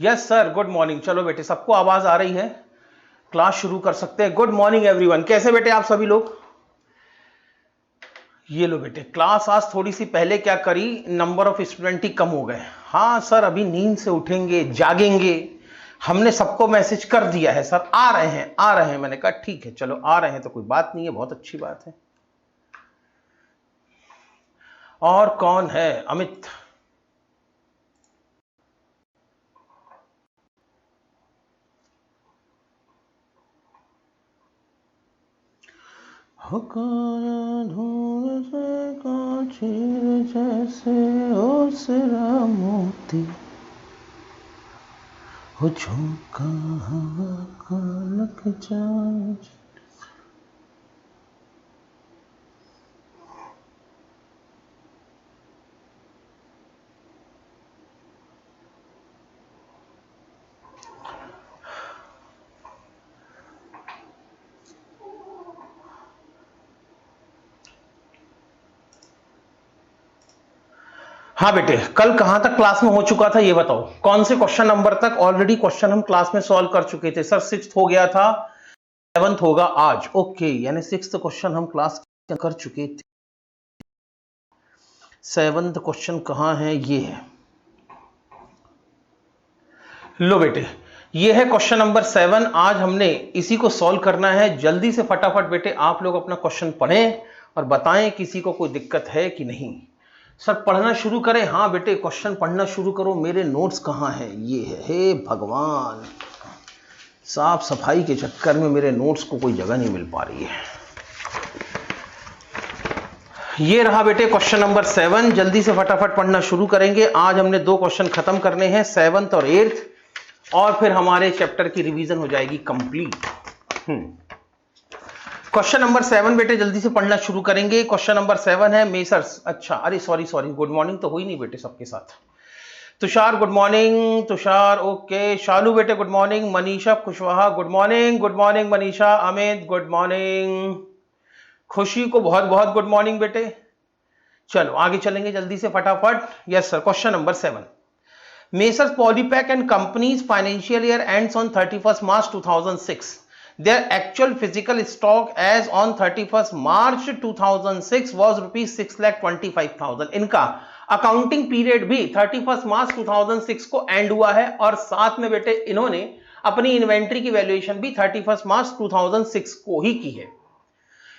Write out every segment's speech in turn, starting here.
Yes sir, good morning. चलो बेटे, सबको आवाज आ रही है? क्लास शुरू कर सकते हैं। Good morning everyone. कैसे बेटे आप सभी लोग? ये लो बेटे, क्लास आज थोड़ी सी पहले क्या करी, नंबर ऑफ स्टूडेंट ही कम हो गए। हाँ सर, अभी नींद से उठेंगे, जागेंगे। हमने सबको मैसेज कर दिया है सर, आ रहे हैं आ रहे हैं। मैंने कहा ठीक है, चलो आ रहे हैं तो कोई बात नहीं है, बहुत अच्छी बात है। और कौन है? अमित। धूल से कांचीर जैसे ओसरा मोती, हो झोंका हवा का लग जाए। हाँ बेटे, कल कहां तक क्लास में हो चुका था ये बताओ? कौन से क्वेश्चन नंबर तक ऑलरेडी क्वेश्चन हम क्लास में सॉल्व कर चुके थे? सर 6th हो गया था, 7th होगा आज। ओके, यानी 6th क्वेश्चन हम क्लास कर चुके थे। 7th क्वेश्चन कहां है? ये है, लो बेटे, ये है क्वेश्चन नंबर 7। आज हमने इसी को सॉल्व करना है। जल्दी से फटाफट बेटे आप लोग अपना क्वेश्चन पढ़ें और बताएं किसी को कोई दिक्कत है कि नहीं। सर पढ़ना शुरू करें? हाँ बेटे, क्वेश्चन पढ़ना शुरू करो। मेरे नोट्स कहाँ हैं? ये है। हे भगवान, साफ सफाई के चक्कर में मेरे नोट्स को कोई जगह नहीं मिल पा रही है। ये रहा बेटे क्वेश्चन नंबर 7। जल्दी से फटाफट पढ़ना शुरू करेंगे। आज हमने 2 क्वेश्चन खत्म करने हैं, 7th और 8th, और फिर हमारे चैप्टर की रिवीजन हो जाएगी कंप्लीट। क्वेश्चन नंबर 7 बेटे जल्दी से पढ़ना शुरू करेंगे। क्वेश्चन नंबर 7 है मेसर्स, अच्छा अरे सॉरी गुड मॉर्निंग तो हुई नहीं बेटे सबके साथ। Tushar good morning, Tushar okay. Shalu बेटे good morning. Manisha Kushwaha good morning Manisha. Amit good morning. Khushi को बहुत बहुत गुड मॉर्निंग बेटे। चलो आगे चलेंगे जल्दी से फटाफट। Yes sir, question number 7। Messrs Polypack and Company's financial year ends on 31st March 2006. Their actual physical stock as on 31st March 2006 was rupees 6,25,000. इनका अकाउंटिंग पीरियड भी 31st मार्च 2006 को एंड हुआ है, और साथ में बेटे इन्होंने अपनी इन्वेंट्री की वैल्यूएशन भी 31st मार्च 2006 को ही की है।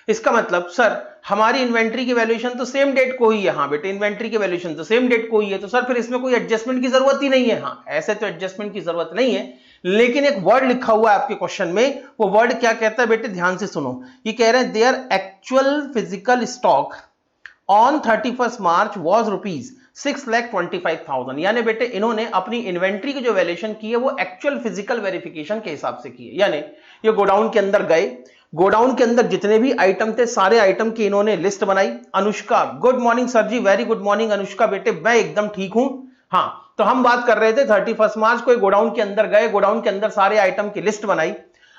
इसका मतलब सर हमारी इन्वेंट्री की वैल्यूएशन तो सेम डेट को ही है। हाँ बेटे, इन्वेंट्री की वैल्यूएशन तो सेम डेट को ही है, तो सर फिर इसमें कोई एडजस्टमेंट की जरूरत ही नहीं है। हाँ, ऐसे तो एडजस्टमेंट की जरूरत नहीं है, लेकिन एक वर्ड लिखा हुआ है आपके क्वेश्चन में। वो वर्ड क्या कहता है बेटे? ध्यान से सुनो। ये कह रहे हैं their actual physical stock on 31st March was rupees 6,25,000। यानी बेटे इन्होंने अपनी इन्वेंट्री की जो वैल्यूएशन की है वो एक्चुअल फिजिकल वेरिफिकेशन के हिसाब से की है। यानी ये गोडाउन के अंदर गए, गोडाउन के अंदर जितने भी आइटम थे सारे आइटम की इन्होंने लिस्ट बनाई। अनुष्का गुड मॉर्निंग सर जी, वेरी गुड मॉर्निंग अनुष्का बेटे, मैं एकदम ठीक हूं। हाँ, तो हम बात कर रहे थे 31st मार्च को गोडाउन के अंदर गए, गोडाउन के अंदर सारे आइटम की लिस्ट बनाई।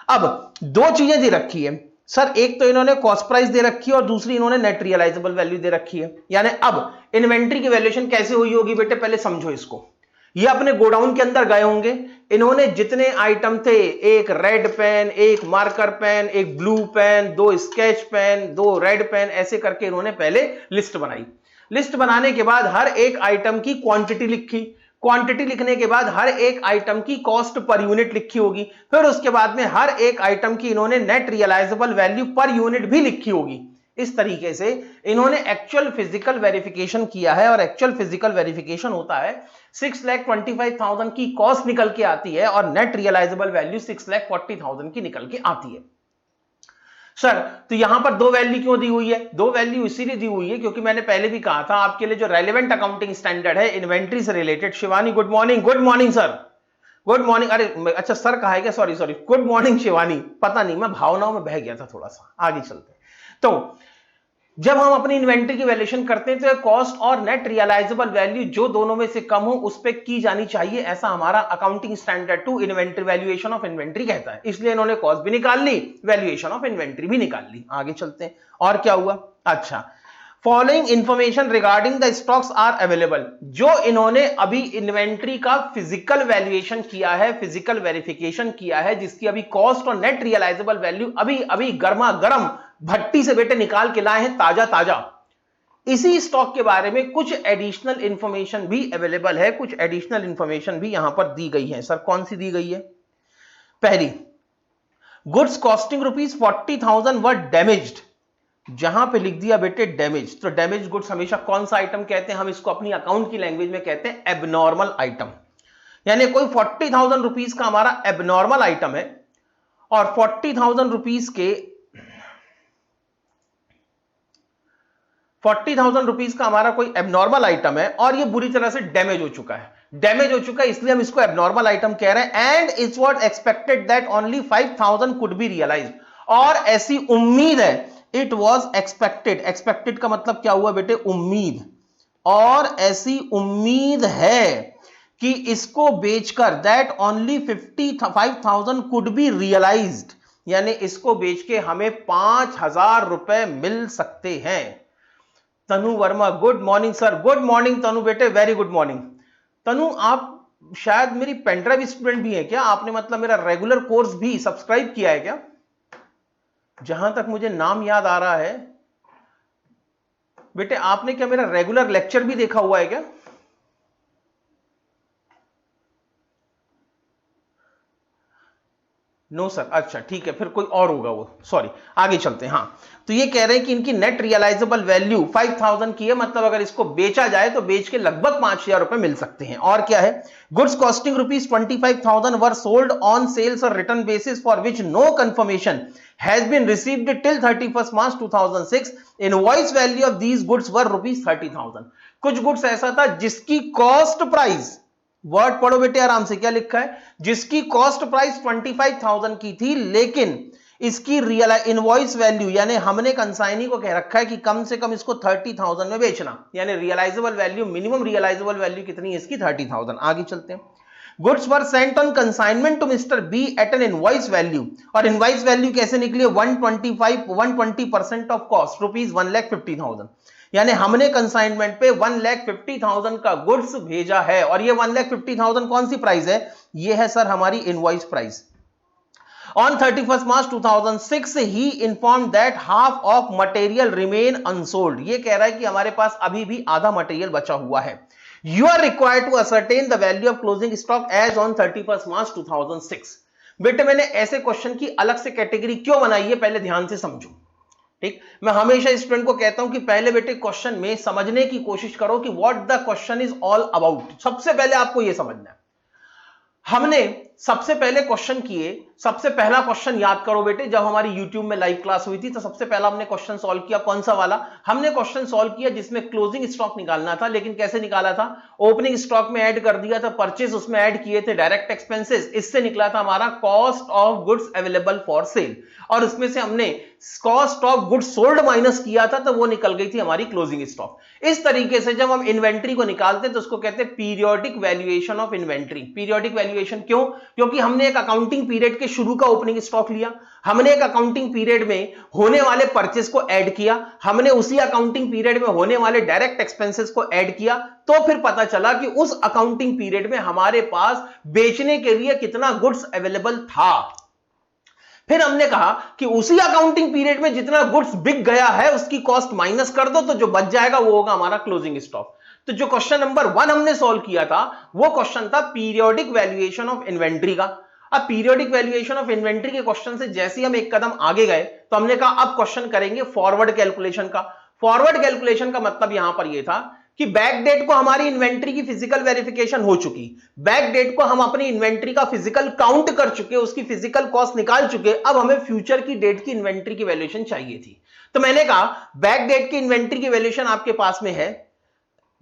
अब 2 चीजें दे रखी है सर, एक तो इन्होंने कॉस्ट प्राइस दे रखी है और दूसरी इन्होंने नेट रियलाइजेबल वैल्यू दे रखी है। यानी अब इन्वेंट्री की वैल्यूएशन कैसे हुई होगी बेटे, पहले समझो इसको। ये अपने गोडाउन के अंदर गए होंगे, इन्होंने जितने आइटम थे, एक रेड पेन, एक मार्कर पेन, एक blue pen, 2 sketch pen, 2 red pen, ऐसे करके इन्होंने पहले लिस्ट बनाई। लिस्ट बनाने के बाद हर एक आइटम की क्वांटिटी लिखी, क्वांटिटी लिखने के बाद हर एक आइटम की कॉस्ट पर यूनिट लिखी होगी, फिर उसके बाद में हर एक आइटम की इन्होंने net realisable value per unit भी लिखी होगी। इस तरीके से इन्होंने एक्चुअल फिजिकल वेरिफिकेशन किया है, और एक्चुअल फिजिकल वेरिफिकेशन होता है 6,25,000 की कॉस्ट निकल के आती है और नेट रियलाइजेबल वैल्यू 6,40,000 की निकल के आती है। सर तो यहां पर 2 वैल्यू क्यों दी हुई है? 2 वैल्यू इसीलिए दी हुई है क्योंकि मैंने पहले भी कहा था आपके लिए जो रेलेवेंट अकाउंटिंग स्टैंडर्ड है इन्वेंट्री से related. Shivani good morning sir, good morning. अरे अच्छा सर कहा है क्या? सॉरी गुड मॉर्निंग शिवानी, पता नहीं मैं भावनाओं में बह गया था थोड़ा सा। आगे चलते हैं। तो जब हम अपनी इन्वेंट्री की वैल्यूएशन करते हैं तो कॉस्ट और नेट रियलाइजेबल वैल्यू जो दोनों में से कम हो उस पे की जानी चाहिए, ऐसा हमारा accounting standard 2 inventory valuation of inventory कहता है। इसलिए इन्होंने कॉस्ट भी निकाल ली, वैल्यूएशन ऑफ इन्वेंट्री भी निकाल ली। आगे चलते हैं, और क्या हुआ? अच्छा following information regarding the stocks are available. जो इन्होंने अभी इन्वेंट्री का फिजिकल वैल्यूएशन किया है, फिजिकल वेरिफिकेशन किया है, जिसकी अभी कॉस्ट और नेट रियलाइजेबल वैल्यू अभी अभी गर्मा गर्म भट्टी से बेटे निकाल के लाए हैं, ताजा ताजा। इसी स्टॉक के बारे में कुछ एडिशनल इंफॉर्मेशन भी अवेलेबल है, कुछ एडिशनल इंफॉर्मेशन भी यहां पर दी गई है। सर कौन सी दी गई है? पहली, गुड्स कॉस्टिंग ₹40,000 वर डैमेज्ड। जहां पे लिख दिया बेटे डैमेज, तो डैमेज गुड्स हमेशा कौन सा आइटम कहते हैं? हम इसको अपनी अकाउंट की लैंग्वेज में कहते हैं एबनॉर्मल आइटम। यानी कोई 40,000 रुपीज का हमारा एबनॉर्मल आइटम है और 40,000 रुपीज के 40,000 रुपीज का हमारा कोई एबनॉर्मल आइटम है और ये बुरी तरह से डैमेज हो चुका है। डैमेज हो चुका है इसलिए हम इसको एबनॉर्मल आइटम कह रहे हैं। And it's was expected that only 5,000 could be realised. और ऐसी उम्मीद है, इट वॉज एक्सपेक्टेड। एक्सपेक्टेड का मतलब क्या हुआ बेटे? उम्मीद। और ऐसी उम्मीद है कि इसको बेचकर that only 55,000 could be realised, यानी इसको बेच के हमें 5,000 रुपए मिल सकते हैं। Tanu Verma, good morning sir. Good morning Tanu बेटे, वेरी गुड मॉर्निंग। तनु आप शायद मेरी पेनड्राइव स्टूडेंट भी है क्या? आपने मतलब मेरा रेगुलर कोर्स भी सब्सक्राइब किया है क्या? जहां तक मुझे नाम याद आ रहा है बेटे, आपने क्या मेरा रेगुलर लेक्चर भी देखा हुआ है क्या? No sir. अच्छा ठीक है, फिर कोई और होगा वो, सॉरी। आगे चलते हैं। हाँ, तो ये कह रहे हैं कि इनकी नेट रियलाइजेबल वैल्यू 5,000 की है, मतलब अगर इसको बेचा जाए तो बेच के लगभग 5,000 रुपए मिल सकते हैं। और क्या है? Goods costing ₹25,000 were sold on sales और return basis for which no confirmation has been received till 31st March 2006. Invoice value of these goods were ₹30,000. कुछ गुड्स ऐसा था जिसकी कॉस्ट प्राइस, वर्ड पढ़ो बेटे आराम से, क्या लिखा है? जिसकी कॉस्ट प्राइस 25,000 की थी, लेकिन इसकी इनवॉइस वैल्यू, यानी हमने कंसाइनी को कह रखा है कि कम से कम इसको 30,000 में बेचना, यानी realisable value, minimum realisable value कितनी है इसकी? 30,000। आगे चलते हैं। Goods were sent on consignment to mister B at an invoice value. और इनवॉइस वैल्यू कैसे निकली? 120% ऑफ कॉस्ट, ₹1,50,000। यानी हमने कंसाइनमेंट पे 1,50,000 का गुड्स भेजा है। और ये 1,50,000 कौन सी प्राइस है? ये है सर हमारी invoice price. On 31st March 2006, he informed that half of material remain unsold. ये कह रहा है कि हमारे पास अभी भी आधा मटेरियल बचा हुआ है। You are required to ascertain the value of closing stock as on 31st March 2006. बेटे मैंने ऐसे क्वेश्चन की अलग से कैटेगरी क्यों बनाई है, पहले ध्यान से समझो। ठीक, मैं हमेशा स्टूडेंट को कहता हूं कि पहले बेटे क्वेश्चन में समझने की कोशिश करो कि what the question is all about. सबसे पहले आपको यह समझना है। हमने सबसे पहले क्वेश्चन किए, सबसे पहला क्वेश्चन याद करो बेटे, जब हमारी YouTube में लाइव क्लास हुई थी तो सबसे पहला हमने क्वेश्चन सॉल्व किया। कौन सा वाला? हमने क्वेश्चन सॉल्व किया जिसमें क्लोजिंग स्टॉक निकालना था, लेकिन कैसे निकाला था? ओपनिंग स्टॉक में ऐड कर दिया था, परचेज उसमें ऐड किए थे, डायरेक्ट एक्सपेंसेस, इससे निकला था हमारा cost of goods available for sale, और उसमें से हमने cost of goods sold minus किया था, तो वो निकल गई थी हमारी क्लोजिंग स्टॉक। इस तरीके से जब हम इन्वेंट्री को निकालते तो उसको कहते हैं periodic valuation of inventory. Periodic valuation क्यों? क्योंकि हमने एक अकाउंटिंग पीरियड के शुरू का ओपनिंग स्टॉक लिया, हमने एक अकाउंटिंग पीरियड में होने वाले परचेस को ऐड किया, हमने उसी अकाउंटिंग पीरियड में होने वाले डायरेक्ट एक्सपेंसेस को ऐड किया, तो फिर पता चला कि उस अकाउंटिंग पीरियड में हमारे पास बेचने के लिए कितना गुड्स अवेलेबल था। फिर हमने कहा कि उसी अकाउंटिंग पीरियड में जितना गुड्स बिक गया है उसकी कॉस्ट माइनस कर दो, तो जो बच जाएगा वो होगा हमारा क्लोजिंग स्टॉक। तो जो क्वेश्चन नंबर 1 हमने सॉल्व किया था वो क्वेश्चन था पीरियोडिक वैल्यूएशन ऑफ इन्वेंट्री का। अब पीरियोडिक वैल्यूएशन ऑफ इन्वेंट्री के क्वेश्चन से जैसे ही हम एक कदम आगे गए तो हमने कहा अब क्वेश्चन करेंगे फॉरवर्ड कैलकुलेशन का। फॉरवर्ड कैलकुलेशन का मतलब यहां पर यह था कि बैक डेट को हमारी इन्वेंट्री की फिजिकल वेरिफिकेशन हो चुकी, बैक डेट को हम अपनी इन्वेंट्री का फिजिकल काउंट कर चुके, उसकी फिजिकल कॉस्ट निकाल चुके, अब हमें फ्यूचर की डेट की इन्वेंट्री की वैल्यूएशन चाहिए थी। तो मैंने कहा बैक डेट की इन्वेंट्री की वैल्यूएशन आपके पास में है,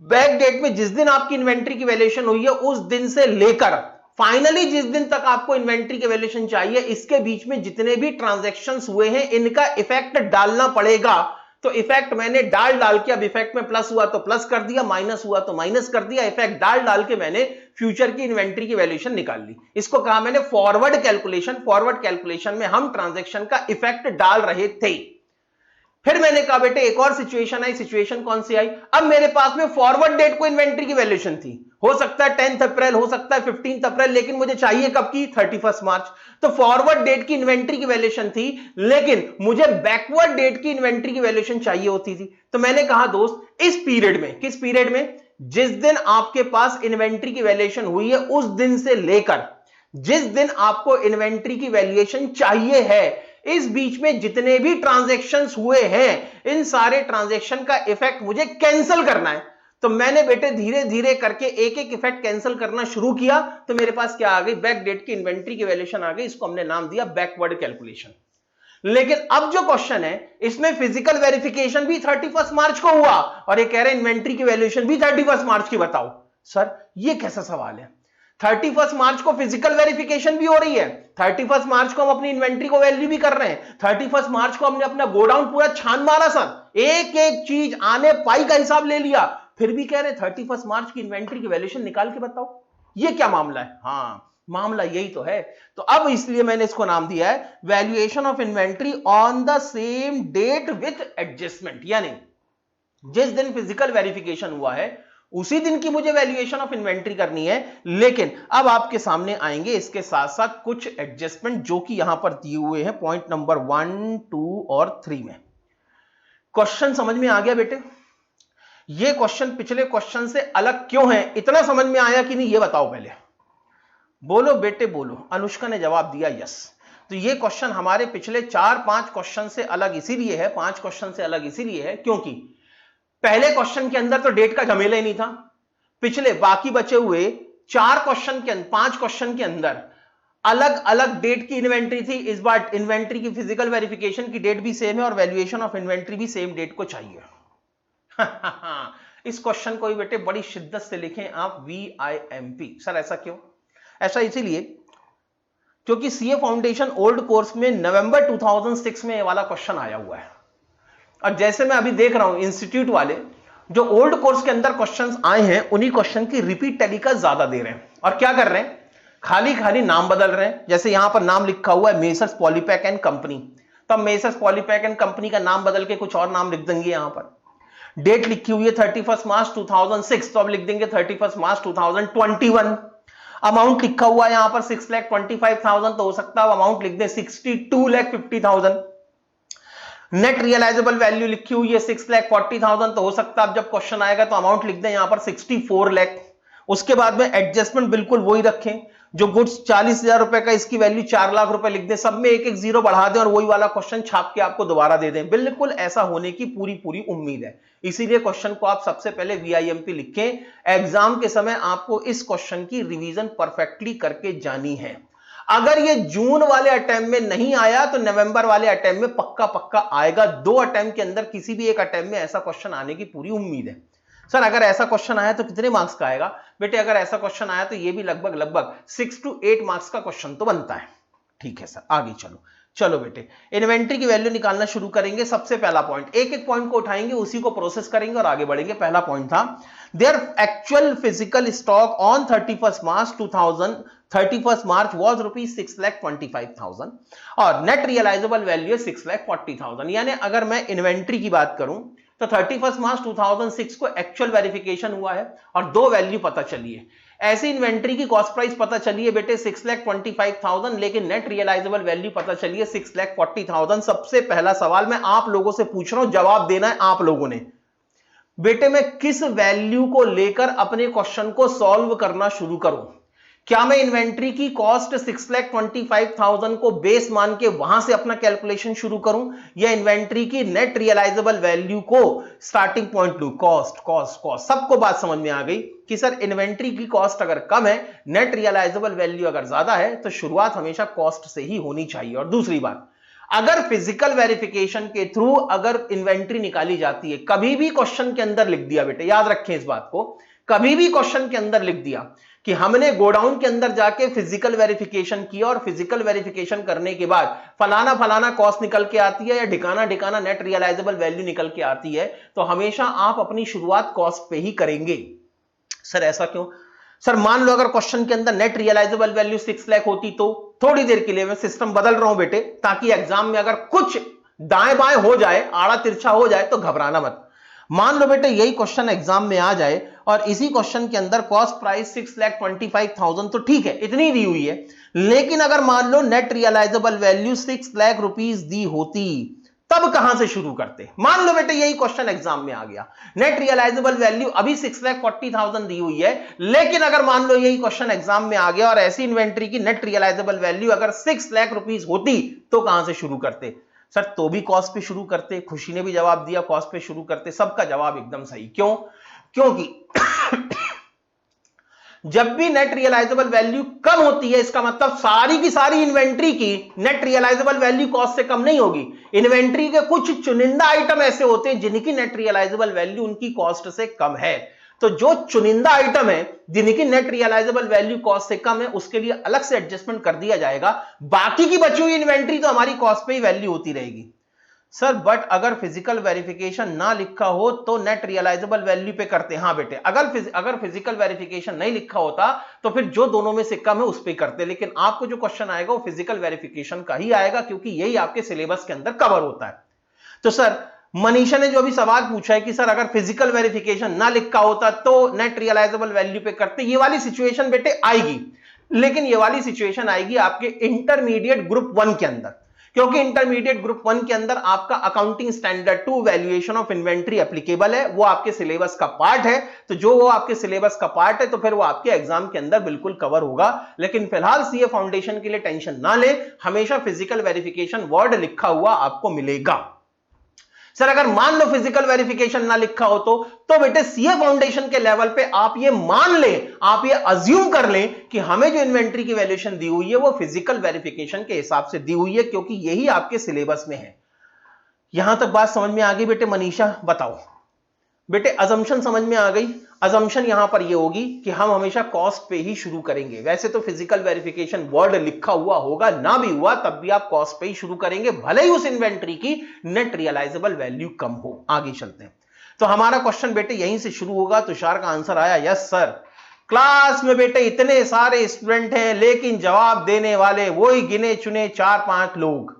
बैक डेट में जिस दिन आपकी इन्वेंट्री की वैल्यूएशन हुई है उस दिन से लेकर फाइनली जिस दिन तक आपको इन्वेंट्री की वैल्यूएशन चाहिए, इसके बीच में जितने भी ट्रांजैक्शंस हुए हैं इनका इफेक्ट डालना पड़ेगा। तो इफेक्ट मैंने डाल के, अब इफेक्ट में प्लस हुआ तो प्लस कर दिया, माइनस हुआ तो माइनस कर दिया, इफेक्ट डाल के मैंने फ्यूचर की इन्वेंट्री की वैल्यूएशन निकाल ली। इसको कहा मैंने फॉरवर्ड कैलकुलेशन। फॉरवर्ड कैलकुलेशन में हम ट्रांजैक्शन का इफेक्ट डाल रहे थे। फिर मैंने कहा बेटे एक और सिचुएशन आई, सिचुएशन कौन सी आई, अब मेरे पास में फॉरवर्ड डेट को इन्वेंट्री की वैल्यूएशन थी, हो सकता है 10th अप्रैल, हो सकता है 15th अप्रैल, लेकिन मुझे चाहिए कब की, 31 मार्च। तो फॉरवर्ड डेट की इन्वेंट्री की वैल्यूएशन थी, लेकिन मुझे बैकवर्ड डेट की इन्वेंट्री की वैल्यूएशन चाहिए होती थी। तो मैंने कहा दोस्त इस पीरियड में, किस पीरियड में, जिस दिन आपके पास इन्वेंट्री की वैल्यूएशन हुई है उस दिन से लेकर जिस दिन आपको इन्वेंट्री की वैल्यूएशन चाहिए है, इस बीच में जितने भी ट्रांजैक्शंस हुए हैं, इन सारे ट्रांजैक्शन का इफेक्ट मुझे कैंसिल करना है। तो मैंने बेटे धीरे धीरे करके एक एक इफेक्ट कैंसिल करना शुरू किया, तो मेरे पास क्या आ गई, बैक डेट की इन्वेंट्री की वैल्यूएशन आ गई। इसको हमने नाम दिया बैकवर्ड कैलकुलेशन। लेकिन अब जो क्वेश्चन है इसमें फिजिकल वेरिफिकेशन भी 31 मार्च को हुआ और ये कह रहे हैं इन्वेंट्री की वैल्यूएशन भी 31 मार्च की बताओ। सर ये कैसा सवाल है, 31 मार्च को फिजिकल वेरिफिकेशन भी हो रही है, 31 मार्च को हम अपनी इन्वेंट्री को वैल्यू भी कर रहे हैं, 31 मार्च को हमने अपना गोडाउन पूरा छान मारा सर, एक एक चीज आने पाई का हिसाब ले लिया, फिर भी कह रहे 31 मार्च की इन्वेंट्री की वैल्यूएशन निकाल के बताओ, ये क्या मामला है। हाँ मामला यही तो है। तो अब इसलिए मैंने इसको नाम दिया है valuation of inventory on the same date with adjustment, यानी जिस दिन फिजिकल वेरिफिकेशन हुआ है उसी दिन की मुझे वैल्यूएशन ऑफ इन्वेंट्री करनी है, लेकिन अब आपके सामने आएंगे इसके साथ साथ कुछ एडजस्टमेंट जो कि यहां पर दिए हुए हैं पॉइंट नंबर 1, 2 और 3 में। क्वेश्चन समझ में आ गया बेटे, ये क्वेश्चन पिछले क्वेश्चन से अलग क्यों है, इतना समझ में आया कि नहीं ये बताओ पहले, बोलो बेटे बोलो। अनुष्का ने जवाब दिया यस। तो ये क्वेश्चन हमारे पिछले 4-5 क्वेश्चन से अलग इसीलिए है, 5 क्वेश्चन से अलग इसीलिए है क्योंकि पहले क्वेश्चन के अंदर तो डेट का झमेला ही नहीं था, पिछले बाकी बचे हुए 4 क्वेश्चन के 5 क्वेश्चन के अंदर अलग अलग डेट की इन्वेंट्री थी। इस बार इन्वेंट्री की फिजिकल वेरिफिकेशन की डेट भी सेम है और वैल्यूएशन ऑफ इन्वेंट्री भी सेम डेट को चाहिए। इस क्वेश्चन को भी बेटे बड़ी शिद्दत से लिखें आप VIMP। सर ऐसा क्यों, ऐसा इसीलिए क्योंकि सीए फाउंडेशन ओल्ड कोर्स में नवंबर 2006 में ये वाला क्वेश्चन आया हुआ है, और जैसे मैं अभी देख रहा हूं इंस्टीट्यूट वाले जो ओल्ड कोर्स के अंदर क्वेश्चंस आए हैं उन्हीं क्वेश्चन की रिपीट टेलीकास्ट ज्यादा दे रहे हैं, और क्या कर रहे हैं, खाली खाली नाम बदल रहे हैं। जैसे यहां पर नाम लिखा हुआ है मेसर्स पॉलीपैक एंड कंपनी, तब मेसर्स पॉलीपैक एंड कंपनी का नाम बदल के कुछ और नाम लिख देंगे। यहां पर डेट लिखी हुई है 31 मार्च 2006, तो अब लिख देंगे 31 मार्च 2021। अमाउंट लिखा हुआ है यहां पर 6,25,000, तो हो सकता है अमाउंट लिख दें 62,50,000। नेट रियलाइजेबल वैल्यू लिखी हुई है 6,40,000, तो हो सकता है अब जब क्वेश्चन आएगा तो अमाउंट लिख दें यहां पर 64 लाख। उसके बाद में एडजस्टमेंट बिल्कुल वही रखें, जो गुड्स 40,000 रुपए का इसकी वैल्यू 4 लाख रुपए लिख दें, सब में एक एक जीरो बढ़ा दें और वही वाला क्वेश्चन छाप के आपको दोबारा दे दें। बिल्कुल ऐसा होने की पूरी पूरी उम्मीद है, इसीलिए क्वेश्चन को आप सबसे पहले VIMP लिखें। एग्जाम के समय आपको इस क्वेश्चन की रिवीजन परफेक्टली करके जानी है। अगर ये जून वाले अटेम्प्ट में नहीं आया तो नवंबर वाले अटेम्प्ट में पक्का पक्का आएगा। 2 अटेम्प्ट के अंदर किसी भी एक अटेम्प्ट में ऐसा क्वेश्चन आने की पूरी उम्मीद है। सर अगर ऐसा क्वेश्चन आया तो कितने मार्क्स का आएगा, बेटे अगर ऐसा क्वेश्चन आया तो ये भी लगभग 6 to 8 मार्क्स का क्वेश्चन तो बनता है। ठीक है सर, आगे चलो। चलो बेटे इन्वेंट्री की वैल्यू निकालना शुरू करेंगे। सबसे पहला पॉइंट, एक एक पॉइंट को उठाएंगे, उसी को प्रोसेस करेंगे और आगे बढ़ेंगे। पहला पॉइंट था their actual physical stock on 31 March was rupees 6,25,000 और नेट रियलाइजेबल वैल्यू 6,40,000। यानी अगर मैं इन्वेंट्री की बात करूं तो 31 मार्च 2006 को एक्चुअल वेरिफिकेशन हुआ है और 2 वैल्यू पता चली है। ऐसी इन्वेंट्री की कॉस्ट प्राइस पता चली है बेटे 6,25,000, लेकिन नेट रियलाइजेबल वैल्यू पता चली है 6,40,000। सबसे पहला सवाल मैं आप लोगों से पूछ रहा हूं, जवाब देना है आप लोगों ने। बेटे मैं किस वैल्यू को लेकर अपने क्वेश्चन को सॉल्व करना शुरू करूं? क्या मैं इन्वेंट्री की कॉस्ट 6,25,000 को बेस मान के वहां से अपना कैलकुलेशन शुरू करूं, या इन्वेंट्री की नेट रियलाइजेबल वैल्यू को स्टार्टिंग पॉइंट लूं? कॉस्ट सबको बात समझ में आ गई कि सर इन्वेंट्री की कॉस्ट अगर कम है, नेट रियलाइजेबल वैल्यू अगर ज्यादा है, तो शुरुआत हमेशा कॉस्ट से ही होनी चाहिए। और दूसरी बात, अगर फिजिकल वेरिफिकेशन के थ्रू अगर इन्वेंट्री निकाली जाती है, कभी भी क्वेश्चन के अंदर लिख दिया बेटे, याद रखें इस बात को, कभी भी क्वेश्चन के अंदर लिख दिया कि हमने गोडाउन के अंदर जाके फिजिकल वेरिफिकेशन किया और फिजिकल वेरिफिकेशन करने के बाद फलाना फलाना कॉस्ट निकल के आती है या ढिकाना ढिकाना नेट रियलाइजेबल वैल्यू निकल के आती है, तो हमेशा आप अपनी शुरुआत कॉस्ट पे ही करेंगे। सर ऐसा क्यों? सर मान लो अगर क्वेश्चन के अंदर नेट रियलाइजेबल वैल्यू 6 लाख होती, तो थोड़ी देर के लिए मैं सिस्टम बदल रहा हूं बेटे, ताकि एग्जाम में अगर कुछ दाएं बाएं हो जाए, आड़ा तिरछा हो जाए तो घबराना मत। मान लो बेटे यही क्वेश्चन एग्जाम में आ जाए और इसी क्वेश्चन के अंदर कॉस्ट प्राइस 6,25,000, तो ठीक है इतनी दी हुई है, लेकिन अगर मान लो net realisable value 6 lakh rupees दी होती, तब कहां से शुरू करते। मान लो बेटे यही क्वेश्चन एग्जाम में आ गया, नेट रियलाइजेबल वैल्यू अभी 6,40,000 दी हुई है, लेकिन अगर मान लो यही क्वेश्चन एग्जाम में आ गया और ऐसी इन्वेंट्री की नेट रियलाइजेबल वैल्यू अगर 6 लाख रुपीस होती, तो कहां से शुरू करते। सर तो भी कॉस्ट पे शुरू करते। खुशी ने भी जवाब दिया कॉस्ट पे शुरू करते, सबका जवाब एकदम सही। क्यों? क्योंकि जब भी नेट रियलाइजेबल वैल्यू कम होती है, इसका मतलब सारी की सारी इन्वेंट्री की नेट रियलाइजेबल वैल्यू कॉस्ट से कम नहीं होगी। इन्वेंट्री के कुछ चुनिंदा आइटम ऐसे होते हैं जिनकी नेट रियलाइजेबल वैल्यू उनकी कॉस्ट से कम है, तो जो चुनिंदा आइटम है जिनकी नेट रियलाइजेबल वैल्यू कॉस्ट से कम है, उसके लिए अलग से एडजस्टमेंट कर दिया जाएगा। बाकी की बची हुई इन्वेंट्री तो हमारी कॉस्ट पे ही वैल्यू होती रहेगी। सर बट अगर फिजिकल वेरिफिकेशन ना लिखा हो तो नेट रियलाइजेबल वैल्यू पे करते। हाँ बेटे, अगर फिजिकल वेरिफिकेशन नहीं लिखा होता तो फिर जो दोनों में से कम है उस पे करते, लेकिन आपको जो क्वेश्चन आएगा वो फिजिकल वेरिफिकेशन का ही आएगा, क्योंकि यही आपके सिलेबस के अंदर कवर होता है। तो सर मनीषा ने जो अभी सवाल पूछा है कि सर अगर फिजिकल वेरिफिकेशन ना लिखा होता तो नेट रियलाइजेबल वैल्यू पे करते, ये वाली सिचुएशन बेटे आएगी, लेकिन ये वाली सिचुएशन आएगी आपके इंटरमीडिएट ग्रुप 1 के अंदर, क्योंकि इंटरमीडिएट ग्रुप 1 के अंदर आपका accounting standard 2 valuation of inventory applicable है, वो आपके सिलेबस का पार्ट है। तो जो वो आपके सिलेबस का पार्ट है तो फिर वो आपके एग्जाम के अंदर बिल्कुल कवर होगा। लेकिन फिलहाल सीए फाउंडेशन के लिए टेंशन ना ले, हमेशा फिजिकल वेरिफिकेशन वर्ड लिखा हुआ आपको मिलेगा। सर अगर मान लो फिजिकल वेरिफिकेशन ना लिखा हो तो बेटे सीए फाउंडेशन के लेवल पे आप ये मान लें, आप ये अज्यूम कर लें कि हमें जो इन्वेंट्री की वैल्यूएशन दी हुई है वो फिजिकल वेरिफिकेशन के हिसाब से दी हुई है, क्योंकि यही आपके सिलेबस में है। यहां तक बात समझ में आ गई बेटे? मनीषा बताओ बेटे, अजम्पशन समझ में आ गई? अजम्पशन यहां पर ये होगी कि हम हमेशा कॉस्ट पे ही शुरू करेंगे। वैसे तो फिजिकल वेरिफिकेशन वर्ड लिखा हुआ होगा, ना भी हुआ तब भी आप कॉस्ट पे ही शुरू करेंगे, भले ही उस इन्वेंट्री की नेट रियलाइजेबल वैल्यू कम हो। आगे चलते हैं। तो हमारा क्वेश्चन बेटे यहीं से शुरू होगा। तुषार का आंसर आया यस सर। क्लास में बेटे इतने सारे स्टूडेंट हैं, लेकिन जवाब देने वाले वही गिने चुने 4-5 लोग।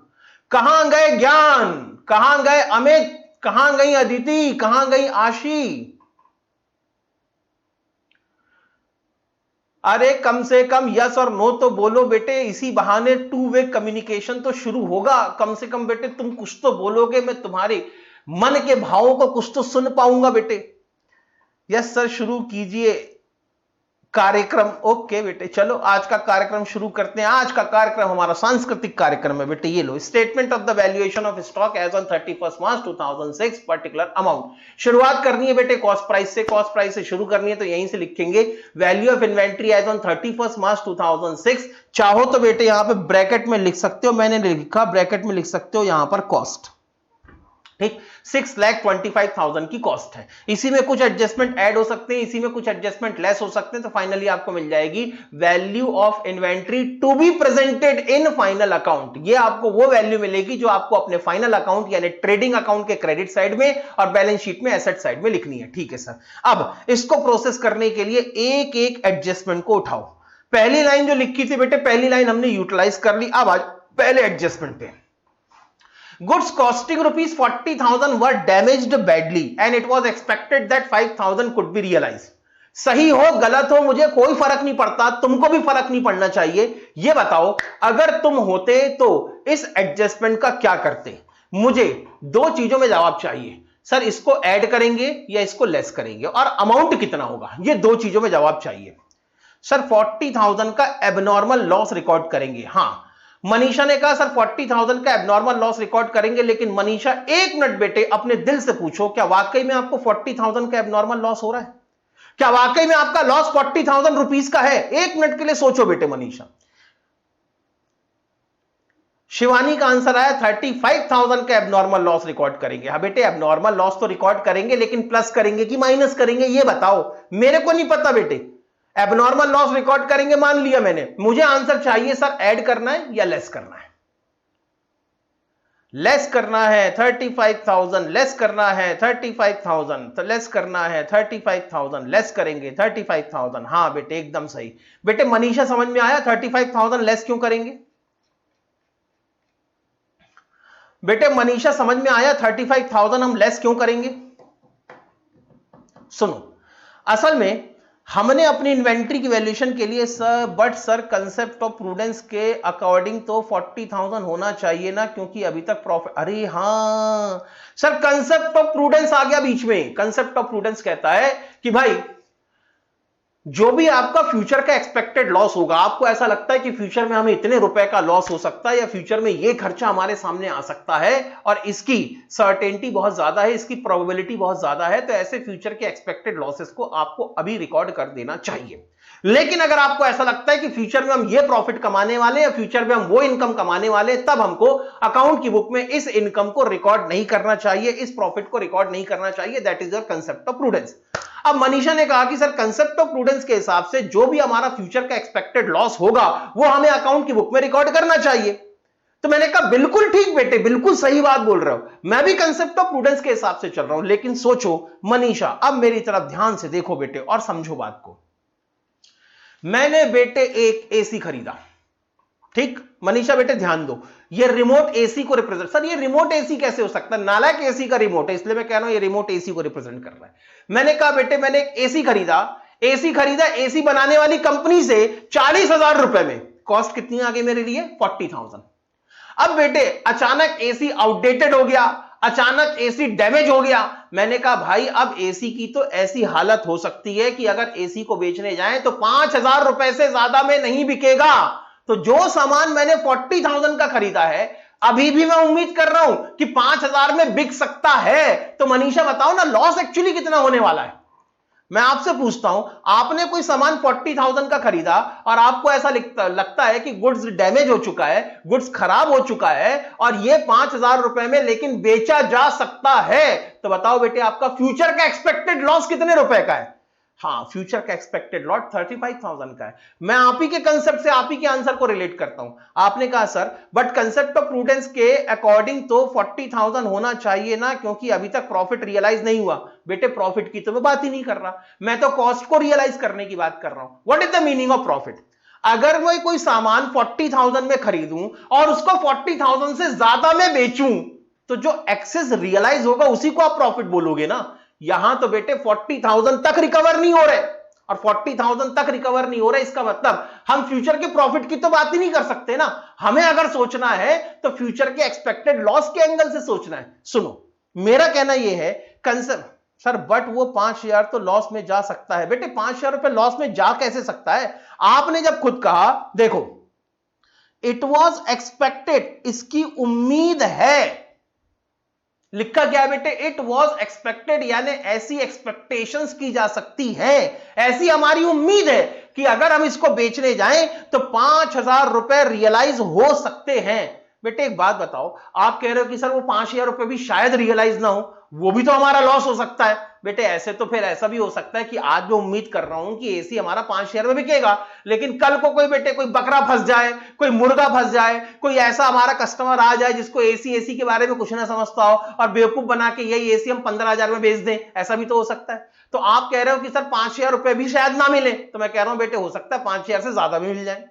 कहां गए ज्ञान, कहां गए अमित, कहां गई अदिति, कहां गई आशी? अरे कम से कम यस और नो तो बोलो बेटे, इसी बहाने 2 वे कम्युनिकेशन तो शुरू होगा। कम से कम बेटे तुम कुछ तो बोलोगे, मैं तुम्हारे मन के भावों को कुछ तो सुन पाऊंगा बेटे। यस सर शुरू कीजिए कार्यक्रम। ओके बेटे, चलो आज का कार्यक्रम शुरू करते हैं। आज का कार्यक्रम हमारा सांस्कृतिक कार्यक्रम है बेटे। ये लो, statement of the valuation of stock as on 31 March 2006 particular amount. शुरुआत करनी है बेटे कॉस्ट प्राइस से। कॉस्ट प्राइस से शुरू करनी है तो यहीं से लिखेंगे value of inventory as on 31 March 2006। चाहो तो बेटे यहां पे ब्रैकेट में लिख सकते हो, मैंने लिखा ब्रैकेट में लिख सकते हो यहां पर कॉस्ट। ठीक, 6,25,000 की कॉस्ट है। इसी में कुछ एडजस्टमेंट ऐड हो सकते हैं, इसी में कुछ एडजस्टमेंट लेस हो सकते हैं, तो फाइनली आपको मिल जाएगी value of inventory to be presented in final account. ये आपको वो वैल्यू मिलेगी जो आपको अपने फाइनल अकाउंट यानी ट्रेडिंग अकाउंट के क्रेडिट साइड में और बैलेंस शीट में एसेट साइड में लिखनी है। ठीक है सर। अब इसको प्रोसेस करने के लिए एक एक एडजस्टमेंट को उठाओ। पहली लाइन जो लिखी थी बेटे, पहली लाइन हमने यूटिलाइज कर ली। अब आज पहले एडजस्टमेंट पे, goods costing rupees 40,000 were damaged badly and it was expected that 5,000 could be realized। सही हो गलत हो मुझे कोई फर्क नहीं पड़ता, तुमको भी फर्क नहीं पड़ना चाहिए। ये बताओ अगर तुम होते तो इस एडजस्टमेंट का क्या करते? मुझे दो चीजों में जवाब चाहिए। सर इसको ऐड करेंगे या इसको लेस करेंगे और अमाउंट कितना होगा, ये दो चीजों में जवाब चाहिए। सर 40,000 का एबनॉर्मल लॉस रिकॉर्ड करेंगे। हाँ, मनीषा ने कहा सर 40,000 का एबनॉर्मल लॉस रिकॉर्ड करेंगे, लेकिन मनीषा एक मिनट बेटे अपने दिल से पूछो, क्या वाकई में आपको 40,000 का एबनॉर्मल लॉस हो रहा है? क्या वाकई में आपका लॉस 40,000 रुपीस का है? एक मिनट के लिए सोचो बेटे मनीषा। शिवानी का आंसर आया 35,000 का एबनॉर्मल लॉस रिकॉर्ड करेंगे। हाँ बेटे, एबनॉर्मल लॉस तो रिकॉर्ड करेंगे, लेकिन प्लस करेंगे कि माइनस करेंगे ये बताओ, मेरे को नहीं पता बेटे। एबनॉर्मल लॉस रिकॉर्ड करेंगे मान लिया मैंने, मुझे आंसर चाहिए सर ऐड करना है या लेस करना है? लेस करना है 35,000, लेस करना है 35,000, तो लेस करना है 35,000, लेस करेंगे 35,000। हाँ बेटे एकदम सही। बेटे मनीषा समझ में आया 35,000 लेस क्यों करेंगे? बेटे मनीषा समझ में आया 35,000 हम लेस क्यों करेंगे? सुनो, असल में हमने अपनी इन्वेंट्री की वैल्यूएशन के लिए सर कंसेप्ट ऑफ प्रूडेंस के अकॉर्डिंग तो 40,000 होना चाहिए ना, क्योंकि अभी तक प्रॉफिट। अरे हां सर, कंसेप्ट ऑफ प्रूडेंस आ गया बीच में। कंसेप्ट ऑफ प्रूडेंस कहता है कि भाई जो भी आपका फ्यूचर का एक्सपेक्टेड लॉस होगा, आपको ऐसा लगता है कि फ्यूचर में हमें इतने रुपए का लॉस हो सकता है या फ्यूचर में ये खर्चा हमारे सामने आ सकता है और इसकी सर्टेनिटी बहुत ज्यादा है, इसकी प्रोबेबिलिटी बहुत ज्यादा है, तो ऐसे फ्यूचर के एक्सपेक्टेड लॉसेस को आपको अभी रिकॉर्ड कर देना चाहिए। लेकिन अगर आपको ऐसा लगता है कि फ्यूचर में हम ये प्रॉफिट कमाने वाले या फ्यूचर में हम वो इनकम कमाने वाले, तब हमको अकाउंट की बुक में इस इनकम को रिकॉर्ड नहीं करना चाहिए, इस प्रॉफिट को रिकॉर्ड नहीं करना चाहिए। That is your concept of prudence. अब मनीषा ने कहा कि सर कंसेप्ट ऑफ प्रूडेंस के हिसाब से जो भी हमारा फ्यूचर का एक्सपेक्टेड लॉस होगा वो हमें अकाउंट की बुक में रिकॉर्ड करना चाहिए। तो मैंने कहा बिल्कुल ठीक बेटे, बिल्कुल सही बात बोल रहे हो, मैं भी कंसेप्ट ऑफ प्रूडेंस के हिसाब से चल रहा हूं। लेकिन सोचो मनीषा, अब मेरी तरफ ध्यान से देखो बेटे और समझो बात को। मैंने बेटे एक एसी खरीदा, ठीक? मनीषा बेटे ध्यान दो, ये रिमोट एसी को रिप्रेजेंट, सर ये रिमोट एसी कैसे हो सकता है? नालायक एसी का रिमोट है, इसलिए मैं कह रहा हूं ये रिमोट एसी को रिप्रेजेंट कर रहा है। मैंने कहा बेटे मैंने एक एसी खरीदा, एसी बनाने वाली कंपनी से 40,000 रुपए में। कॉस्ट कितनी आ गई मेरे लिए? 40,000। अब बेटे अचानक एसी आउटडेटेड हो गया, अचानक एसी डैमेज हो गया। मैंने कहा भाई अब एसी की तो ऐसी हालत हो सकती है कि अगर एसी को बेचने जाएं तो 5,000 रुपए से ज्यादा में नहीं बिकेगा। तो जो सामान मैंने 40,000 का खरीदा है, अभी भी मैं उम्मीद कर रहा हूं कि 5,000 में बिक सकता है। तो मनीषा बताओ ना, लॉस एक्चुअली कितना होने वाला है? मैं आपसे पूछता हूं, आपने कोई सामान 40,000 का खरीदा और आपको ऐसा लगता है कि गुड्स डैमेज हो चुका है, गुड्स खराब हो चुका है और ये 5,000 रुपए में लेकिन बेचा जा सकता है, तो बताओ बेटे आपका फ्यूचर का एक्सपेक्टेड लॉस कितने रुपए का है? हाँ, फ्यूचर का एक्सपेक्टेड लॉस 35,000 का है। मैं आप ही के कंसेप्ट से आप ही के आंसर को रिलेट करता हूं। आपने कहा sir but concept of prudence के अकॉर्डिंग तो 40,000 होना चाहिए ना, क्योंकि अभी तक प्रॉफिट रियलाइज नहीं हुआ। बेटे प्रॉफिट की तो मैं बात ही नहीं कर रहा, मैं तो कॉस्ट को रियलाइज करने की बात कर रहा हूं। What is the meaning of profit? अगर मैं कोई सामान 40,000 में खरीदूं और उसको 40,000 से ज्यादा में बेचूं, तो जो एक्सेस रियलाइज होगा उसी को आप प्रॉफिट बोलोगे ना। यहां तो बेटे 40,000 तक रिकवर नहीं हो रहे, और 40,000 तक रिकवर नहीं हो रहे, इसका मतलब हम फ्यूचर के प्रॉफिट की तो बात ही नहीं कर सकते ना। हमें अगर सोचना है तो फ्यूचर के एक्सपेक्टेड लॉस के एंगल से सोचना है। सुनो, मेरा कहना यह है कंसेप्ट सर बट वो 5,000 तो लॉस में जा सकता है। बेटे 5,000 रुपए लॉस में जा कैसे सकता है? आपने जब खुद कहा, देखो इट वॉज एक्सपेक्टेड, इसकी उम्मीद है, लिखा क्या है बेटे? इट वॉज एक्सपेक्टेड, यानी ऐसी एक्सपेक्टेशंस की जा सकती है, ऐसी हमारी उम्मीद है कि अगर हम इसको बेचने जाएं तो 5,000 रुपए रियलाइज हो सकते हैं। बेटे एक बात बताओ, आप कह रहे हो कि सर वो 5,000 रुपए भी शायद रियलाइज ना हो, वो भी तो हमारा लॉस हो सकता है। बेटे ऐसे तो फिर ऐसा भी हो सकता है कि आज मैं उम्मीद कर रहा हूं कि एसी हमारा 5,000 में बिकेगा, लेकिन कल को कोई बेटे कोई बकरा फंस जाए, कोई मुर्गा फंस जाए, कोई ऐसा हमारा कस्टमर आ जाए जिसको एसी के बारे में कुछ ना समझता हो और बेवकूफ बना के यही एसी हम 15,000 में बेच दें, ऐसा भी तो हो सकता है। तो आप कह रहे हो कि सर 5,000 रुपए भी शायद ना मिले, तो मैं कह रहा हूं बेटे हो सकता है 5,000 से ज्यादा भी मिल जाए।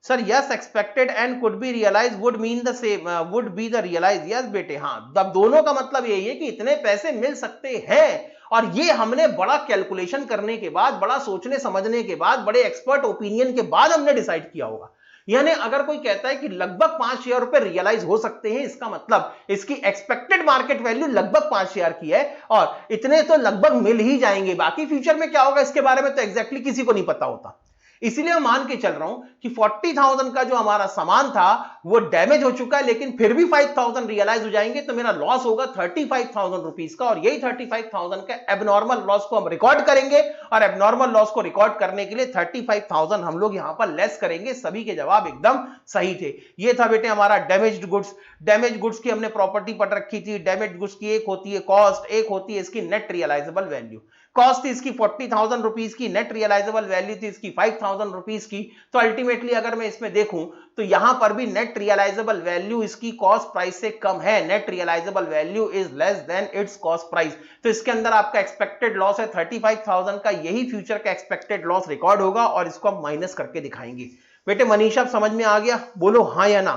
Sir yes expected and could be realise would mean the same, would be the realise. Yes बेटे हाँ, तब दोनों का मतलब यही है कि इतने पैसे मिल सकते हैं, और ये हमने बड़ा कैलकुलेशन करने के बाद, बड़ा सोचने समझने के बाद, बड़े एक्सपर्ट ओपिनियन के बाद हमने डिसाइड किया होगा। यानी अगर कोई कहता है कि लगभग 5,000 रुपए रियलाइज हो सकते हैं, इसका मतलब इसकी एक्सपेक्टेड मार्केट वैल्यू लगभग 5,000 की है और इतने तो लगभग मिल ही जाएंगे। बाकी फ्यूचर में क्या होगा इसके बारे में तो एग्जैक्टली किसी को नहीं पता होता। इसीलिए मैं मान के चल रहा हूं कि 40,000 का जो हमारा सामान था वो डैमेज हो चुका है, लेकिन फिर भी 5,000 रियलाइज हो जाएंगे, तो मेरा लॉस होगा 35,000 रुपीज का, और यही 35,000 का एबनॉर्मल लॉस को हम रिकॉर्ड करेंगे, और एबनॉर्मल लॉस को रिकॉर्ड करने के लिए 35,000 हम लोग यहां पर लेस करेंगे। सभी के जवाब एकदम सही थे। ये था बेटे हमारा डैमेज्ड गुड्स। डैमेज गुड्स की हमने प्रॉपर्टी पढ़ रखी थी। डैमेज गुड्स की एक होती है कॉस्ट, एक होती है इसकी नेट रियलाइजेबल वैल्यू। कॉस्ट थी इसकी 40,000 रुपीज की, नेट रियलाइजेबल वैल्यू थी इसकी 5,000 रुपीज की। तो अल्टीमेटली अगर मैं इसमें देखूं तो यहां पर भी नेट रियलाइजेबल वैल्यू इसकी कॉस्ट प्राइस से कम है। Net realisable value is less than its cost price. तो इसके अंदर आपका एक्सपेक्टेड लॉस है 35,000 का, यही फ्यूचर का एक्सपेक्टेड लॉस रिकॉर्ड होगा और इसको हम माइनस करके दिखाएंगे। बेटे मनीषा समझ में आ गया? बोलो हां या ना।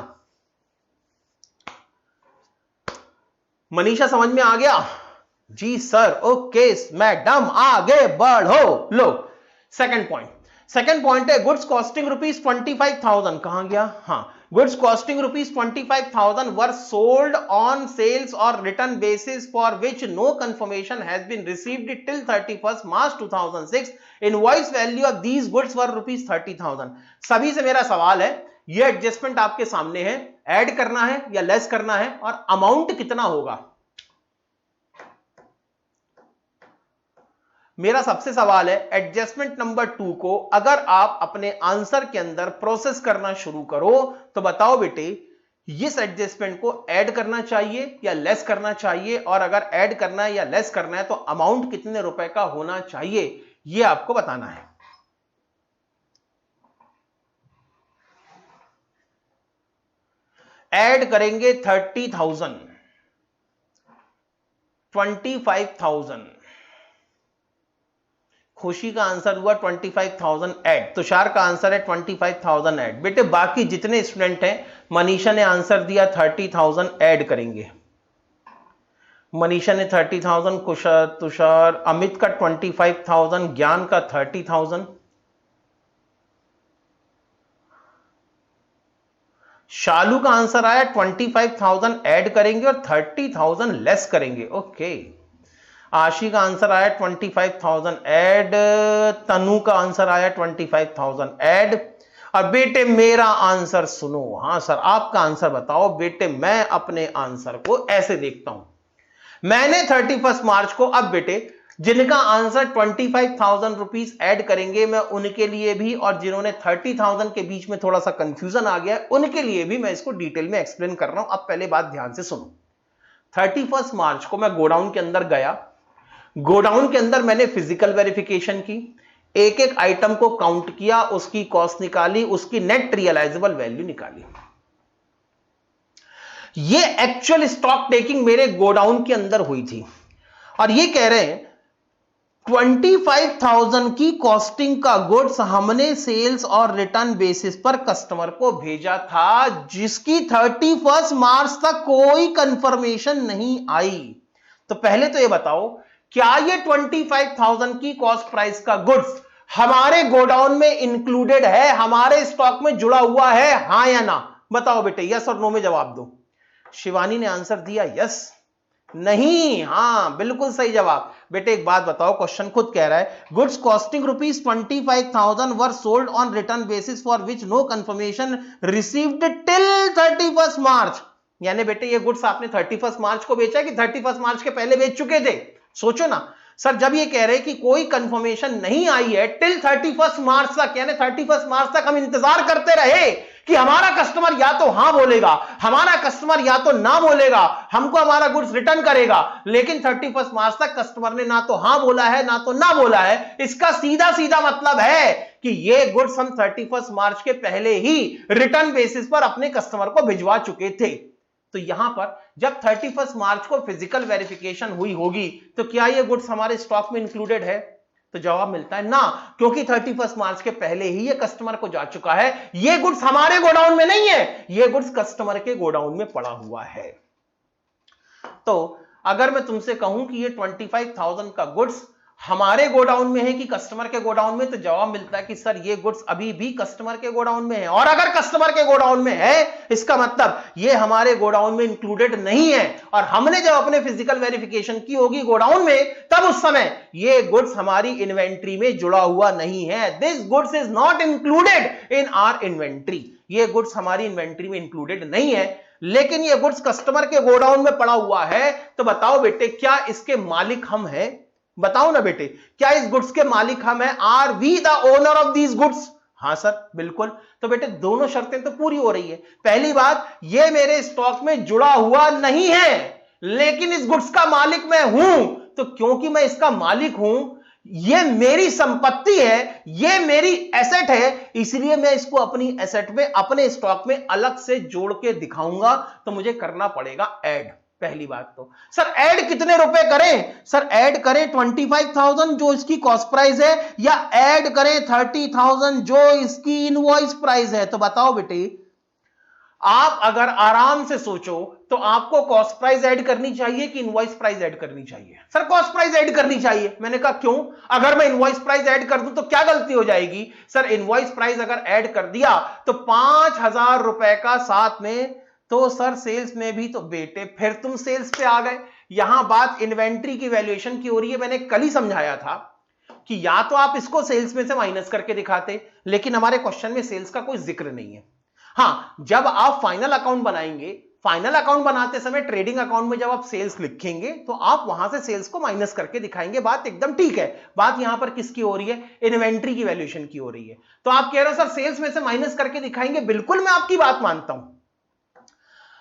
मनीषा समझ में आ गया? जी सर, ओके मैडम, आगे बढ़ो। लो सेकंड पॉइंट है गुड्स कॉस्टिंग ₹25,000। कहां गया? हाँ, goods costing ₹25,000 were sold on sales और return basis for which no confirmation has been received till 31 March 2006। Invoice value of these goods were ₹30,000। सभी से मेरा सवाल है, ये एडजस्टमेंट आपके सामने है, ऐड करना है या लेस करना है, और अमाउंट कितना होगा? मेरा सबसे सवाल है, एडजस्टमेंट नंबर 2 को अगर आप अपने आंसर के अंदर प्रोसेस करना शुरू करो तो बताओ बेटे, इस एडजस्टमेंट को ऐड करना चाहिए या लेस करना चाहिए, और अगर ऐड करना है या लेस करना है तो अमाउंट कितने रुपए का होना चाहिए, यह आपको बताना है। ऐड करेंगे 30,000, 25,000। खुशी का आंसर हुआ 25,000 ऐड, तुषार का आंसर है 25,000 ऐड। बेटे बाकी जितने स्टूडेंट हैं, मनीषा ने आंसर दिया 30,000 ऐड करेंगे। मनीषा ने 30,000, तुषार, अमित का 25,000, ज्ञान का 30,000, शालू का आंसर आया 25,000 ऐड करेंगे और 30,000 लेस करेंगे। ओके, आशी का आंसर आया 25,000 ऐड, तनु का आंसर आया 25,000 ऐड। और बेटे मेरा आंसर सुनो। हाँ सर, आपका आंसर बताओ। बेटे मैं अपने आंसर को ऐसे देखता हूं, मैंने 31 मार्च को, अब बेटे जिनका आंसर 25,000 रुपीज ऐड करेंगे मैं उनके लिए भी, और जिन्होंने 30,000 के बीच में थोड़ा सा कंफ्यूजन आ गया उनके लिए भी मैं इसको डिटेल में एक्सप्लेन कर रहा हूं। अब पहले बात ध्यान से सुनो। 31 मार्च को मैं गोडाउन के अंदर गया, गोडाउन के अंदर मैंने फिजिकल वेरिफिकेशन की, एक एक आइटम को काउंट किया, उसकी कॉस्ट निकाली, उसकी नेट रियलाइजेबल वैल्यू निकाली। ये एक्चुअल स्टॉक टेकिंग मेरे गोडाउन के अंदर हुई थी, और ये कह रहे हैं 25,000 की कॉस्टिंग का गुड्स हमने सेल्स और रिटर्न बेसिस पर कस्टमर को भेजा था, जिसकी 31 मार्च तक कोई कंफर्मेशन नहीं आई। तो पहले तो ये बताओ, क्या ये 25,000 की कॉस्ट प्राइस का गुड्स हमारे गोडाउन में इंक्लूडेड है, हमारे स्टॉक में जुड़ा हुआ है, हां या ना? बताओ बेटे, यस और नो में जवाब दो। शिवानी ने आंसर दिया यस, नहीं, हां, बिल्कुल सही जवाब। बेटे एक बात बताओ, क्वेश्चन खुद कह रहा है goods costing ₹25,000 were sold on return basis for which no confirmation received till 31 March. यानी बेटे ये गुड्स आपने 31 मार्च को बेचा कि 31 मार्च के पहले बेच चुके थे? सोचो ना सर, जब ये कह रहे हैं कि कोई कंफर्मेशन नहीं आई है टिल 31 मार्च तक, यानी 31 मार्च तक हम इंतजार करते रहे कि हमारा कस्टमर या तो हां बोलेगा, हमारा कस्टमर या तो ना बोलेगा, हमको हमारा गुड्स रिटर्न करेगा, लेकिन 31 मार्च तक कस्टमर ने ना तो हां बोला है ना तो ना बोला है। इसका सीधा सीधा मतलब है कि ये गुड्स हम 31 मार्च के पहले ही रिटर्न बेसिस पर अपने कस्टमर को भिजवा चुके थे। तो यहां पर जब 31 मार्च को फिजिकल वेरिफिकेशन हुई होगी तो क्या ये गुड्स हमारे स्टॉक में इंक्लूडेड है? तो जवाब मिलता है ना, क्योंकि 31 मार्च के पहले ही ये कस्टमर को जा चुका है। ये गुड्स हमारे गोडाउन में नहीं है, ये गुड्स कस्टमर के गोडाउन में पड़ा हुआ है। तो अगर मैं तुमसे कहूं कि ये 25,000 का गुड्स हमारे गोडाउन में है कि कस्टमर के गोडाउन में, तो जवाब मिलता है कि सर ये गुड्स अभी भी कस्टमर के गोडाउन में है। और अगर कस्टमर के गोडाउन में है, इसका मतलब ये हमारे गोडाउन में इंक्लूडेड नहीं है, और हमने जब अपने फिजिकल वेरिफिकेशन की होगी गोडाउन में, तब उस समय ये गुड्स हमारी इन्वेंट्री में जुड़ा हुआ नहीं है। This goods is not included in our inventory. ये गुड्स हमारी इन्वेंट्री में इंक्लूडेड नहीं है, लेकिन ये गुड्स कस्टमर के गोडाउन में पड़ा हुआ है। तो बताओ बेटे, क्या इसके मालिक हम हैं? बताओ ना बेटे, क्या इस गुड्स के मालिक हम हैं? Are we the owner of these goods? हां सर, बिल्कुल। तो बेटे दोनों शर्तें तो पूरी हो रही है। पहली बात, ये मेरे स्टॉक में जुड़ा हुआ नहीं है, लेकिन इस गुड्स का मालिक मैं हूं। तो क्योंकि मैं इसका मालिक हूं, ये मेरी संपत्ति है, ये मेरी एसेट है, इसलिए मैं इसको अपनी एसेट में, अपने स्टॉक में अलग से जोड़ के दिखाऊंगा। तो मुझे करना पड़ेगा ऐड। पहली बात तो सर ऐड कितने रुपए करें? सर ऐड करें 25,000 जो इसकी कॉस्ट प्राइस है, या ऐड करें 30,000 जो इसकी इनवॉइस प्राइस है? तो बताओ बेटे, आप अगर आराम से सोचो तो आपको कॉस्ट प्राइस ऐड करनी चाहिए कि इनवॉइस प्राइस ऐड करनी चाहिए? सर कॉस्ट प्राइस ऐड करनी चाहिए। मैंने कहा क्यों? अगर मैं इनवॉइस प्राइस ऐड कर दूं तो क्या गलती हो जाएगी? सर इनवॉइस प्राइस अगर ऐड कर दिया तो 5,000 रुपए का साथ में, तो सर सेल्स में भी, तो बेटे फिर तुम सेल्स पे आ गए। यहां बात इन्वेंट्री की वैल्यूएशन की हो रही है। मैंने कल ही समझाया था कि या तो आप इसको सेल्स में से माइनस करके दिखाते, लेकिन हमारे क्वेश्चन में सेल्स का कोई जिक्र नहीं है। हां, जब आप फाइनल अकाउंट बनाएंगे, फाइनल अकाउंट बनाते समय ट्रेडिंग अकाउंट में जब आप सेल्स लिखेंगे तो आप वहां से सेल्स को माइनस करके दिखाएंगे। बात एकदम ठीक है। बात यहां पर किसकी हो रही है? इन्वेंट्री की वैल्यूएशन की हो रही है। तो आप कह रहे हो सर सेल्स में से माइनस करके दिखाएंगे, बिल्कुल मैं आपकी बात मानता हूं।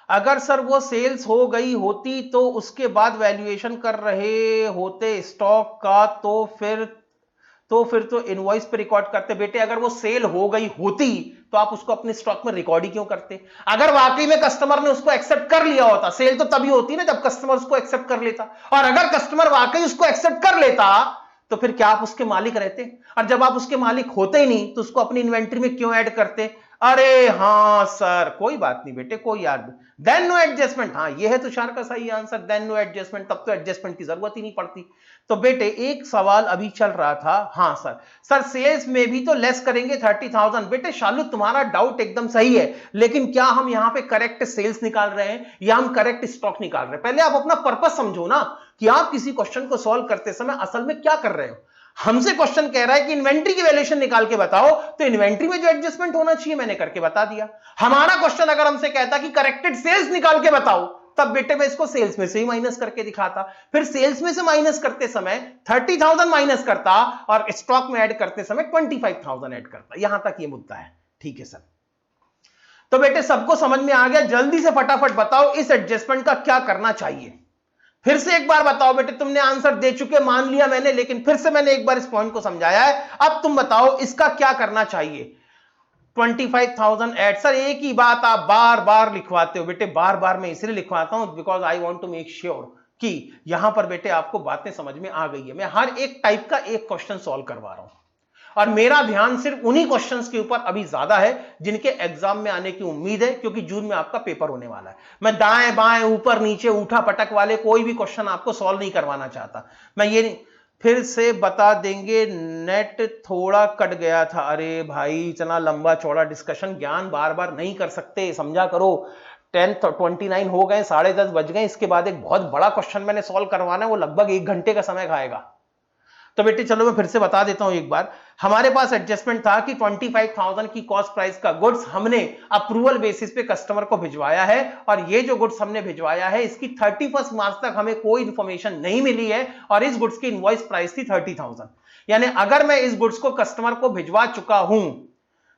अगर सर वो सेल्स हो गई होती तो उसके बाद वैल्यूएशन कर रहे होते स्टॉक का, तो फिर तो इनवॉइस पे रिकॉर्ड करते। बेटे अगर वो सेल हो गई होती तो आप उसको अपने स्टॉक में रिकॉर्ड ही क्यों करते? अगर वाकई में कस्टमर ने उसको एक्सेप्ट कर लिया होता, सेल तो तभी होती ना जब कस्टमर उसको एक्सेप्ट कर लेता, और अगर कस्टमर वाकई उसको एक्सेप्ट कर लेता तो फिर क्या आप उसके मालिक रहते? और जब आप उसके मालिक होते ही नहीं तो उसको अपनी इन्वेंट्री में क्यों ऐड करते? अरे हां सर, कोई बात नहीं बेटे, कोई याद, देन नो एडजस्टमेंट। हाँ, ये है तुषार का सही आंसर, देन नो एडजस्टमेंट। तब तो एडजस्टमेंट की जरूरत ही नहीं पड़ती। तो बेटे एक सवाल अभी चल रहा था। हाँ सर, सर सेल्स में भी तो लेस करेंगे 30,000। बेटे शालू तुम्हारा डाउट एकदम सही है, लेकिन क्या हम यहां पे करेक्ट सेल्स निकाल रहे हैं या हम करेक्ट स्टॉक निकाल रहे हैं? पहले आप अपना पर्पस समझो ना, कि आप किसी क्वेश्चन को सॉल्व करते समय असल में क्या कर रहे हो। हमसे क्वेश्चन कह रहा है कि इन्वेंट्री की वैल्यूएशन निकाल के बताओ, तो इन्वेंट्री में जो एडजस्टमेंट होना चाहिए मैंने करके बता दिया। हमारा क्वेश्चन अगर हमसे कहता कि करेक्टेड सेल्स निकाल के बताओ, तब बेटे मैं इसको सेल्स में से ही माइनस करके दिखाता। फिर सेल्स में से माइनस करते समय 30,000 माइनस करता और स्टॉक में ऐड करते समय 25,000 ऐड करता। यहां तक ये मुद्दा है। ठीक है सर, तो बेटे सबको समझ में आ गया? जल्दी से फटाफट बताओ इस एडजस्टमेंट का क्या करना चाहिए। फिर से एक बार बताओ बेटे, तुमने आंसर दे चुके मान लिया मैंने, लेकिन फिर से मैंने एक बार इस पॉइंट को समझाया है। अब तुम बताओ इसका क्या करना चाहिए। 25,000 एड। सर एक ही बात आप बार बार लिखवाते हो बेटे। बार बार मैं इसलिए लिखवाता हूं because I want to make sure कि यहां पर बेटे आपको बातें समझ में आ गई है। मैं हर एक टाइप का एक क्वेश्चन सॉल्व करवा रहा हूं और मेरा ध्यान सिर्फ उन्हीं क्वेश्चंस के ऊपर अभी ज्यादा है जिनके एग्जाम में आने की उम्मीद है, क्योंकि जून में आपका पेपर होने वाला है। मैं दाएं बाएं ऊपर नीचे उठा पटक वाले कोई भी क्वेश्चन आपको सॉल्व नहीं करवाना चाहता। मैं ये नहीं, फिर से बता देंगे, नेट थोड़ा कट गया था। अरे भाई इतना लंबा चौड़ा डिस्कशन ज्ञान बार बार नहीं कर सकते, समझा करो। 10:29 हो गए, 10:30 बज गए। इसके बाद एक बहुत बड़ा क्वेश्चन मैंने सॉल्व करवाना है, वो लगभग 1 घंटे का समय खाएगा। तो बेटे चलो मैं फिर से बता देता हूं एक बार। हमारे पास एडजस्टमेंट था कि 25,000 की कॉस्ट प्राइस का गुड्स हमने अप्रूवल बेसिस पे कस्टमर को भिजवाया है, और ये जो गुड्स हमने भिजवाया है इसकी 31 मार्च तक हमें कोई इंफॉर्मेशन नहीं मिली है, और इस गुड्स की इनवॉइस प्राइस थी 30,000। यानी अगर मैं इस गुड्स को कस्टमर को भिजवा चुका हूं,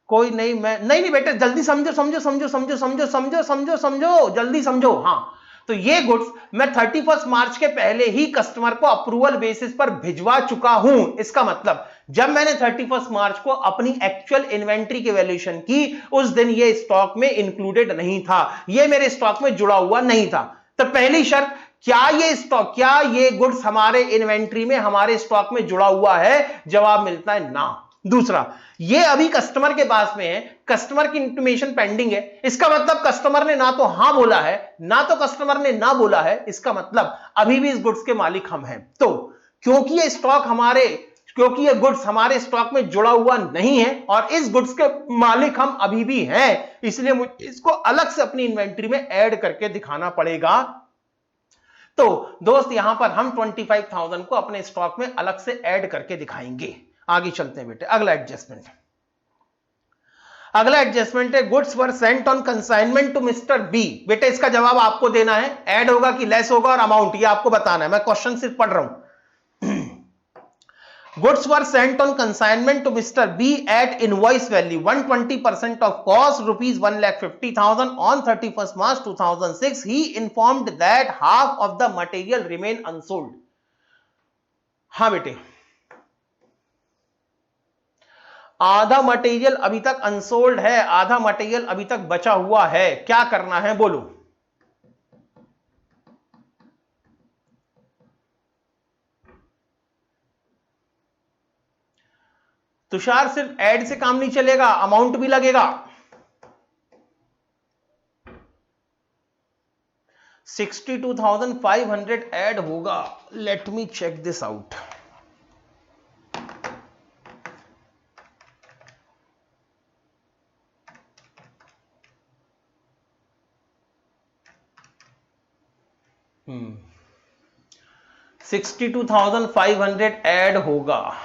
कोई नहीं, मैं नहीं बेटे जल्दी समझो समझो समझो समझो समझो समझो समझो समझो, जल्दी समझो। हाँ, तो ये गुड्स मैं 31 मार्च के पहले ही कस्टमर को अप्रूवल बेसिस पर भिजवा चुका हूं। इसका मतलब जब मैंने 31 मार्च को अपनी एक्चुअल इन्वेंट्री की वैल्यूएशन की, उस दिन ये स्टॉक में इंक्लूडेड नहीं था, ये मेरे स्टॉक में जुड़ा हुआ नहीं था। तो पहली शर्त, क्या ये स्टॉक, क्या ये गुड्स हमारे इन्वेंट्री में, हमारे स्टॉक में जुड़ा हुआ है? जवाब मिलता है ना। दूसरा, ये अभी कस्टमर के पास में है, कस्टमर की इंटीमेशन पेंडिंग है। इसका मतलब कस्टमर ने ना तो हां बोला है, ना तो कस्टमर ने ना बोला है। इसका मतलब अभी भी इस गुड्स के मालिक हम हैं। तो क्योंकि ये गुड्स हमारे स्टॉक में जुड़ा हुआ नहीं है और इस गुड्स के मालिक हम अभी भी हैं, इसलिए मुझे इसको अलग से अपनी इन्वेंट्री में ऐड करके दिखाना पड़ेगा। तो दोस्त यहां पर हम 25,000 को अपने स्टॉक में अलग से ऐड करके दिखाएंगे। आगे चलते हैं बेटे, अगला एडजस्टमेंट है goods were sent on consignment to mister B. बेटे इसका जवाब आपको देना है, ऐड होगा कि लेस होगा, और अमाउंट ये आपको बताना है। मैं क्वेश्चन सिर्फ पढ़ रहा हूं। Goods were sent on consignment to Mr. B at invoice value 120% of cost rupees 1,50,000 on 31st March 2006. He informed that half of the material remain unsold. हाँ बेटे, आधा मटेरियल अभी तक अनसोल्ड है, आधा मटेरियल अभी तक बचा हुआ है। क्या करना है बोलो? तुषार सिर्फ ऐड से काम नहीं चलेगा, अमाउंट भी लगेगा। 62,500 ऐड होगा, let me check this out. Hmm 62,500 add होगा।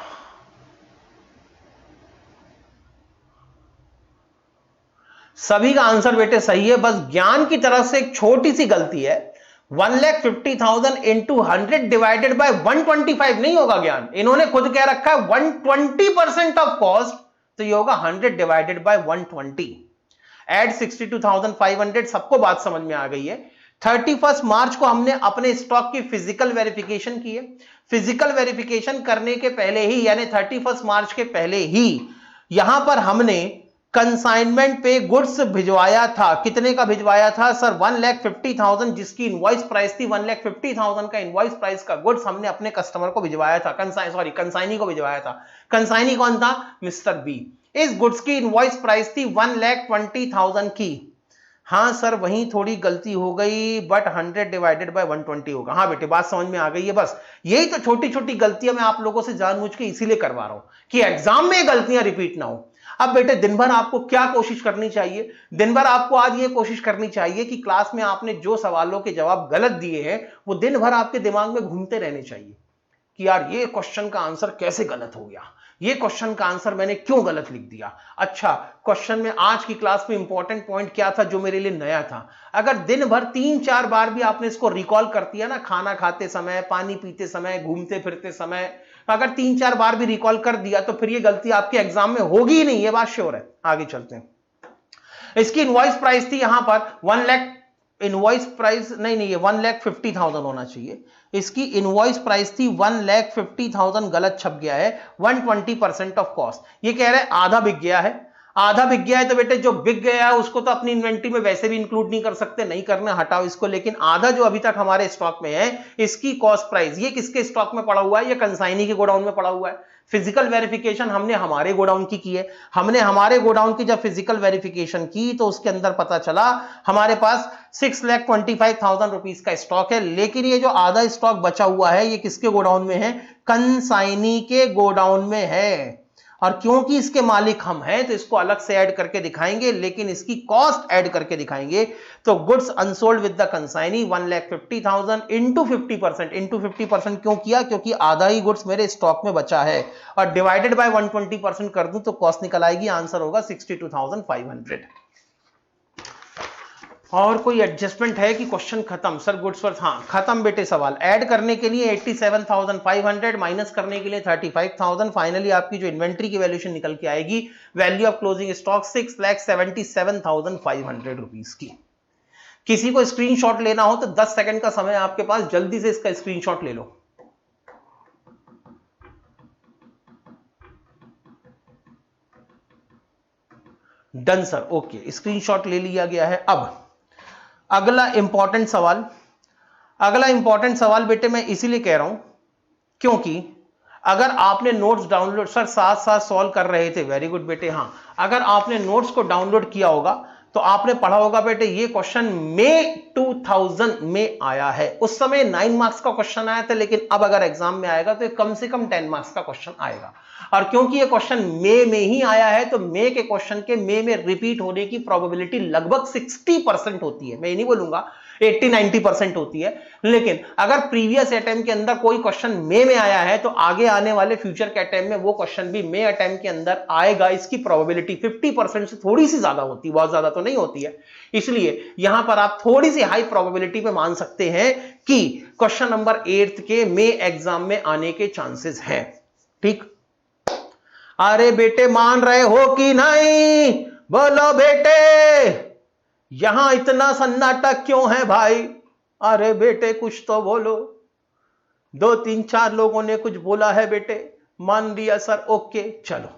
सभी का आंसर बेटे सही है, बस ज्ञान की तरफ से एक छोटी सी गलती है। 1,50,000 इंटू 100 डिवाइडेड बाय 125 नहीं होगा ज्ञान, इन्होंने खुद कह रखा है 120% ऑफ कॉस्ट, तो ये होगा 100 डिवाइडेड बाय 120। एड 62,500। सबको बात समझ में आ गई है। 31 मार्च को हमने अपने स्टॉक की फिजिकल वेरिफिकेशन की है। फिजिकल वेरिफिकेशन करने के पहले ही, यानी 31 मार्च के पहले ही, यहां पर हमने कंसाइनमेंट पे गुड्स भिजवाया था। कितने का भिजवाया था सर? 1,50,000, जिसकी इनवॉइस प्राइस थी 1,50,000 का इनवॉइस प्राइस का गुड्स हमने अपने कस्टमर को भिजवाया था, कंसाइनी को भिजवाया था। कंसाइनी कौन था? Mister B. इस गुड्स की इनवॉइस प्राइस थी 1,20,000 की। हाँ सर वहीं थोड़ी गलती हो गई, बट 100 डिवाइडेड बाय 120 होगा। हाँ बेटे बात समझ में आ गई है। बस यही तो छोटी छोटी गलतियां मैं आप लोगों से जानबूझ के इसीलिए करवा रहा हूं कि एग्जाम में गलतियां रिपीट ना हो। अब बेटे दिन भर आपको क्या कोशिश करनी चाहिए? दिन भर आपको आज ये कोशिश करनी चाहिए कि क्लास में आपने जो सवालों के जवाब गलत दिए हैं वो दिन भर आपके दिमाग में घूमते रहने चाहिए कि यार ये क्वेश्चन का आंसर कैसे गलत हो गया, ये क्वेश्चन का आंसर मैंने क्यों गलत लिख दिया। अच्छा क्वेश्चन में आज की क्लास में इंपॉर्टेंट पॉइंट क्या था जो मेरे लिए नया था। अगर दिन भर 3-4 बार भी आपने इसको रिकॉल कर दिया ना, खाना खाते समय, पानी पीते समय, घूमते फिरते समय, अगर 3-4 बार भी रिकॉल कर दिया तो फिर ये गलती आपके एग्जाम में होगी ही नहीं, ये बात श्योर है। आगे चलते हैं। इसकी इनवॉइस प्राइस थी यहां पर 1 लाख, इनवॉइस प्राइस नहीं ये 1,50,000 होना चाहिए। इसकी इनवॉइस प्राइस थी 1,50,000, गलत छप गया है। 120% ऑफ कॉस्ट। ये कह रहे हैं आधा बिक गया है। आधा बिक गया है तो बेटे जो बिक गया है उसको तो अपनी इन्वेंट्री में वैसे भी इंक्लूड नहीं कर सकते, नहीं करना, हटाओ इसको। लेकिन आधा जो अभी तक हमारे स्टॉक में है इसकी कॉस्ट प्राइस, ये किसके स्टॉक में पड़ा हुआ है? ये कंसाइनी के गोडाउन में पड़ा हुआ है। फिजिकल वेरिफिकेशन हमने हमारे गोडाउन की है। हमने हमारे गोडाउन की जब फिजिकल वेरिफिकेशन की तो उसके अंदर पता चला हमारे पास 6,25,000 रुपीज का स्टॉक है। लेकिन ये जो आधा स्टॉक बचा हुआ है ये किसके गोडाउन में है? कंसाइनी के गोडाउन में है। और क्योंकि इसके मालिक हम हैं तो इसको अलग से ऐड करके दिखाएंगे, लेकिन इसकी कॉस्ट ऐड करके दिखाएंगे। तो goods unsold with the consignee 1,50,000 into 50%। Into 50% क्यों किया? क्योंकि आधा ही गुड्स मेरे स्टॉक में बचा है, और डिवाइडेड बाय 120% कर दूं तो कॉस्ट निकल आएगी। आंसर होगा 62,500। और कोई एडजस्टमेंट है कि क्वेश्चन खत्म? सर गुड्स वर्थ, हाँ खत्म बेटे। सवाल ऐड करने के लिए 87,500, माइनस करने के लिए 35,000। फाइनली आपकी जो इन्वेंट्री की वैल्यूएशन निकल के आएगी, value of closing stock 6,77,500 rupees की। किसी को स्क्रीनशॉट लेना हो तो 10 सेकंड का समय आपके पास, जल्दी से इसका स्क्रीनशॉट ले लो। डन सर, ओके स्क्रीनशॉट ले लिया गया है। अब अगला इंपॉर्टेंट सवाल, अगला इंपॉर्टेंट सवाल बेटे मैं इसीलिए कह रहा हूं क्योंकि अगर आपने नोट्स डाउनलोड, सर साथ साथ सॉल्व कर रहे थे, वेरी गुड बेटे। हां अगर आपने नोट्स को डाउनलोड किया होगा तो आपने पढ़ा होगा बेटे ये क्वेश्चन मई 2000 में आया है। उस समय 9 मार्क्स का क्वेश्चन आया था, लेकिन अब अगर एग्जाम में आएगा तो कम से कम 10 मार्क्स का क्वेश्चन आएगा। और क्योंकि ये क्वेश्चन मई में ही आया है तो मई के क्वेश्चन के मई में रिपीट होने की प्रोबेबिलिटी लगभग 60% होती है। मैं नहीं बोलूंगा 80-90% होती है, लेकिन अगर प्रीवियस अटेम्प्ट के अंदर कोई क्वेश्चन मई में आया है तो आगे आने वाले फ्यूचर के अटेम्प्ट में वो क्वेश्चन भी मई अटेम्प्ट के अंदर आएगा। इसकी प्रोबेबिलिटी 50% से थोड़ी सी ज्यादा होती है, बहुत ज्यादा तो नहीं होती है। इसलिए यहां पर आप थोड़ी सी हाई प्रोबेबिलिटी पे मान सकते हैं कि क्वेश्चन नंबर 8 के मई एग्जाम में आने के चांसेस हैं। ठीक, अरे बेटे मान रहे हो कि नहीं? बोलो बेटे, यहां इतना सन्नाटा क्यों है भाई? अरे बेटे कुछ तो बोलो। 2-3-4 लोगों ने कुछ बोला है बेटे, मान लिया सर, ओके चलो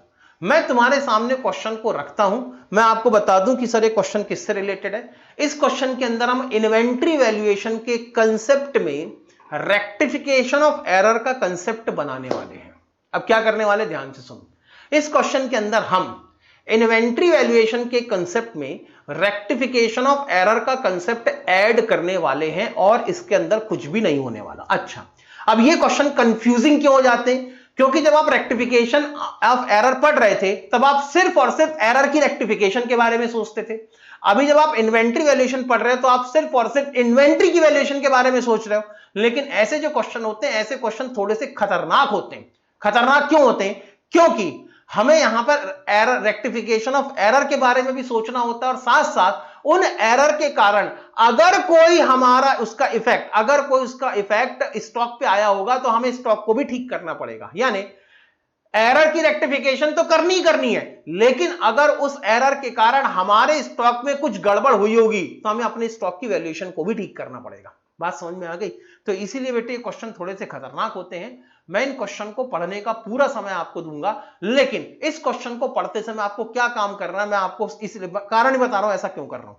मैं तुम्हारे सामने क्वेश्चन को रखता हूं। मैं आपको बता दूं कि सर ये क्वेश्चन किससे रिलेटेड है। इस क्वेश्चन के अंदर हम इन्वेंट्री वैल्यूएशन के कंसेप्ट में रेक्टिफिकेशन ऑफ एरर का कंसेप्ट बनाने वाले हैं। अब क्या करने वाले, ध्यान से सुनो। इस क्वेश्चन के अंदर हम इन्वेंट्री वैल्यूएशन के कंसेप्ट में रेक्टिफिकेशन ऑफ एरर का कंसेप्ट ऐड करने वाले हैं और इसके अंदर कुछ भी नहीं होने वाला। अच्छा, अब ये क्वेश्चन कंफ्यूजिंग क्यों हो जाते हैं? क्योंकि जब आप रेक्टिफिकेशन ऑफ एरर पढ़ रहे थे तब आप सिर्फ और सिर्फ एरर की रेक्टिफिकेशन के बारे में सोचते थे। अभी जब आप इन्वेंट्री वैल्यूएशन पढ़ रहे हो तो आप सिर्फ और सिर्फ इन्वेंट्री की वैल्यूएशन के बारे में सोच रहे हो। लेकिन ऐसे जो क्वेश्चन होते हैं, ऐसे क्वेश्चन थोड़े से खतरनाक होते हैं। खतरनाक क्यों होते हैं? क्योंकि हमें यहां पर एरर, रेक्टिफिकेशन ऑफ एरर के बारे में भी सोचना होता है और साथ साथ उन एरर के कारण अगर कोई हमारा उसका इफेक्ट, अगर कोई उसका इफेक्ट स्टॉक पे आया होगा तो हमें स्टॉक को भी ठीक करना पड़ेगा। यानी एरर की रेक्टिफिकेशन तो करनी ही करनी है, लेकिन अगर उस एरर के कारण हमारे स्टॉक में कुछ गड़बड़ हुई होगी तो हमें अपने स्टॉक की वैल्यूएशन को भी ठीक करना पड़ेगा। बात समझ में आ गई? तो इसीलिए बेटे ये क्वेश्चन थोड़े से खतरनाक होते हैं। मैं इन क्वेश्चन को पढ़ने का पूरा समय आपको दूंगा, लेकिन इस क्वेश्चन को पढ़ते समय आपको क्या काम करना है मैं आपको इस कारण ही बता रहा हूं ऐसा क्यों कर रहा हूं।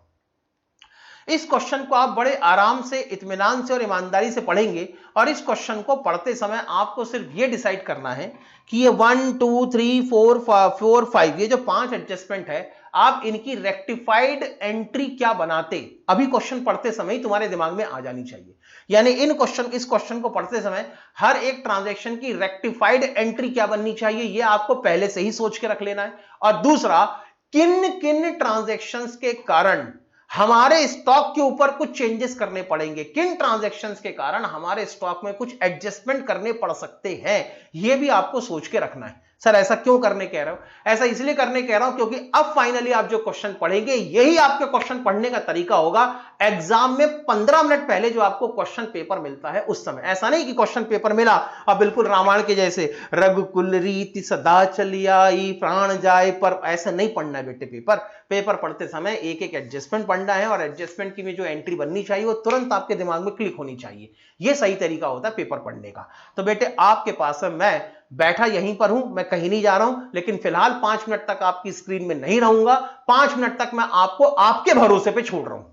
इस क्वेश्चन को आप बड़े आराम से, इत्मीनान से और ईमानदारी से पढ़ेंगे और इस क्वेश्चन को पढ़ते समय आपको सिर्फ ये डिसाइड करना है कि ये 1 2 3 4 5 ये जो 5 एडजस्टमेंट है, आप इनकी रेक्टिफाइड एंट्री क्या बनाते, अभी क्वेश्चन पढ़ते समय ही तुम्हारे दिमाग में आ जानी चाहिए। यानी इस क्वेश्चन को पढ़ते समय हर एक ट्रांजैक्शन की रेक्टिफाइड एंट्री क्या बननी चाहिए, यह आपको पहले से ही सोच के रख लेना है। और दूसरा, किन किन ट्रांजैक्शंस के कारण हमारे स्टॉक के ऊपर कुछ चेंजेस करने पड़ेंगे, किन ट्रांजैक्शंस के कारण हमारे स्टॉक में कुछ एडजस्टमेंट करने पड़ सकते हैं, यह भी आपको सोच के रखना है। सर ऐसा क्यों करने कह रहे हो? ऐसा इसलिए करने कह रहा हूं क्योंकि अब फाइनली आप जो क्वेश्चन पढ़ेंगे यही आपके क्वेश्चन पढ़ने का तरीका होगा एग्जाम में 15 मिनट पहले जो आपको क्वेश्चन पेपर मिलता है उस समय। ऐसा नहीं कि क्वेश्चन पेपर मिला और बिल्कुल रामायण के जैसे रघुकुल रीति सदा चली आई प्राण जाए पर, ऐसा नहीं पढ़ना है बेटे। पेपर पढ़ते समय एक एक एडजस्टमेंट पढ़ना है और एडजस्टमेंट की में जो एंट्री बननी चाहिए वो तुरंत आपके दिमाग में क्लिक होनी चाहिए। यह सही तरीका होता है पेपर पढ़ने का। तो बेटे आपके पास है, मैं बैठा यहीं पर हूं, मैं कहीं नहीं जा रहा हूं, लेकिन फिलहाल 5 मिनट तक आपकी स्क्रीन में नहीं रहूंगा। 5 मिनट तक मैं आपको आपके भरोसे पे छोड़ रहा हूं।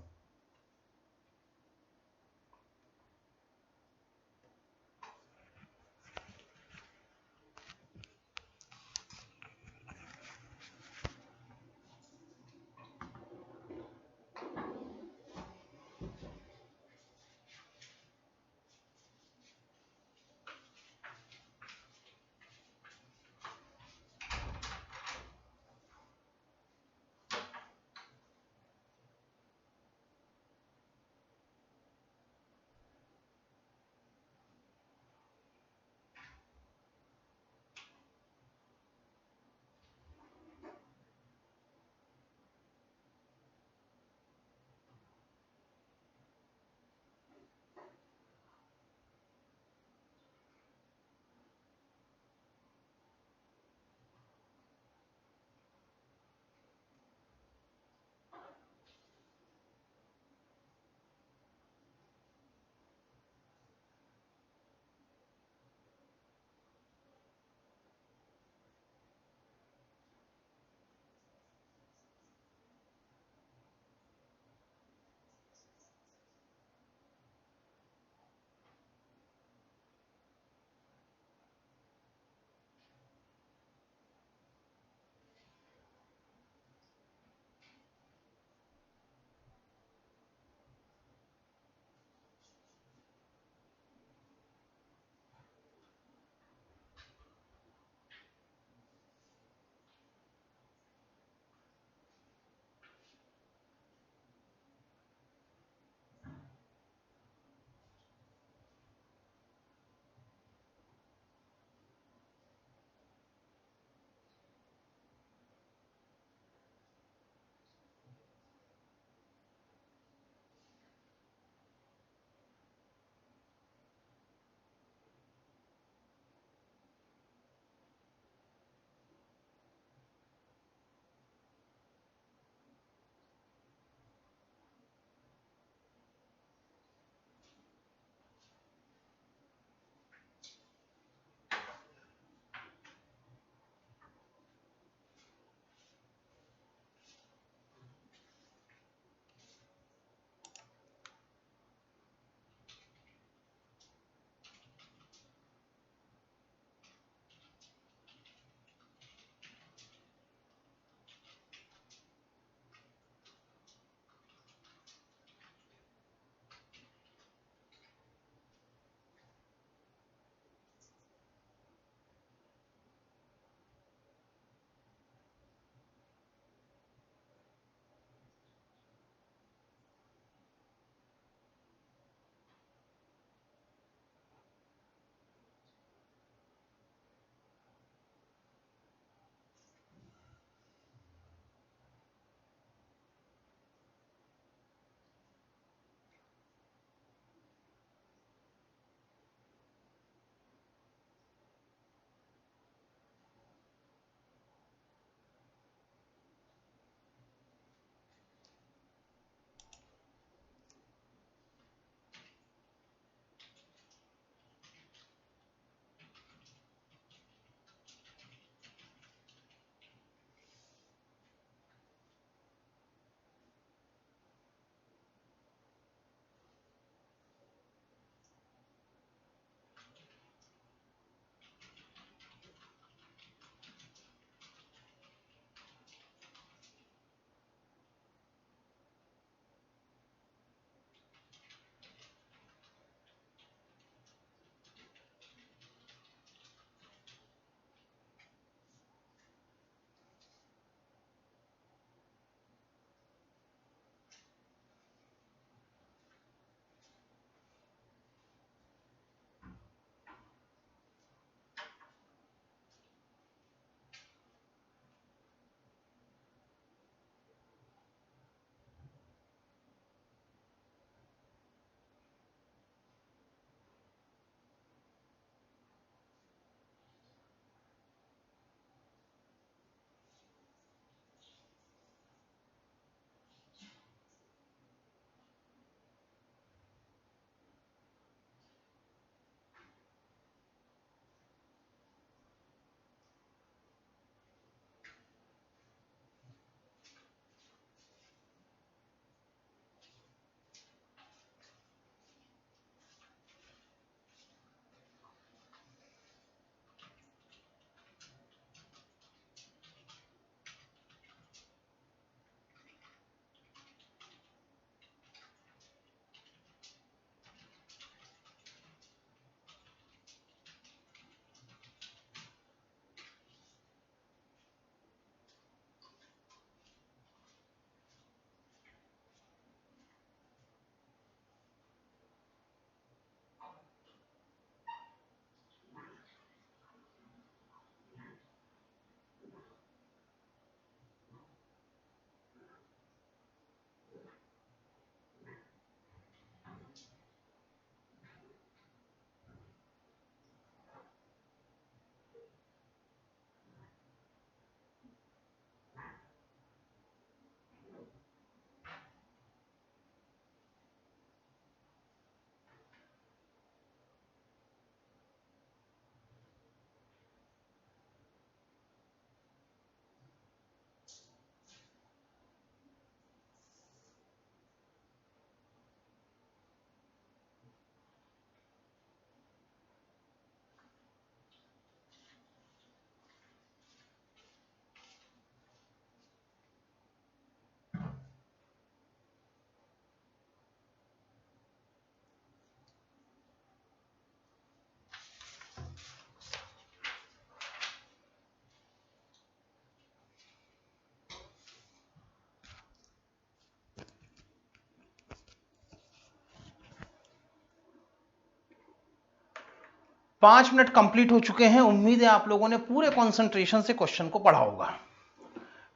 5 मिनट कंप्लीट हो चुके हैं। उम्मीद है आप लोगों ने पूरे कंसंट्रेशन से क्वेश्चन को पढ़ा होगा।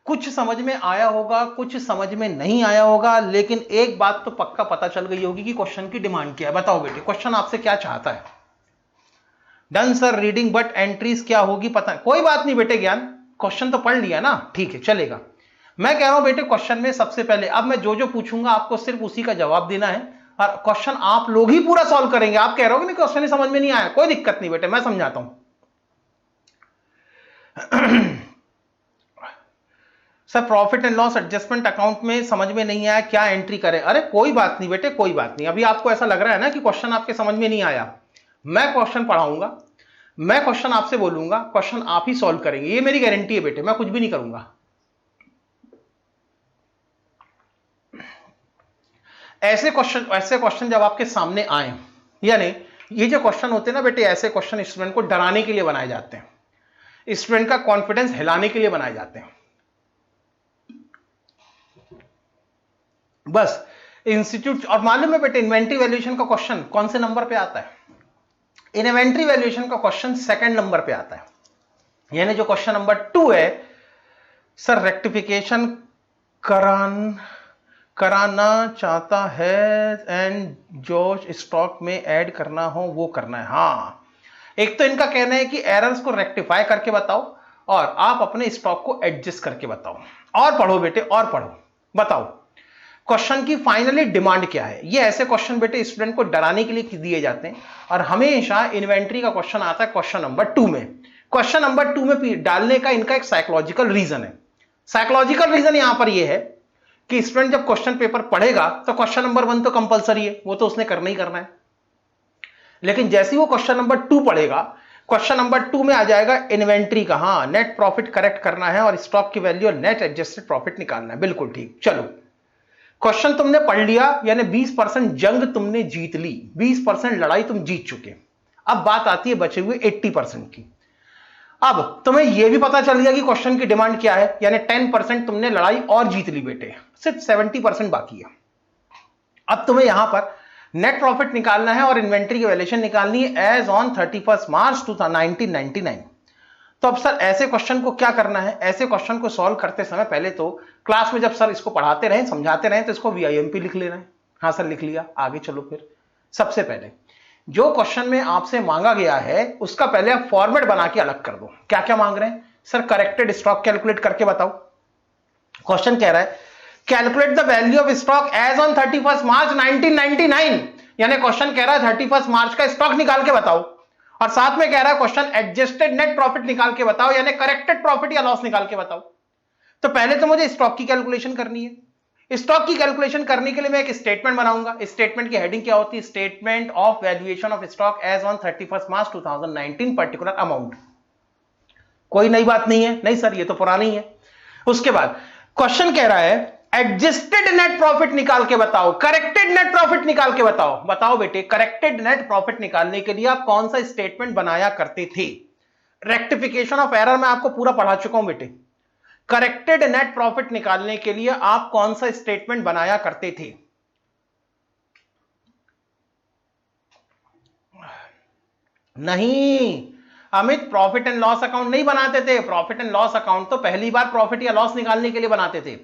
कुछ समझ में आया होगा, कुछ समझ में नहीं आया होगा, लेकिन एक बात तो पक्का पता चल गई होगी कि क्वेश्चन की डिमांड क्या है। बताओ बेटे, क्वेश्चन आपसे क्या चाहता है? Done sir reading, but entries क्या होगी पता है। कोई बात नहीं बेटे, ज्ञान क्वेश्चन तो पढ़ लिया ना, ठीक है चलेगा। मैं कह रहा हूं बेटे, क्वेश्चन में सबसे पहले अब मैं जो जो पूछूंगा आपको सिर्फ उसी का जवाब देना है, और क्वेश्चन आप लोग ही पूरा सॉल्व करेंगे। आप कह रहे हो कि क्वेश्चन ही समझ में नहीं आया, कोई दिक्कत नहीं बेटे, मैं समझाता हूं। Sir profit and loss adjustment account में समझ में नहीं आया, क्या एंट्री करें? अरे कोई बात नहीं बेटे, कोई बात नहीं। अभी आपको ऐसा लग रहा है ना कि क्वेश्चन आपके समझ में नहीं आया, मैं क्वेश्चन पढ़ाऊंगा, मैं क्वेश्चन आपसे बोलूंगा, क्वेश्चन आप ही सॉल्व करेंगे, ये मेरी गारंटी है बेटे, मैं कुछ भी नहीं करूंगा। ऐसे क्वेश्चन जब आपके सामने आए, यानी ये जो क्वेश्चन होते हैं ना बेटे, ऐसे क्वेश्चन स्टूडेंट को डराने के लिए बनाए जाते हैं, स्टूडेंट का कॉन्फिडेंस हिलाने के लिए बनाए जाते हैं। बस इंस्टीट्यूट, और मालूम है बेटे इन्वेंटरी वैल्यूएशन का क्वेश्चन कौन से नंबर पे आता है? इन्वेंटरी वैल्यूएशन का क्वेश्चन सेकंड नंबर पे आता है। यानी जो क्वेश्चन नंबर 2 है, सर रेक्टिफिकेशन कराना चाहता है एंड जो स्टॉक में ऐड करना हो वो करना है। हाँ, एक तो इनका कहना है कि एरर्स को रेक्टिफाई करके बताओ, और आप अपने स्टॉक को एडजस्ट करके बताओ। और पढ़ो बेटे, और पढ़ो, बताओ क्वेश्चन की फाइनली डिमांड क्या है। ये ऐसे क्वेश्चन बेटे स्टूडेंट को डराने के लिए दिए जाते हैं, और हमेशा इन्वेंट्री का क्वेश्चन आता है क्वेश्चन नंबर 2 में। क्वेश्चन नंबर 2 में डालने का इनका एक साइकोलॉजिकल रीजन है। साइकोलॉजिकल रीजन यहां पर यह है कि स्टूडेंट जब क्वेश्चन पेपर पढ़ेगा तो क्वेश्चन नंबर 1 तो कंपलसरी है, वो तो उसने करना ही करना है, लेकिन जैसे ही वो क्वेश्चन नंबर 2 पढ़ेगा, क्वेश्चन नंबर 2 में आ जाएगा इन्वेंट्री का। हाँ, नेट प्रॉफिट करेक्ट करना है और स्टॉक की वैल्यू और नेट एडजस्टेड प्रॉफिट निकालना है। बिल्कुल ठीक। चलो, क्वेश्चन तुमने पढ़ लिया, यानी 20% जंग तुमने जीत ली, 20% लड़ाई तुम जीत चुके। अब बात आती है बचे हुए 80% की। अब तुम्हें यह भी पता चल गया कि क्वेश्चन की डिमांड क्या है, यानी 10% तुमने लड़ाई और जीत ली बेटे, सिर्फ 70% बाकी है। अब तुम्हें यहां पर नेट प्रॉफिट निकालना है और इन्वेंट्री की वैल्यूएशन निकालनी है एज ऑन 31 मार्च 1999। तो अब सर ऐसे क्वेश्चन को क्या करना है? ऐसे क्वेश्चन को सॉल्व करते समय पहले तो क्लास में जब सर इसको पढ़ाते रहे, समझाते रहे, तो इसको VIMP लिख लेना है। हाँ सर लिख लिया, आगे चलो। फिर सबसे पहले जो क्वेश्चन में आपसे मांगा गया है उसका पहले आप फॉर्मेट बना के अलग कर दो। क्या क्या मांग रहे हैं? सर करेक्टेड स्टॉक कैलकुलेट करके बताओ। क्वेश्चन कह रहा है calculate the value of stock as on 31 March 1999, यानी क्वेश्चन कह रहा है 31 मार्च का स्टॉक निकाल के बताओ, और साथ में कह रहा है क्वेश्चन एडजस्टेड नेट प्रॉफिट निकाल के बताओ, यानी करेक्टेड प्रॉफिट या लॉस निकाल के बताओ। तो पहले तो मुझे स्टॉक की कैलकुलेशन करनी है। स्टॉक की कैलकुलेशन करने के लिए मैं एक स्टेटमेंट बनाऊंगा। स्टेटमेंट की हेडिंग क्या होती है? Statement of valuation of stock as on 31 March 2019 particular amount. कोई नई बात नहीं है, नहीं सर ये तो पुरानी है। उसके बाद क्वेश्चन कह रहा है एडजस्टेड नेट प्रॉफिट निकाल के बताओ, करेक्टेड नेट प्रॉफिट निकाल के बताओ। बताओ बेटे, करेक्टेड नेट प्रॉफिट निकालने के लिए आप कौन सा स्टेटमेंट बनाया करते थे? रेक्टिफिकेशन ऑफ एरर मैं आपको पूरा पढ़ा चुका हूं बेटे। करेक्टेड नेट प्रॉफिट निकालने के लिए आप कौन सा स्टेटमेंट बनाया करते थे? नहीं Amit, profit and loss account नहीं बनाते थे। प्रॉफिट एंड लॉस अकाउंट तो पहली बार प्रॉफिट या लॉस निकालने के लिए बनाते थे।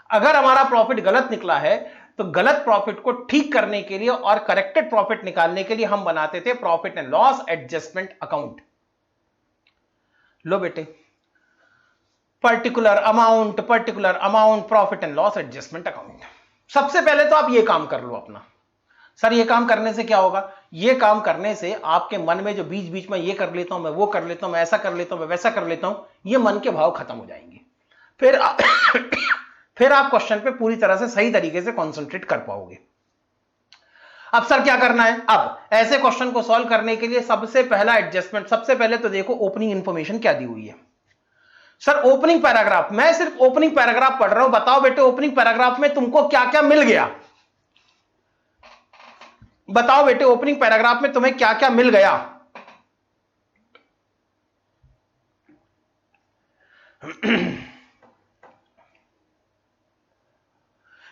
अगर हमारा प्रॉफिट गलत निकला है तो गलत प्रॉफिट को ठीक करने के लिए और करेक्टेड प्रॉफिट निकालने के लिए हम बनाते थे profit and loss adjustment account. लो बेटे, particular amount profit and loss adjustment account. सबसे पहले तो आप ये काम कर लो अपना। सर ये काम करने से क्या होगा? ये काम करने से आपके मन में जो बीच बीच में ये कर लेता हूं, मैं वो कर लेता हूं, मैं ऐसा कर लेता हूं, मैं वैसा कर लेता हूं, ये मन के भाव खत्म हो जाएंगे। फिर आप क्वेश्चन पे पूरी तरह से सही तरीके से कंसंट्रेट कर पाओगे। अब सर क्या करना है? अब ऐसे क्वेश्चन को सॉल्व करने के लिए सबसे पहला एडजस्टमेंट, सबसे पहले तो देखो ओपनिंग इंफॉर्मेशन क्या दी हुई है। सर ओपनिंग पैराग्राफ, मैं सिर्फ ओपनिंग पैराग्राफ पढ़ रहा हूं। बताओ बेटे ओपनिंग पैराग्राफ में तुमको क्या क्या मिल गया? बताओ बेटे ओपनिंग पैराग्राफ में तुम्हें क्या क्या मिल गया?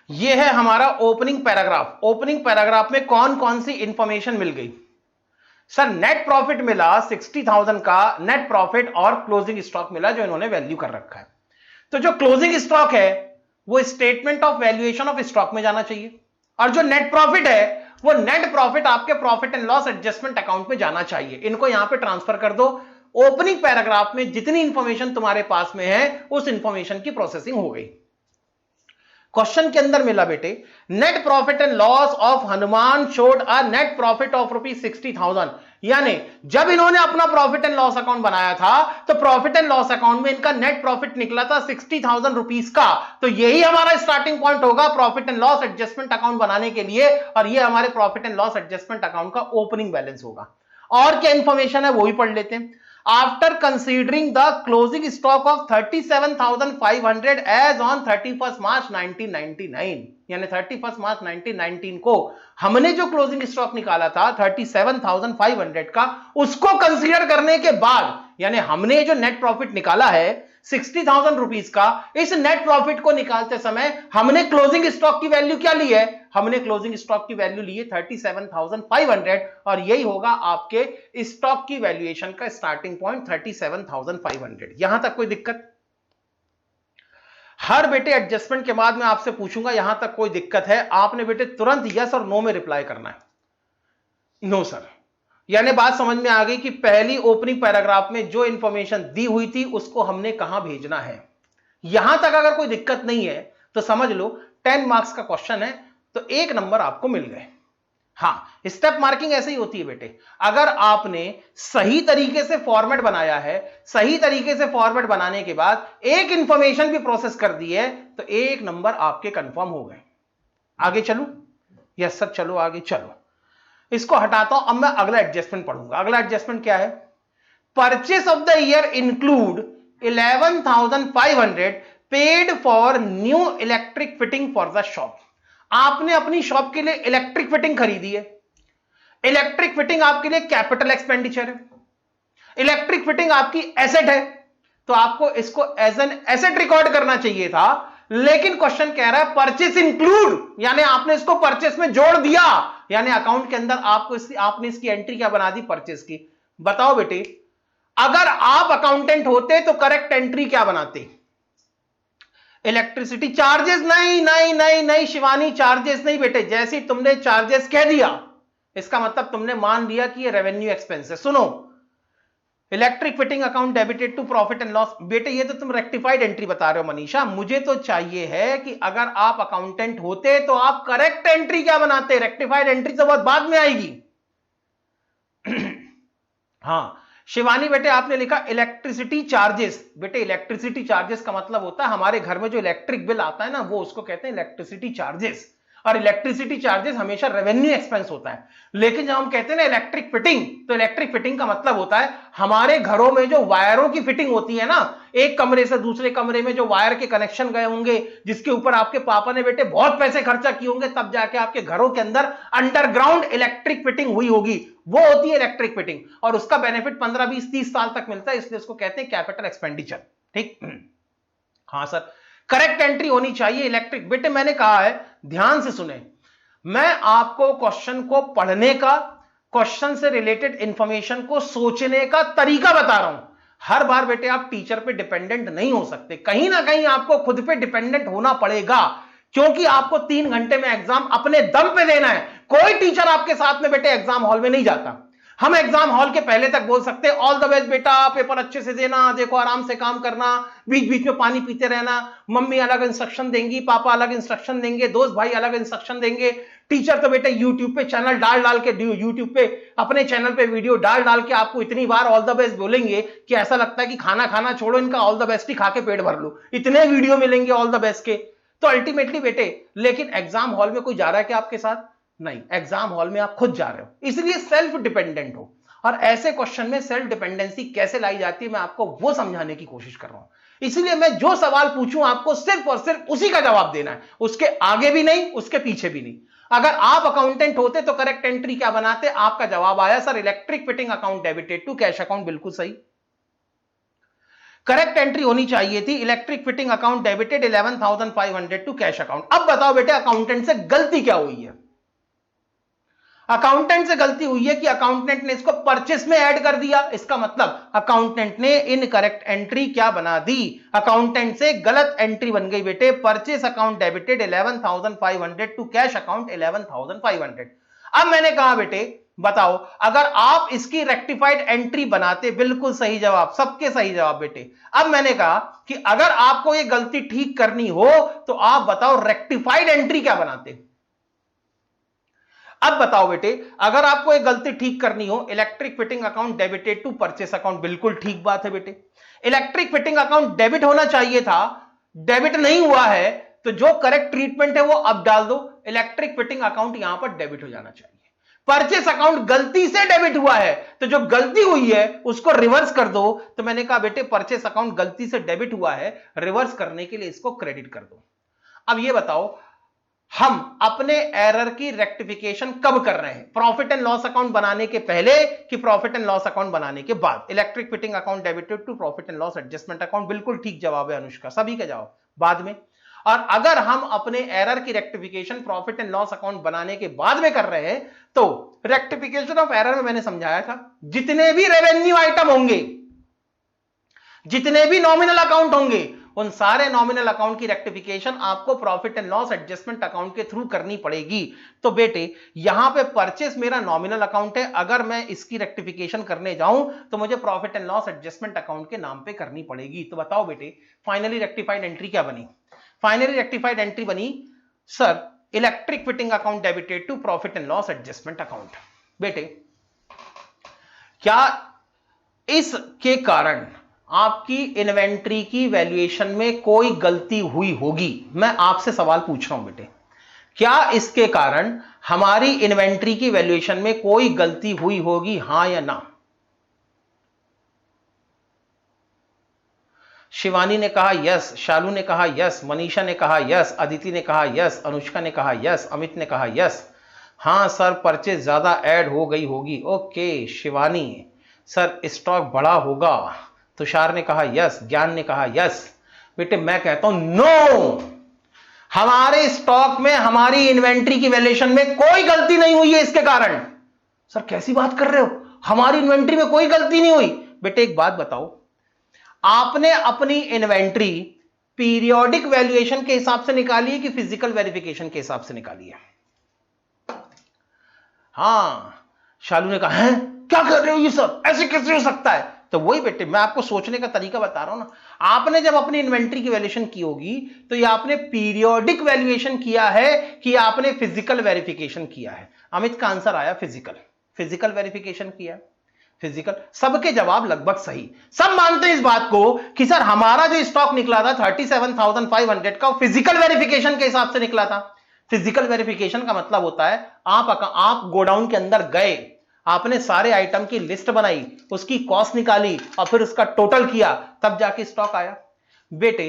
यह है हमारा ओपनिंग पैराग्राफ। ओपनिंग पैराग्राफ में कौन कौन सी इंफॉर्मेशन मिल गई? सर नेट प्रॉफिट मिला 60,000 का नेट प्रॉफिट और क्लोजिंग स्टॉक मिला जो इन्होंने वैल्यू कर रखा है। तो जो क्लोजिंग स्टॉक है वो statement of valuation of stock में जाना चाहिए और जो नेट प्रॉफिट है वो नेट प्रॉफिट आपके profit and loss adjustment account में जाना चाहिए। इनको यहां पे ट्रांसफर कर दो। ओपनिंग पैराग्राफ में जितनी इंफॉर्मेशन तुम्हारे पास में है उस इंफॉर्मेशन की प्रोसेसिंग हो गई। क्वेश्चन के अंदर मिला बेटे net profit and loss of Hanuman showed a net profit of ₹60,000, यानी जब इन्होंने अपना प्रॉफिट एंड लॉस अकाउंट बनाया था तो प्रॉफिट एंड लॉस अकाउंट में इनका नेट प्रॉफिट निकला था 60,000 रुपीस का। तो यही हमारा स्टार्टिंग पॉइंट होगा profit and loss adjustment account बनाने के लिए और ये हमारे profit and loss adjustment account का ओपनिंग बैलेंस होगा। और क्या इंफॉर्मेशन है वो ही पढ़ लेते हैं। After considering the closing stock of 37,500 as on 31st March 1999, यानी 31st मार्च 1919 को हमने जो क्लोजिंग स्टॉक निकाला था 37,500 का, उसको कंसीडर करने के बाद यानी हमने जो नेट प्रॉफिट निकाला है 60,000 रुपीस का, इस नेट प्रॉफिट को निकालते समय हमने क्लोजिंग स्टॉक की वैल्यू क्या ली है? हमने क्लोजिंग स्टॉक की वैल्यू ली है 37,500 और यही होगा आपके स्टॉक की वैल्यूएशन का स्टार्टिंग पॉइंट 37,500। यहां तक कोई दिक्कत? हर बेटे एडजस्टमेंट के बाद मैं आपसे पूछूंगा यहां तक कोई दिक्कत है? आपने बेटे तुरंत यस और नो में रिप्लाई करना है। नो सर, यानी बात समझ में आ गई कि पहली ओपनिंग पैराग्राफ में जो इंफॉर्मेशन दी हुई थी उसको हमने कहां भेजना है। यहां तक अगर कोई दिक्कत नहीं है तो समझ लो 10 मार्क्स का क्वेश्चन है तो 1 नंबर आपको मिल गए। हां, स्टेप मार्किंग ऐसे ही होती है बेटे। अगर आपने सही तरीके से फॉर्मेट बनाया है, सही तरीके से फॉर्मेट बनाने के बाद एक इंफॉर्मेशन भी प्रोसेस कर दी है तो 1 नंबर आपके कंफर्म हो गए। आगे चलूं? यस सर, चलो आगे चलो। इसको हटाता हूं, अब मैं अगला एडजस्टमेंट पढ़ूंगा। अगला एडजस्टमेंट क्या है? Purchase of the year include 11,500 paid for new electric fitting for the shop. आपने अपनी शॉप के लिए इलेक्ट्रिक फिटिंग खरीदी है। इलेक्ट्रिक फिटिंग आपके लिए कैपिटल एक्सपेंडिचर है। इलेक्ट्रिक फिटिंग आपकी एसेट है तो आपको इसको एज एन एसेट रिकॉर्ड करना चाहिए था, लेकिन क्वेश्चन कह रहा है परचेस इंक्लूड, यानी आपने इसको परचेस में जोड़ दिया, यानी अकाउंट के अंदर आपने इसकी एंट्री क्या बना दी? परचेस की। बताओ बेटे, अगर आप अकाउंटेंट होते तो करेक्ट एंट्री क्या बनाते? Electricity charges? नहीं नहीं नहीं नहीं शिवानी, चार्जेस नहीं बेटे। जैसे ही तुमने चार्जेस कह दिया इसका मतलब तुमने मान लिया कि ये रेवेन्यू एक्सपेंस है। सुनो, electric fitting account debited to profit and loss. बेटे ये तो तुम रेक्टिफाइड एंट्री बता रहे हो मनीषा। मुझे तो चाहिए है कि अगर आप अकाउंटेंट होते तो आप करेक्ट एंट्री क्या बनाते? रेक्टिफाइड एंट्री तो बहुत बाद में आएगी। हां शिवानी बेटे, आपने लिखा इलेक्ट्रिसिटी चार्जेस। बेटे इलेक्ट्रिसिटी चार्जेस का मतलब होता है हमारे घर में जो इलेक्ट्रिक बिल आता है ना, वो उसको कहते हैं इलेक्ट्रिसिटी चार्जेस। और इलेक्ट्रिसिटी चार्जेस हमेशा रेवेन्यू एक्सपेंस होता है। लेकिन जब हम कहते हैं ना इलेक्ट्रिक फिटिंग, तो इलेक्ट्रिक फिटिंग का मतलब होता है हमारे घरों में जो वायरों की फिटिंग होती है ना, एक कमरे से दूसरे कमरे में जो वायर के कनेक्शन गए होंगे, जिसके ऊपर आपके पापा ने बेटे बहुत पैसे खर्चा किए होंगे, तब जाके आपके घरों के अंदर अंडरग्राउंड इलेक्ट्रिक फिटिंग हुई होगी, वो होती है इलेक्ट्रिक फिटिंग। और उसका बेनिफिट 15, 20, 30 साल तक मिलता है, इसलिए उसको कहते हैं कैपिटल एक्सपेंडिचर। ठीक? हाँ सर, करेक्ट एंट्री होनी चाहिए इलेक्ट्रिक। बेटे मैंने कहा है, ध्यान से सुने, मैं आपको क्वेश्चन को पढ़ने का, क्वेश्चन से रिलेटेड इंफॉर्मेशन को सोचने का तरीका बता रहा हूं। हर बार बेटे आप टीचर पे डिपेंडेंट नहीं हो सकते, कहीं ना कहीं आपको खुद पे डिपेंडेंट होना पड़ेगा, क्योंकि आपको 3 घंटे में एग्जाम अपने दम पे देना है। कोई टीचर आपके साथ में बेटे एग्जाम हॉल में नहीं जाता। हम एग्जाम हॉल के पहले तक बोल सकते हैं ऑल द बेस्ट बेटा, पेपर अच्छे से देना, देखो आराम से काम करना, बीच बीच में पानी पीते रहना, मम्मी अलग इंस्ट्रक्शन देंगी, पापा अलग इंस्ट्रक्शन देंगे, दोस्त भाई अलग इंस्ट्रक्शन देंगे। टीचर तो बेटे यूट्यूब पे चैनल डाल डाल के, यूट्यूब पे अपने चैनल पे वीडियो डाल डाल के आपको इतनी बार ऑल द बेस्ट बोलेंगे कि ऐसा लगता है कि खाना खाना छोड़ो, इनका ऑल द बेस्ट ही खा के पेट भर लो। इतने वीडियो मिलेंगे ऑल द बेस्ट के। तो अल्टीमेटली बेटे, लेकिन एग्जाम हॉल में कोई जा रहा है क्या आपके साथ? नहीं, एग्जाम हॉल में आप खुद जा रहे हो, इसलिए सेल्फ डिपेंडेंट हो। और ऐसे क्वेश्चन में सेल्फ डिपेंडेंसी कैसे लाई जाती है, मैं आपको वो समझाने की कोशिश कर रहा हूं। इसलिए मैं जो सवाल पूछूं आपको सिर्फ और सिर्फ उसी का जवाब देना है, उसके आगे भी नहीं, उसके पीछे भी नहीं। अगर आप अकाउंटेंट होते तो करेक्ट एंट्री क्या बनाते? आपका जवाब आया sir electric fitting account debited to cash account. बिल्कुल सही, करेक्ट एंट्री होनी चाहिए थी electric fitting account debited 11,500 to cash account. अब बताओ बेटे अकाउंटेंट से गलती क्या हुई है? अकाउंटेंट से गलती हुई है कि अकाउंटेंट ने इसको परचेस में ऐड कर दिया, इसका मतलब अकाउंटेंट ने इनकरेक्ट एंट्री क्या बना दी, अकाउंटेंट से गलत एंट्री बन गई बेटे। Purchase account debited 11,500 to cash account 11,500। अब मैंने कहा बेटे बताओ, अगर आप इसकी रेक्टिफाइड एंट्री बनाते, बिल्कुल सही जवाब, सबके सही जवाब बेटे। अब मैंने कहा कि अगर आपको यह गलती ठीक करनी हो तो आप बताओ रेक्टिफाइड एंट्री क्या बनाते। अब बताओ बेटे, अगर आपको एक गलती ठीक करनी हो, electric fitting account debited to purchase account, बिल्कुल ठीक बात है बेटे। इलेक्ट्रिक फिटिंग अकाउंट डेबिट होना चाहिए था, डेबिट नहीं हुआ है, तो जो करेक्ट ट्रीटमेंट है वो अब डाल दो, इलेक्ट्रिक फिटिंग अकाउंट यहां पर डेबिट हो जाना चाहिए। परचेस अकाउंट गलती से डेबिट हुआ है, तो जो गलती हुई है उसको रिवर्स कर दो। तो मैंने कहा बेटे परचेस अकाउंट गलती से डेबिट हुआ है, रिवर्स करने के लिए इसको क्रेडिट कर दो। अब ये बताओ हम अपने एरर की रेक्टिफिकेशन कब कर रहे हैं, प्रॉफिट एंड लॉस अकाउंट बनाने के पहले कि प्रॉफिट एंड लॉस अकाउंट बनाने के बाद। Electric fitting account debited to profit and loss adjustment account, बिल्कुल ठीक जवाब है अनुष्का, सभी का जवाब बाद में। और अगर हम अपने एरर की rectification profit and loss account बनाने के बाद में कर रहे हैं तो रेक्टिफिकेशन ऑफ एरर में मैंने समझाया था, जितने भी रेवेन्यू आइटम होंगे, जितने भी नॉमिनल अकाउंट होंगे, उन सारे नॉमिनल अकाउंट की रेक्टिफिकेशन आपको profit and loss adjustment account के थ्रू करनी पड़ेगी। तो बेटे यहां पे परचेस मेरा नॉमिनल अकाउंट है, अगर मैं इसकी रेक्टिफिकेशन करने जाऊं तो मुझे profit and loss adjustment account के नाम पे करनी पड़ेगी। तो बताओ बेटे फाइनली रेक्टिफाइड एंट्री क्या बनी। फाइनली रेक्टिफाइड एंट्री बनी sir electric fitting account debited to profit and loss adjustment account. बेटे क्या इसके कारण आपकी इन्वेंट्री की वैल्यूएशन में कोई गलती हुई होगी? मैं आपसे सवाल पूछ रहा हूं बेटे, क्या इसके कारण हमारी इन्वेंट्री की वैल्यूएशन में कोई गलती हुई होगी, हां या ना? शिवानी ने कहा यस, शालू ने कहा यस, मनीषा ने कहा यस, अदिति ने कहा यस, अनुष्का ने कहा यस, अमित ने कहा यस। हां सर परचेज ज्यादा ऐड हो गई होगी। ओके शिवानी, सर स्टॉक बढ़ा होगा। तुषार ने कहा यस, ज्ञान ने कहा यस। बेटे मैं कहता हूं नो, हमारे स्टॉक में हमारी इन्वेंट्री की वैल्यूएशन में कोई गलती नहीं हुई है इसके कारण। सर कैसी बात कर रहे हो, हमारी इन्वेंट्री में कोई गलती नहीं हुई। बेटे एक बात बताओ, आपने अपनी इन्वेंट्री पीरियोडिक वैल्यूएशन के हिसाब से निकाली है कि फिजिकल वेरिफिकेशन के हिसाब से निकाली है? हां शालू ने कहा है क्या कर रहे हो ये सब, ऐसे कैसे हो सकता है? तो वही बेटे मैं आपको सोचने का तरीका बता रहा हूं ना। आपने जब अपनी इन्वेंट्री की वैल्यूएशन की होगी तो ये आपने पीरियोडिक वैल्यूएशन किया है कि आपने फिजिकल वेरिफिकेशन किया है? अमित का आंसर आया फिजिकल, फिजिकल वेरिफिकेशन किया, फिजिकल। सबके जवाब लगभग सही, सब मानते हैं इस बात को कि सर हमारा जो स्टॉक निकला था 37,500 का फिजिकल वेरिफिकेशन के हिसाब से निकला था। फिजिकल वेरिफिकेशन का मतलब होता है आप गोडाउन के अंदर गए, आपने सारे आइटम की लिस्ट बनाई, उसकी कॉस्ट निकाली और फिर उसका टोटल किया, तब जाके स्टॉक आया। बेटे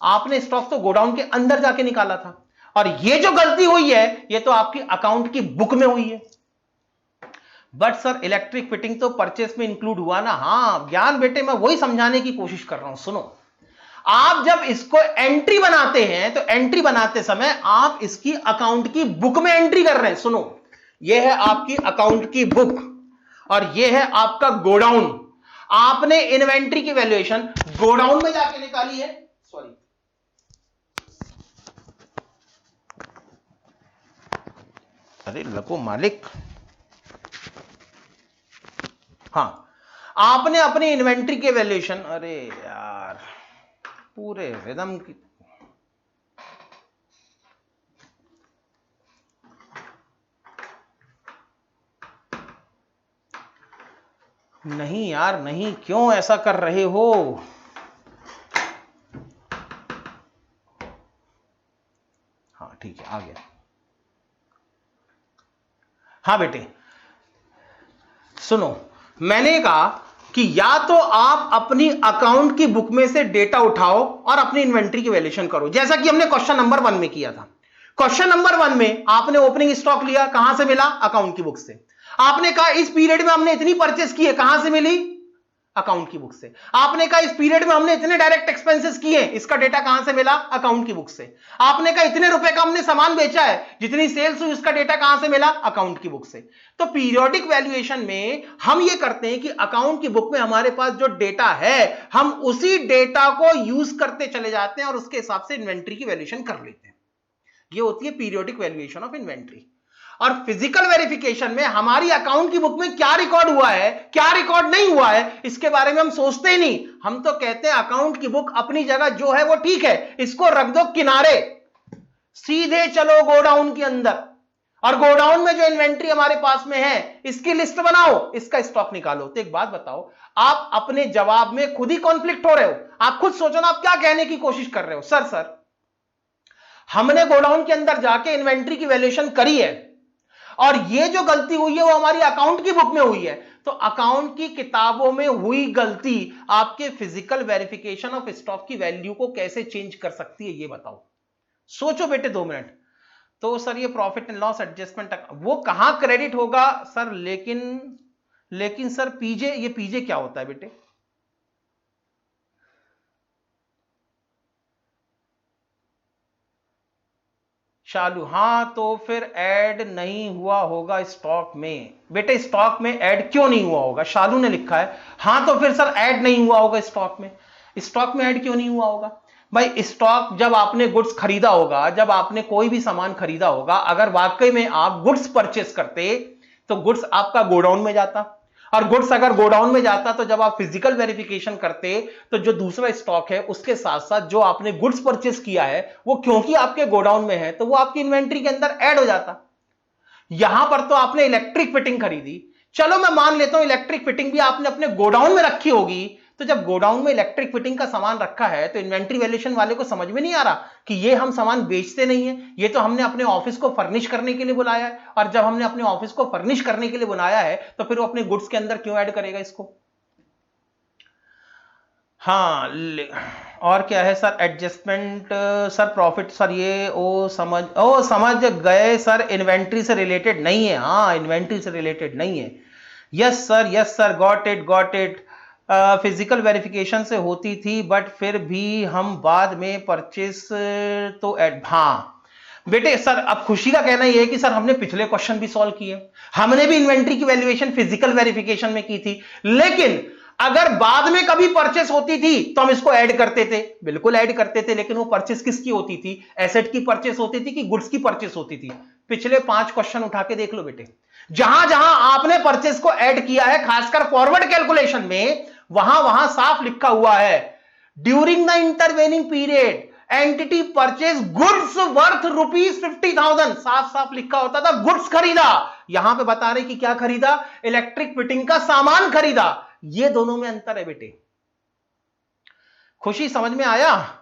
आपने स्टॉक तो गोडाउन के अंदर जाके निकाला था, और ये जो गलती हुई है ये तो आपकी अकाउंट की बुक में हुई है। बट सर इलेक्ट्रिक फिटिंग तो परचेस में इंक्लूड हुआ ना। हां ज्ञान बेटे मैं वही समझाने की कोशिश कर रहा हूं। सुनो, आप जब इसको एंट्री बनाते हैं तो एंट्री बनाते समय आप इसकी अकाउंट की बुक में एंट्री कर रहे हैं। सुनो, यह है आपकी अकाउंट की बुक और यह है आपका गोडाउन। आपने इन्वेंट्री की वैल्यूएशन गोडाउन में जाके निकाली है, सॉरी अरे लको मालिक, हां आपने अपनी इन्वेंट्री के वैल्यूएशन, अरे यार पूरे रिदम की, नहीं यार नहीं, क्यों ऐसा कर रहे हो? हाँ ठीक है आ गया। हाँ बेटे सुनो, मैंने कहा कि या तो आप अपनी अकाउंट की बुक में से डेटा उठाओ और अपनी इन्वेंट्री की वैल्यूएशन करो, जैसा कि हमने क्वेश्चन नंबर 1 में किया था। क्वेश्चन नंबर 1 में आपने ओपनिंग स्टॉक लिया, कहां से मिला? अकाउंट की बुक से। आपने कहा इस पीरियड में हमने इतनी परचेस की है, कहां से मिली? अकाउंट की बुक से। आपने कहा इस पीरियड में हमने इतने डायरेक्ट एक्सपेंसेस किए, इसका डेटा कहां से मिला? अकाउंट की बुक से। आपने कहा इतने रुपए का हमने सामान बेचा है, जितनी सेल्स हुई उसका डेटा कहां से मिला? अकाउंट की बुक से। तो पीरियोडिक वैल्यूएशन में हम ये करते हैं कि अकाउंट की बुक में हमारे पास जो डेटा है हम उसी डेटा को यूज करते चले जाते हैं और उसके हिसाब से इन्वेंट्री की वैल्यूएशन कर लेते हैं। ये होती है पीरियोडिक वैल्यूएशन ऑफ इन्वेंट्री। और फिजिकल वेरिफिकेशन में हमारी अकाउंट की बुक में क्या रिकॉर्ड हुआ है, क्या रिकॉर्ड नहीं हुआ है, इसके बारे में हम सोचते ही नहीं। हम तो कहते हैं अकाउंट की बुक अपनी जगह जो है वो ठीक है, इसको रख दो किनारे, सीधे चलो गोडाउन के अंदर और गोडाउन में जो इन्वेंट्री हमारे पास में है इसकी लिस्ट बनाओ, इसका स्टॉक निकालो। तो एक बात बताओ, आप अपने जवाब में खुद ही कॉन्फ्लिक्ट हो रहे हो। आप खुद सोचो ना, आप क्या कहने की कोशिश कर रहे हो। सर हमने गोडाउन के अंदर जाके इन्वेंट्री की वैल्यूएशन करी है और ये जो गलती हुई है वो हमारी अकाउंट की बुक में हुई है। तो अकाउंट की किताबों में हुई गलती आपके फिजिकल वेरिफिकेशन ऑफ स्टॉक की वैल्यू को कैसे चेंज कर सकती है, ये बताओ। सोचो बेटे 2 मिनट। तो सर ये प्रॉफिट एंड लॉस एडजस्टमेंट वो कहां क्रेडिट होगा सर? लेकिन सर पीजे, ये पीजे क्या होता है बेटे? शालू, हां तो फिर ऐड नहीं हुआ होगा स्टॉक में। बेटे स्टॉक में ऐड क्यों नहीं हुआ होगा? शालू ने लिखा है हां तो फिर सर ऐड नहीं हुआ होगा स्टॉक में। स्टॉक में ऐड क्यों नहीं हुआ होगा भाई? स्टॉक जब आपने गुड्स खरीदा होगा, जब आपने कोई भी सामान खरीदा होगा, अगर वाकई में आप गुड्स परचेस करते तो गुड्स आपका गोडाउन में जाता, और गुड्स अगर गोडाउन में जाता तो जब आप फिजिकल वेरिफिकेशन करते तो जो दूसरा स्टॉक है उसके साथ साथ जो आपने गुड्स परचेस किया है वो क्योंकि आपके गोडाउन में है तो वो आपकी इन्वेंट्री के अंदर ऐड हो जाता। यहां पर तो आपने इलेक्ट्रिक फिटिंग खरीदी, चलो मैं मान लेता हूं इलेक्ट्रिक फिटिंग भी आपने अपने गोडाउन में रखी होगी। तो जब गोडाउन में इलेक्ट्रिक फिटिंग का सामान रखा है तो इन्वेंट्री वैल्यूएशन वाले को समझ में नहीं आ रहा कि ये हम सामान बेचते नहीं है, ये तो हमने अपने ऑफिस को फर्निश करने के लिए बुलाया है, और जब हमने अपने ऑफिस को फर्निश करने के लिए बुलाया है तो फिर वो अपने गुड्स के अंदर क्यों ऐड करेगा इसको? हाँ और क्या है sir? Adjustment sir profit sir ये समझ गए सर, इन्वेंट्री से रिलेटेड नहीं है। हाँ इन्वेंट्री से रिलेटेड नहीं है। Yes sir got it. Physical verification से होती थी बट फिर भी हम बाद में परचेस तो हाँ बेटे सर अब खुशी का कहना यह है कि सर हमने पिछले क्वेश्चन भी सॉल्व किए, हमने भी इन्वेंट्री की वैल्यूएशन फिजिकल वेरिफिकेशन में की थी, लेकिन अगर बाद में कभी परचेस होती थी तो हम इसको ऐड करते थे, बिल्कुल ऐड करते थे। लेकिन वो परचेस किसकी होती थी? एसेट की परचेस होती थी कि गुड्स की परचेस होती थी? पिछले 5 क्वेश्चन उठा के देख लो बेटे, जहां जहां आपने परचेस को ऐड किया है खासकर फॉरवर्ड कैलकुलेशन में, वहां साफ लिखा हुआ है during the intervening period entity purchase goods worth ₹50,000, साफ लिखा होता था गुड्स खरीदा। यहां पे बता रहे कि क्या खरीदा? इलेक्ट्रिक फिटिंग का सामान खरीदा। ये दोनों में अंतर है बेटे। खुशी समझ में आया?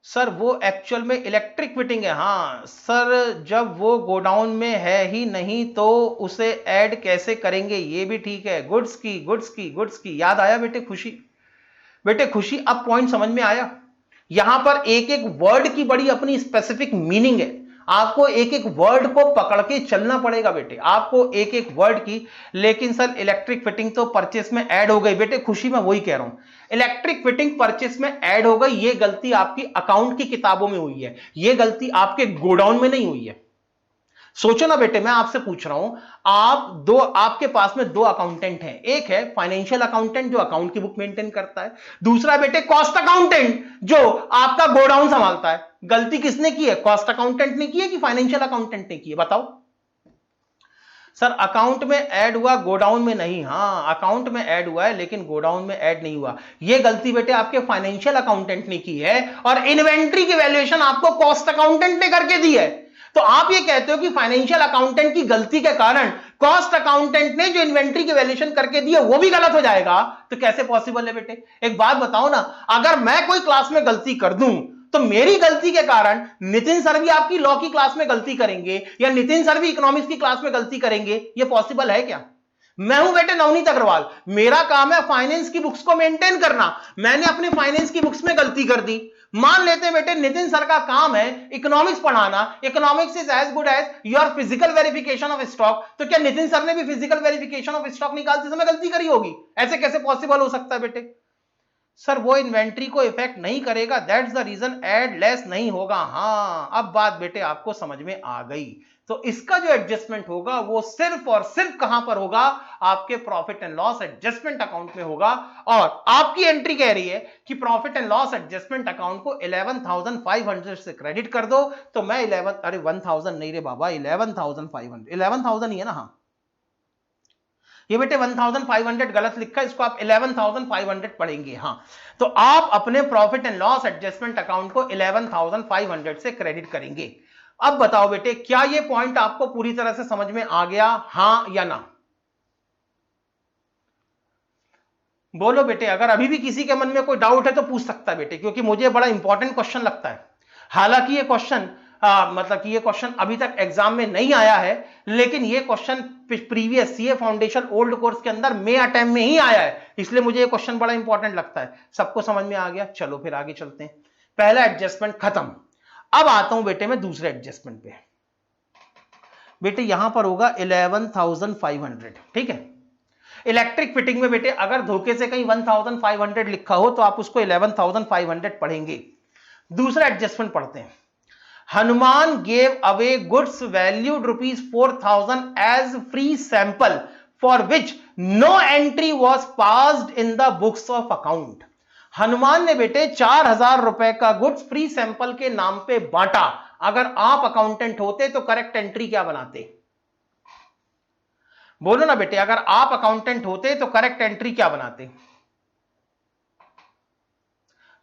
सर वो एक्चुअल में इलेक्ट्रिक फिटिंग है। हाँ सर जब वो गोडाउन में है ही नहीं तो उसे ऐड कैसे करेंगे? ये भी ठीक है। गुड्स की याद आया बेटे खुशी अब पॉइंट समझ में आया। यहां पर एक एक वर्ड की बड़ी अपनी स्पेसिफिक मीनिंग है, आपको एक एक वर्ड को पकड़ के चलना पड़ेगा बेटे, आपको एक एक वर्ड की। लेकिन सर इलेक्ट्रिक फिटिंग तो परचेस में ऐड हो गई बेटे। खुशी मैं वही कह रहा हूं, इलेक्ट्रिक फिटिंग परचेस में ऐड हो गई, ये गलती आपकी अकाउंट की किताबों में हुई है, ये गलती आपके गोडाउन में नहीं हुई है। सोचो ना बेटे, मैं आपसे पूछ रहा हूं, आपके पास में 2 अकाउंटेंट हैं। एक है फाइनेंशियल अकाउंटेंट जो अकाउंट की बुक मेंटेन करता है, दूसरा बेटे कॉस्ट अकाउंटेंट जो आपका गोडाउन संभालता है। गलती किसने की है? कॉस्ट अकाउंटेंट ने की है कि फाइनेंशियल अकाउंटेंट ने की है? बताओ। सर अकाउंट में ऐड हुआ, गोडाउन में नहीं। हाँ अकाउंट में ऐड हुआ है लेकिन गोडाउन में ऐड नहीं हुआ। यह गलती बेटे आपके फाइनेंशियल अकाउंटेंट ने की है और इन्वेंट्री की वैल्यूएशन आपको कॉस्ट अकाउंटेंट ने करके दी है। तो आप ये कहते हो कि फाइनेंशियल अकाउंटेंट की गलती के कारण कॉस्ट अकाउंटेंट ने जो इन्वेंट्री की वैल्यूएशन करके दी है वो भी गलत हो जाएगा? तो कैसे पॉसिबल है बेटे? एक बात बताओ ना, अगर मैं कोई क्लास में गलती कर दूं तो मेरी गलती के कारण नितिन सर भी आपकी लॉ की क्लास में गलती करेंगे या नितिन सर भी इकोनॉमिक्स की क्लास में गलती करेंगे? ये पॉसिबल है क्या? मैं हूं बेटे नवनीत अग्रवाल, मेरा काम है फाइनेंस की बुक्स को मेंटेन करना। मैंने अपनी फाइनेंस की बुक्स में गलती कर दी, मान लेते हैं बेटे नितिन सर का काम है इकोनॉमिक्स पढ़ाना, economics is as good as your physical verification of stock, तो क्या नितिन सर ने भी फिजिकल वेरिफिकेशन ऑफ स्टॉक निकालते समय गलती करी होगी? ऐसे कैसे पॉसिबल हो सकता है बेटे? सर वो इन्वेंट्री को इफेक्ट नहीं करेगा, that's the reason add less नहीं होगा। हाँ, अब बात बेटे आपको समझ में आ गई। तो इसका जो एडजस्टमेंट होगा वो सिर्फ और सिर्फ कहां पर होगा? आपके profit and loss adjustment account में होगा। और आपकी एंट्री कह रही है कि profit and loss adjustment account को 11,500 से क्रेडिट कर दो, तो मैं 1,000 नहीं रे बाबा, 11,500, 11,000 ही है ना? हाँ, ये बेटे 1,500 गलत लिखा है, इसको आप 11,500 पढ़ेंगे। हाँ, तो आप अपने profit and loss adjustment account को 11,500 से क्रेडिट करेंगे। अब बताओ बेटे, क्या ये पॉइंट आपको पूरी तरह से समझ में आ गया, हां या ना? बोलो बेटे, अगर अभी भी किसी के मन में कोई डाउट है तो पूछ सकता है बेटे, क्योंकि मुझे बड़ा इंपॉर्टेंट क्वेश्चन लगता है। हालांकि ये क्वेश्चन मतलब कि ये क्वेश्चन अभी तक एग्जाम में नहीं आया है, लेकिन ये question previous CA foundation old course के अंदर मे अटेम्प्ट में ही आया है, इसलिए मुझे ये क्वेश्चन बड़ा इंपॉर्टेंट लगता है। सबको समझ में आ गया? चलो फिर आगे चलते हैं। पहला एडजस्टमेंट खत्म। अब आता हूं बेटे मैं दूसरे एडजस्टमेंट पे। बेटे यहां पर होगा 11,500, ठीक है। इलेक्ट्रिक फिटिंग में बेटे अगर धोखे से कहीं 1,500 लिखा हो तो आप उसको 11,500 पढ़ेंगे। दूसरा एडजस्टमेंट पढ़ते हैं। Hanuman gave away goods valued ₹4,000 as free sample for which no entry was passed in the books of account. Hanuman ने बेटे 4,000 रुपए का गुड्स फ्री सैंपल के नाम पे बांटा। अगर आप अकाउंटेंट होते तो करेक्ट एंट्री क्या बनाते? बोलो ना बेटे, अगर आप अकाउंटेंट होते तो करेक्ट एंट्री क्या बनाते?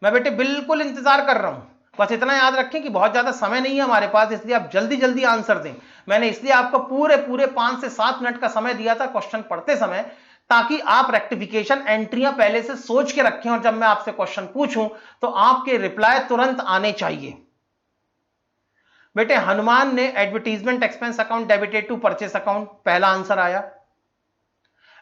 मैं बेटे बिल्कुल इंतजार कर रहा हूं, बस इतना याद रखें कि बहुत ज्यादा समय नहीं है हमारे पास, इसलिए आप जल्दी जल्दी आंसर दें। मैंने इसलिए आपको पूरे पूरे 5 से 7 मिनट का समय दिया था क्वेश्चन पढ़ते समय, ताकि आप रेक्टिफिकेशन एंट्रियां पहले से सोच के रखें और जब मैं आपसे क्वेश्चन पूछूं तो आपके रिप्लाई तुरंत आने चाहिए। बेटे हनुमान ने advertisement expense account debited to purchase account, पहला आंसर आया।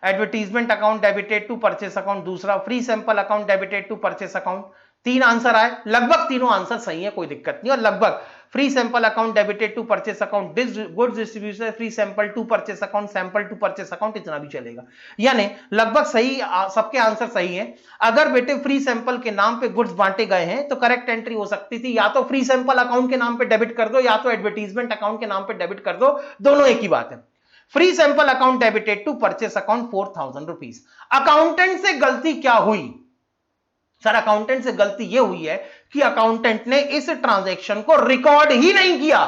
Advertisement account debited to purchase account दूसरा, free sample account debited to purchase account, 3 answer आए। लगभग तीनों आंसर सही है, कोई दिक्कत नहीं। और लगभग free sample account debited to purchase account, goods distribution free sample to purchase account, sample to purchase account, इतना भी चलेगा। यानी लगभग सही, सबके आंसर सही हैं। अगर बेटे फ्री सैंपल के नाम पे गुड्स बांटे गए हैं तो करेक्ट एंट्री हो सकती थी या तो फ्री सैंपल अकाउंट के नाम पे डेबिट कर दो या तो एडवर्टीजमेंट अकाउंट के नाम पे डेबिट कर दो, दोनों एक ही बात है। Free sample account debited to purchase account 4,000 rupees. Accountant से गलती क्या हुई? सर अकाउंटेंट से गलती यह हुई है कि अकाउंटेंट ने इस ट्रांजैक्शन को रिकॉर्ड ही नहीं किया,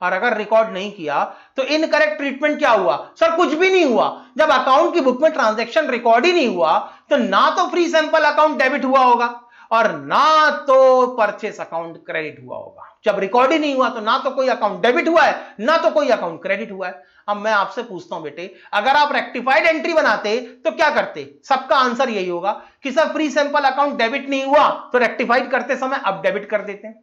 और अगर रिकॉर्ड नहीं किया तो इनकरेक्ट ट्रीटमेंट क्या हुआ? सर कुछ भी नहीं हुआ। जब अकाउंट की बुक में ट्रांजैक्शन रिकॉर्ड ही नहीं हुआ तो ना तो फ्री सैंपल अकाउंट डेबिट हुआ होगा और ना तो परचेस अकाउंट क्रेडिट हुआ होगा। जब रिकॉर्ड ही नहीं हुआ तो ना तो कोई अकाउंट डेबिट हुआ है ना तो कोई अकाउंट क्रेडिट हुआ है। अब मैं आपसे पूछता हूं बेटे, अगर आप रेक्टिफाइड एंट्री बनाते तो क्या करते? सबका आंसर यही होगा कि sir free sample account debit नहीं हुआ तो रेक्टिफाइड करते समय अब डेबिट कर देते हैं।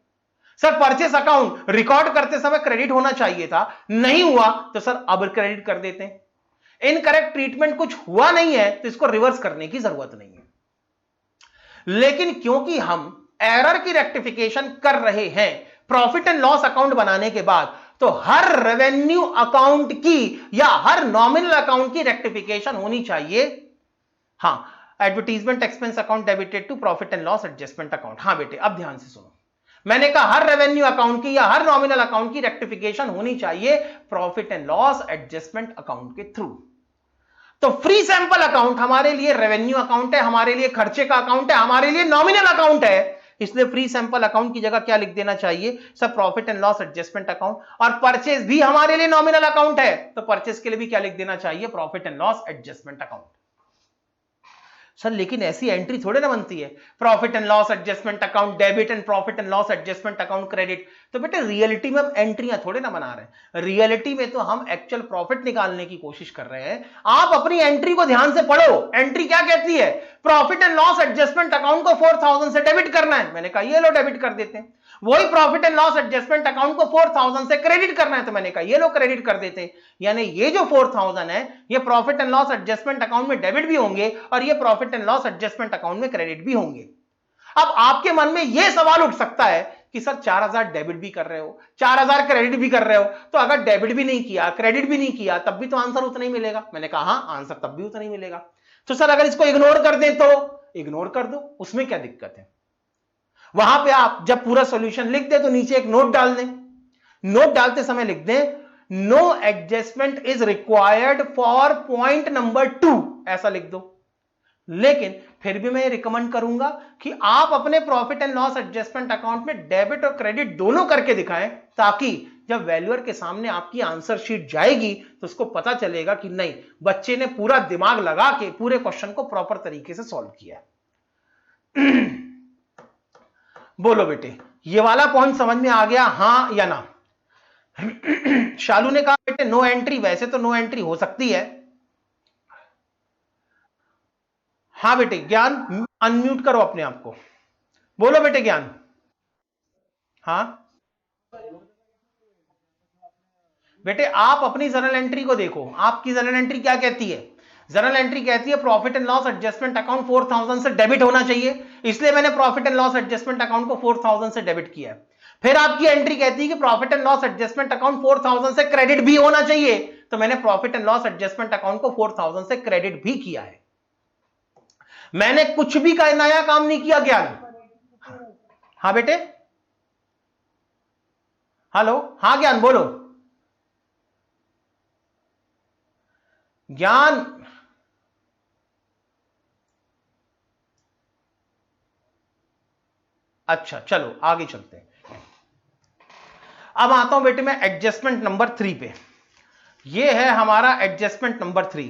सर परचेस अकाउंट रिकॉर्ड करते समय क्रेडिट होना चाहिए था, नहीं हुआ तो सर अब क्रेडिट कर देते हैं। इनकरेक्ट ट्रीटमेंट कुछ हुआ नहीं है तो इसको रिवर्स करने की जरूरत नहीं है। लेकिन क्योंकि हम एरर की रेक्टिफिकेशन कर रहे हैं प्रॉफिट एंड लॉस अकाउंट बनाने के बाद, तो हर रेवेन्यू अकाउंट की या हर नॉमिनल अकाउंट की रेक्टिफिकेशन होनी चाहिए। हां, advertisement expense account debited to profit and loss adjustment account. हां बेटे अब ध्यान से सुनो, मैंने कहा हर रेवेन्यू अकाउंट की या हर नॉमिनल अकाउंट की रेक्टिफिकेशन होनी चाहिए profit and loss adjustment account के थ्रू। तो फ्री सैंपल अकाउंट हमारे लिए रेवेन्यू अकाउंट है, हमारे लिए खर्चे का अकाउंट है, हमारे लिए नॉमिनल अकाउंट है, इसलिए फ्री सैंपल अकाउंट की जगह क्या लिख देना चाहिए? सब profit and loss adjustment account. और परचेज भी हमारे लिए नॉमिनल अकाउंट है तो परचेज के लिए भी क्या लिख देना चाहिए? Profit and loss adjustment account. Sir लेकिन ऐसी एंट्री थोड़े ना बनती है, profit and loss adjustment account debit and profit and loss adjustment account credit. तो बेटे रियलिटी में हम एंट्रियां थोड़े ना बना रहे हैं, रियलिटी में तो हम एक्चुअल प्रॉफिट निकालने की कोशिश कर रहे हैं। आप अपनी एंट्री को ध्यान से पढ़ो, एंट्री क्या कहती है? Profit and loss adjustment account को 4,000 से डेबिट करना है, मैंने कहा ये लो डेबिट कर देते हैं। वही profit and loss adjustment account को 4,000 से क्रेडिट करना है तो मैंने कहा ये लोग क्रेडिट कर देते। यानी ये जो 4,000 है ये profit and loss adjustment account में डेबिट भी होंगे और ये profit and loss adjustment account में क्रेडिट भी होंगे। अब आपके मन में यह सवाल उठ सकता है कि सर 4000 डेबिट भी कर रहे हो, 4000 क्रेडिट भी कर रहे हो, तो अगर डेबिट भी नहीं किया, क्रेडिट भी नहीं किया, तब भी तो आंसर उतना ही मिलेगा। मैंने कहा हां, आंसर तब भी उतना ही मिलेगा। तो सर अगर इसको इग्नोर कर दें तो इग्नोर कर दो, उसमें क्या दिक्कत है। वहां पे आप जब पूरा सॉल्यूशन लिख दे तो नीचे एक नोट डाल दें, नोट डालते समय लिख दें no adjustment is required for point number 2, ऐसा लिख दो। लेकिन फिर भी मैं रिकमेंड करूंगा कि आप अपने profit and loss adjustment account में डेबिट और क्रेडिट दोनों करके दिखाएं, ताकि जब वैल्यूअर के सामने आपकी आंसर शीट जाएगी तो उसको पता चलेगा कि नहीं, बच्चे ने पूरा दिमाग लगा के पूरे क्वेश्चन को प्रॉपर तरीके से सॉल्व किया। बोलो बेटे, ये वाला पॉइंट समझ में आ गया, हां या ना? शालू ने कहा बेटे नो एंट्री, वैसे तो नो एंट्री हो सकती है। हाँ बेटे, ज्ञान अनम्यूट करो अपने आप को, बोलो बेटे ज्ञान। हाँ बेटे, आप अपनी जर्नल एंट्री को देखो, आपकी जर्नल एंट्री क्या कहती है? जर्नल एंट्री कहती है profit and loss adjustment account 4000 से डेबिट होना चाहिए, इसलिए मैंने profit and loss adjustment account को 4000 से डेबिट किया है। फिर आपकी एंट्री कहती है कि profit and loss adjustment account 4000 से क्रेडिट भी होना चाहिए, तो मैंने profit and loss adjustment account को 4000 से क्रेडिट भी किया है। मैंने कुछ भी का नया काम नहीं किया ज्ञान। हाँ बेटे, हेलो, हाँ ज्ञान बोलो। ज्ञान अच्छा चलो आगे चलते हैं। अब आता हूं बेटे मैं एडजस्टमेंट नंबर 3 पे। ये है हमारा adjustment number 3।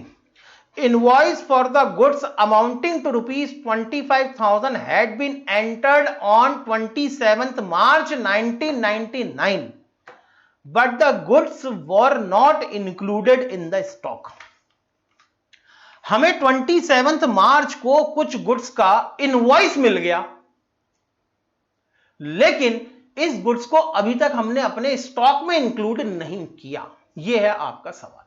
Invoice for the goods amounting to rupees 25,000 had been entered on 27th March 1999, but the goods were not included in the stock. हमें 27th मार्च को कुछ गुड्स का इनवॉइस मिल गया, लेकिन इस गुड्स को अभी तक हमने अपने स्टॉक में इंक्लूड नहीं किया। यह है आपका सवाल।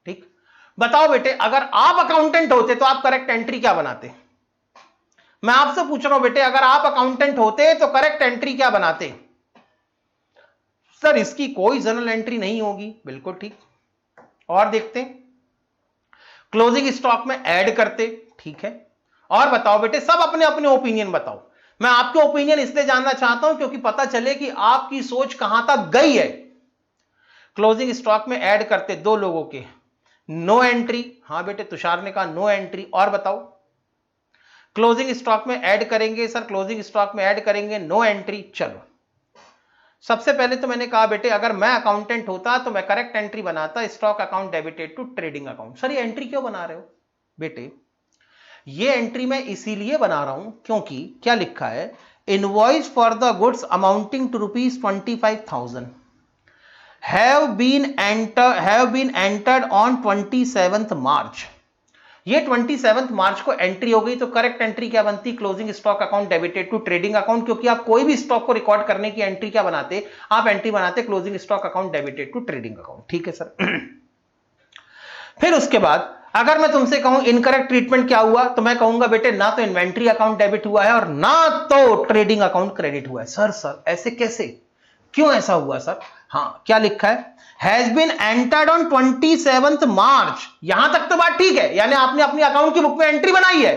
ठीक, बताओ बेटे, अगर आप अकाउंटेंट होते तो आप करेक्ट एंट्री क्या बनाते? मैं आपसे पूछ रहा हूं बेटे, अगर आप अकाउंटेंट होते तो करेक्ट एंट्री क्या बनाते? सर इसकी कोई जर्नल एंट्री नहीं होगी, बिल्कुल ठीक। और देखते हैं, क्लोजिंग स्टॉक में ऐड करते, ठीक है। और बताओ बेटे, सब अपने अपने ओपिनियन बताओ। मैं आपके ओपिनियन इसलिए जानना चाहता हूं क्योंकि पता चले कि आपकी सोच कहां तक गई है। क्लोजिंग स्टॉक में ऐड करते दो लोगों के, नो एंट्री। हां बेटे, तुषार ने कहा नो एंट्री। और बताओ, क्लोजिंग स्टॉक में ऐड करेंगे सर, क्लोजिंग स्टॉक में ऐड करेंगे, नो एंट्री। चलो, सबसे पहले तो मैंने कहा बेटे, अगर मैं अकाउंटेंट होता तो मैं करेक्ट एंट्री बनाता, stock account debited to trading account. Sir ये एंट्री क्यों बना रहे हो बेटे? ये एंट्री मैं इसीलिए बना रहा हूं क्योंकि क्या लिखा है, invoice for the goods amounting to rupees 25,000 have been entered on 27th March. ये 27th मार्च को एंट्री हो गई, तो करेक्ट एंट्री क्या बनती? Closing stock account debited to trading account, क्योंकि आप कोई भी स्टॉक को रिकॉर्ड करने की एंट्री क्या बनाते? आप एंट्री बनाते closing stock account debited to trading account. ठीक है सर। फिर उसके बाद अगर मैं तुमसे कहूं इनकरेक्ट ट्रीटमेंट क्या हुआ, तो मैं कहूंगा बेटे ना तो इन्वेंट्री अकाउंट डेबिट हुआ है और ना तो ट्रेडिंग अकाउंट क्रेडिट हुआ है। सर ऐसे कैसे, क्यों ऐसा हुआ सर? हाँ, क्या लिखा है, has been entered on 27th March. यहां तक तो बात ठीक है, यानी आपने अपनी अकाउंट की बुक में एंट्री बनाई है।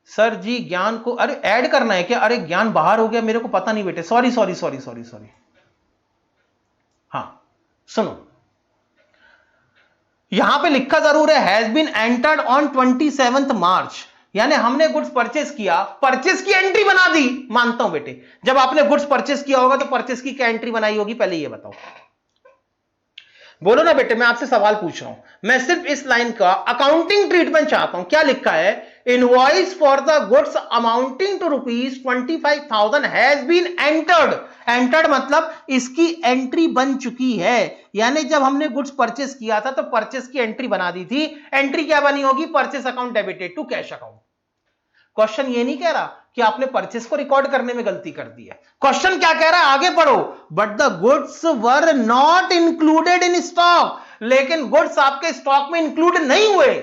सर जी ज्ञान को अरे ऐड करना है क्या? अरे ज्ञान बाहर हो गया, मेरे को पता नहीं बेटे, सॉरी। हां सुनो, यहां पे लिखा जरूर है has been entered on 27th March, यानी हमने गुड्स परचेस किया, परचेस की एंट्री बना दी। मानता हूं बेटे, जब आपने गुड्स परचेस किया होगा तो परचेस की क्या एंट्री बनाई होगी, पहले ये बताओ। बोलो ना बेटे, मैं आपसे सवाल पूछ रहा हूं, मैं सिर्फ इस लाइन का अकाउंटिंग ट्रीटमेंट चाहता हूं। क्या लिखा है, invoice for the goods amounting to rupees 25,000 has been entered. Entered मतलब इसकी एंट्री बन चुकी है, यानी जब हमने गुड्स परचेस किया था तो परचेस की एंट्री बना दी थी। एंट्री क्या बनी होगी? Purchase account debited to cash account. Question ये नहीं कह रहा कि आपने परचेस को रिकॉर्ड करने में गलती कर दी है। क्वेश्चन क्या कह रहा है, आगे पढ़ो, but the goods were not included in stock. लेकिन गुड्स आपके स्टॉक में इंक्लूड नहीं हुए।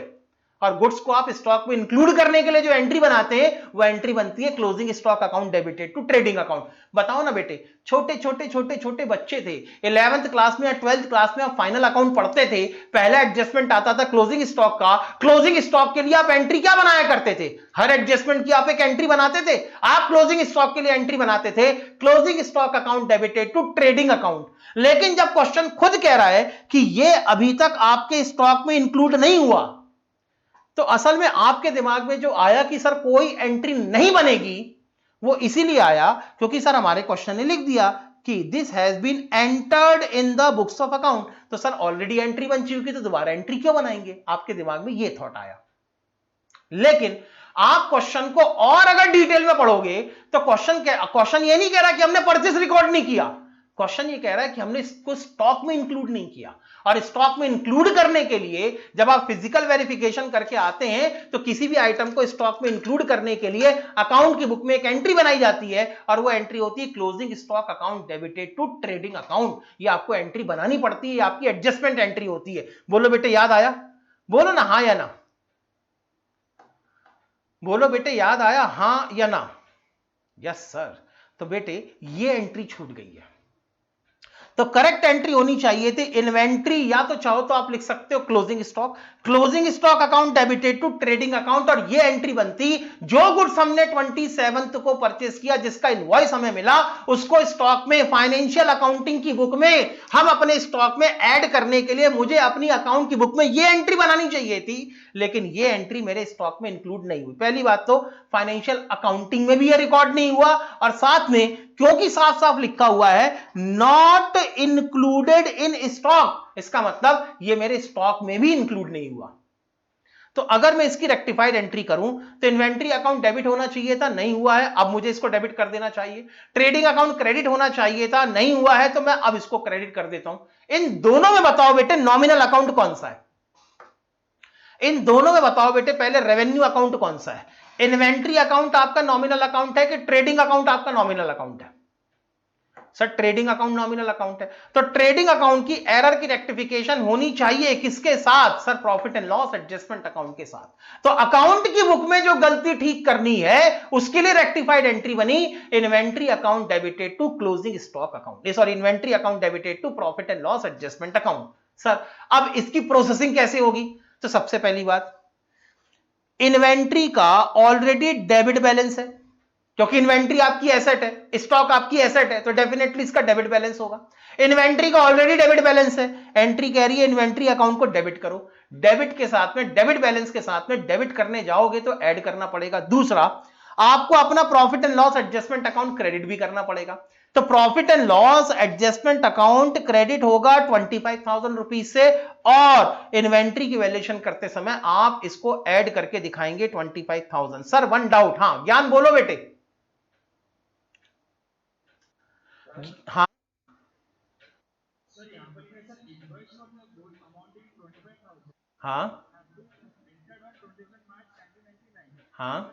और गुड्स को आप स्टॉक में इंक्लूड करने के लिए जो एंट्री बनाते हैं वो एंट्री बनती है closing stock account debited to trading account. बताओ ना बेटे, छोटे छोटे छोटे छोटे बच्चे थे, 11th क्लास में या 12th क्लास में आप फाइनल अकाउंट पढ़ते थे, पहला एडजस्टमेंट आता था क्लोजिंग स्टॉक का। क्लोजिंग स्टॉक के लिए आप एंट्री क्या बनाया करते थे? हर एडजस्टमेंट की आप एक एंट्री बनाते थे। आप क्लोजिंग स्टॉक के लिए एंट्री बनाते थे closing stock account debited to trading account. लेकिन जब क्वेश्चन खुद कह रहा है कि ये अभी तक आपके स्टॉक में इंक्लूड नहीं हुआ, तो असल में आपके दिमाग में जो आया कि सर कोई एंट्री नहीं बनेगी, वो इसीलिए आया क्योंकि सर हमारे क्वेश्चन ने लिख दिया कि this has been entered in the books of account. तो सर ऑलरेडी एंट्री बन चुकी, तो दोबारा एंट्री क्यों बनाएंगे? आपके दिमाग में ये थॉट आया। लेकिन आप क्वेश्चन को और अगर डिटेल में पढ़ोगे तो क्वेश्चन ये नहीं कह रहा कि हमने परचेस रिकॉर्ड नहीं किया, क्वेश्चन ये कह रहा है कि हमने इसको स्टॉक में इंक्लूड नहीं किया। और स्टॉक में इंक्लूड करने के लिए जब आप फिजिकल वेरिफिकेशन करके आते हैं तो किसी भी आइटम को स्टॉक में इंक्लूड करने के लिए अकाउंट की बुक में एक एंट्री बनाई जाती है और वो एंट्री होती है closing stock account debited to trading account. ये आपको एंट्री बनानी पड़ती है, आपकी एडजस्टमेंट एंट्री होती है। बोलो बेटे याद आया? बोलो ना हाँ या ना, बोलो बेटे याद आया हाँ या ना? Yes sir. तो बेटे ये एंट्री छूट गई है, तो करेक्ट एंट्री होनी चाहिए थी इन्वेंट्री, या तो चाहो तो आप लिख सकते हो closing stock account debited to trading account. और ये एंट्री बनती जो गुड्स हमने 27th को परचेस किया, जिसका इनवॉइस हमें मिला, उसको स्टॉक में फाइनेंशियल अकाउंटिंग की बुक में हम अपने स्टॉक में ऐड करने के लिए मुझे अपनी अकाउंट की बुक में ये एंट्री बनानी चाहिए थी, लेकिन ये एंट्री मेरे स्टॉक में इंक्लूड नहीं हुई। पहली बात तो फाइनेंशियल अकाउंटिंग में भी ये रिकॉर्ड नहीं हुआ, और साथ में क्योंकि साफ साफ लिखा हुआ है नॉट इंक्लूडेड इन स्टॉक, इसका मतलब ये मेरे स्टॉक में भी इंक्लूड नहीं हुआ। तो अगर मैं इसकी रेक्टिफाइड एंट्री करूं तो इन्वेंट्री अकाउंट डेबिट होना चाहिए था, नहीं हुआ है, अब मुझे इसको डेबिट कर देना चाहिए। ट्रेडिंग अकाउंट क्रेडिट होना चाहिए था, नहीं हुआ है, तो मैं अब इसको क्रेडिट कर देता हूं। इन दोनों में बताओ बेटे नॉमिनल अकाउंट कौन सा है? इन दोनों में बताओ बेटे पहले रेवेन्यू अकाउंट कौन सा है? इन्वेंट्री अकाउंट आपका नॉमिनल अकाउंट है कि ट्रेडिंग अकाउंट आपका नॉमिनल अकाउंट है? Sir trading account nominal account है। तो ट्रेडिंग अकाउंट की एरर की रेक्टिफिकेशन होनी चाहिए किसके साथ? Sir profit and loss adjustment account के साथ। तो अकाउंट की बुक में जो गलती ठीक करनी है उसके लिए रेक्टिफाइड एंट्री बनी inventory account debited to closing stock account, sorry inventory account debited to profit and loss adjustment account. Sir अब इसकी प्रोसेसिंग कैसे होगी? तो सबसे पहली बात, इन्वेंट्री का ऑलरेडी डेबिट बैलेंस है, क्योंकि इन्वेंट्री आपकी एसेट है, स्टॉक आपकी एसेट है, तो डेफिनेटली इसका डेबिट बैलेंस होगा। इन्वेंट्री का ऑलरेडी डेबिट बैलेंस है, एंट्री कह रही है इन्वेंट्री अकाउंट को डेबिट करो। डेबिट के साथ में, डेबिट बैलेंस के साथ में डेबिट करने जाओगे तो ऐड करना पड़ेगा। दूसरा, आपको अपना profit and loss adjustment account credit भी करना पड़ेगा। तो profit and loss adjustment account credit होगा 25,000 रुपीज से, और इन्वेंट्री की वैल्यूएशन करते समय आप इसको ऐड करके दिखाएंगे 25,000। सर वन डाउट, हाँ ज्ञान बोलो बेटे। हाँ हाँ हाँ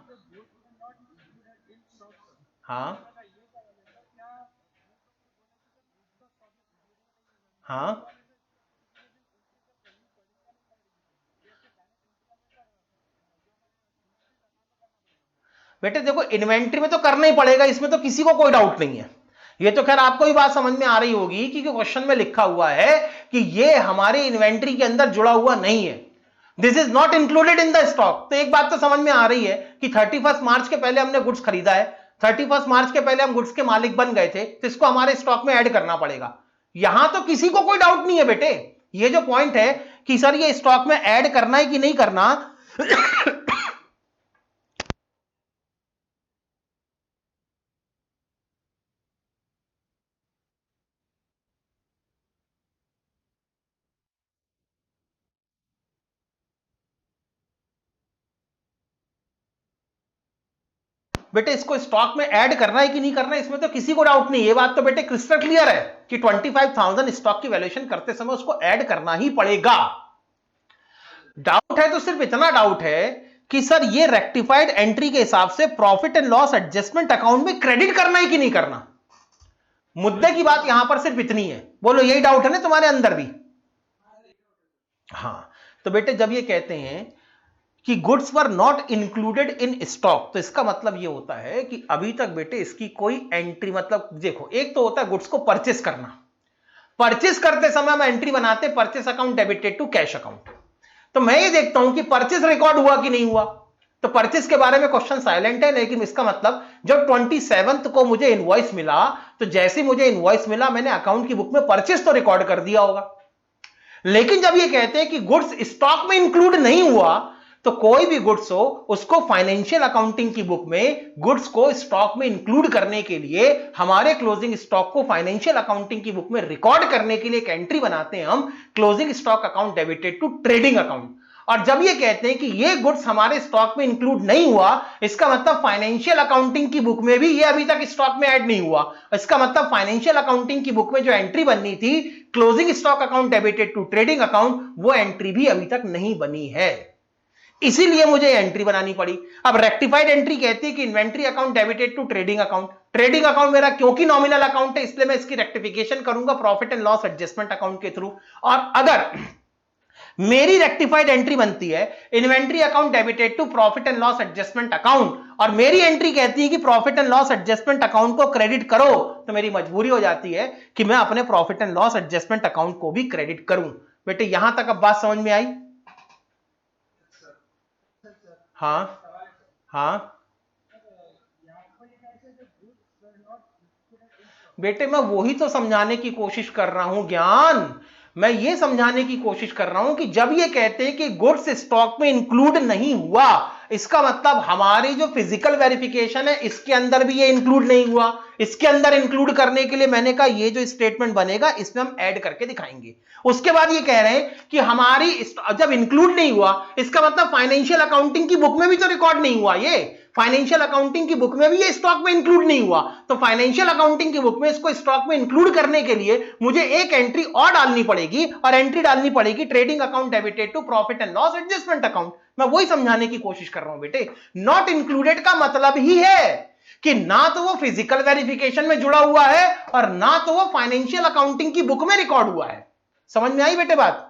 हाँ हाँ बेटे देखो, इन्वेंट्री में तो करना ही पड़ेगा, इसमें तो किसी को कोई डाउट नहीं है। ये तो खैर आपको भी बात समझ में आ रही होगी कि क्वेश्चन में लिखा हुआ है कि ये हमारे इन्वेंट्री के अंदर जुड़ा हुआ नहीं है, this is not included in the stock. तो एक बात तो समझ में आ रही है कि 31 मार्च के पहले हमने गुड्स खरीदा है, 31 मार्च के पहले हम गुड्स के मालिक बन गए थे, तो इसको हमारे स्टॉक में ऐड करना पड़ेगा। यहां तो किसी को कोई डाउट नहीं है बेटे। ये जो पॉइंट है कि सर ये स्टॉक में ऐड करना है कि नहीं करना, बेटे इसको स्टॉक में ऐड करना है कि नहीं करना है, इसमें तो किसी को डाउट नहीं। ये बात तो बेटे क्रिस्टल क्लियर है कि 25,000 स्टॉक की वैल्यूएशन करते समय उसको ऐड करना ही पड़ेगा। डाउट है तो सिर्फ इतना डाउट है कि सर ये रेक्टिफाइड एंट्री के हिसाब से profit and loss adjustment account में क्रेडिट करना है कि नहीं करना। मुद्दे की बात यहां पर सिर्फ इतनी है। बोलो यही डाउट है ना तुम्हारे अंदर भी? हाँ। तो बेटे जब ये कहते हैं कि goods were not included in stock, तो इसका मतलब ये होता है कि अभी तक बेटे इसकी कोई एंट्री, मतलब देखो एक तो होता है गुड्स को परचेस करना, परचेस करते समय हम एंट्री बनाते हैं purchase account debited to cash account, तो मैं ये देखता हूं कि परचेस रिकॉर्ड हुआ कि नहीं हुआ, तो परचेस के बारे में क्वेश्चन साइलेंट है, लेकिन इसका मतलब जब 27 को मुझे इनवॉइस मिला, तो जैसे मुझे इनवॉइस मिला मैंने अकाउंट की बुक में परचेस तो रिकॉर्ड कर दिया होगा, लेकिन जब ये कहते हैं कि गुड्स स्टॉक में इंक्लूड नहीं हुआ, तो कोई भी गुड्स हो उसको फाइनेंशियल अकाउंटिंग की बुक में गुड्स को स्टॉक में इंक्लूड करने के लिए हमारे क्लोजिंग स्टॉक को फाइनेंशियल अकाउंटिंग की बुक में रिकॉर्ड करने के लिए एक एंट्री बनाते हैं हम, closing stock account debited to trading account. और जब ये कहते हैं कि ये गुड्स हमारे स्टॉक में इंक्लूड नहीं हुआ, इसका मतलब फाइनेंशियल अकाउंटिंग की बुक में भी ये अभी तक स्टॉक में ऐड नहीं हुआ, इसका मतलब फाइनेंशियल अकाउंटिंग की बुक में जो एंट्री बननी थी closing stock account debited to trading account, वो एंट्री भी अभी तक नहीं बनी है, इसीलिए मुझे एंट्री बनानी पड़ी। अब रेक्टिफाइड एंट्री कहती है कि inventory account debited to trading account, trading account मेरा क्योंकि नॉमिनल अकाउंट है इसलिए मैं इसकी रेक्टिफिकेशन करूंगा profit and loss adjustment account के थ्रू। और अगर मेरी रेक्टिफाइड एंट्री बनती है inventory account debited to profit and loss adjustment account, और मेरी एंट्री कहती है कि profit and loss adjustment account को क्रेडिट करो, तो मेरी मजबूरी हो जाती है कि मैं अपने profit and loss adjustment account को भी क्रेडिट करूं। बेटे यहां तक अब बात समझ में आई? हाँ हाँ बेटे मैं वही तो समझाने की कोशिश कर रहा हूं ज्ञान, मैं ये समझाने की कोशिश कर रहा हूं कि जब ये कहते हैं कि गुड्स स्टॉक में इंक्लूड नहीं हुआ, इसका मतलब हमारी जो फिजिकल वेरिफिकेशन है इसके अंदर भी ये इंक्लूड नहीं हुआ, इसके अंदर इंक्लूड करने के लिए मैंने कहा ये जो स्टेटमेंट बनेगा इसमें हम ऐड करके दिखाएंगे। उसके बाद ये कह रहे हैं कि हमारी जब इंक्लूड नहीं हुआ इसका मतलब फाइनेंशियल अकाउंटिंग की बुक में भी तो रिकॉर्ड नहीं हुआ, ये फाइनेंशियल अकाउंटिंग की बुक में भी ये स्टॉक में इंक्लूड नहीं हुआ, तो फाइनेंशियल अकाउंटिंग की बुक में इसको स्टॉक में इंक्लूड करने के लिए मुझे एक एंट्री और डालनी पड़ेगी, और एंट्री डालनी पड़ेगी trading account debited to profit and loss adjustment account. मैं वही समझाने की कोशिश कर रहा हूं बेटे, नॉट इंक्लूडेड का मतलब ही है कि ना तो वो फिजिकल वेरिफिकेशन में जुड़ा हुआ है और ना तो वो फाइनेंशियल अकाउंटिंग की बुक में रिकॉर्ड हुआ है। समझ में आई बेटे बात?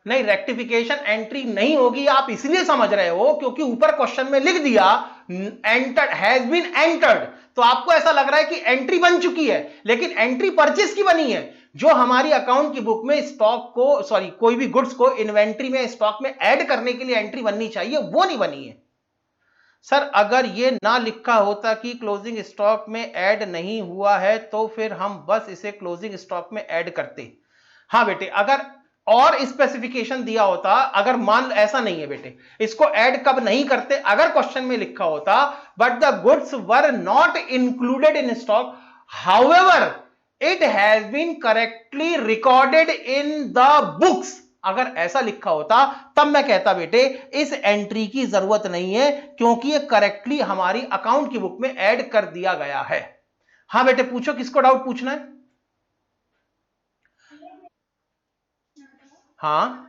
नहीं, रेक्टिफिकेशन एंट्री नहीं होगी आप इसलिए समझ रहे हो क्योंकि ऊपर क्वेश्चन में लिख दिया एंटर्ड, हैज बीन एंटर्ड, तो आपको ऐसा लग रहा है कि एंट्री बन चुकी है, लेकिन एंट्री परचेस की बनी है। जो हमारी अकाउंट की बुक में स्टॉक को, सॉरी कोई भी गुड्स को इन्वेंट्री में स्टॉक में ऐड करने के लिए एंट्री बननी चाहिए वो नहीं बनी है। सर अगर ये ना लिखा होता कि क्लोजिंग स्टॉक में ऐड नहीं हुआ है तो फिर हम बस इसे क्लोजिंग स्टॉक में ऐड करते। हाँ बेटे, अगर और स्पेसिफिकेशन दिया होता, अगर मान ऐसा नहीं है बेटे इसको ऐड कब नहीं करते, अगर क्वेश्चन में लिखा होता but the goods were not included in stock however it has been correctly recorded in the books, अगर ऐसा लिखा होता तब मैं कहता बेटे इस एंट्री की जरूरत नहीं है क्योंकि ये करेक्टली हमारी अकाउंट की बुक में ऐड कर दिया गया है। हाँ बेटे पूछो, किसको डाउट पूछना है? हाँ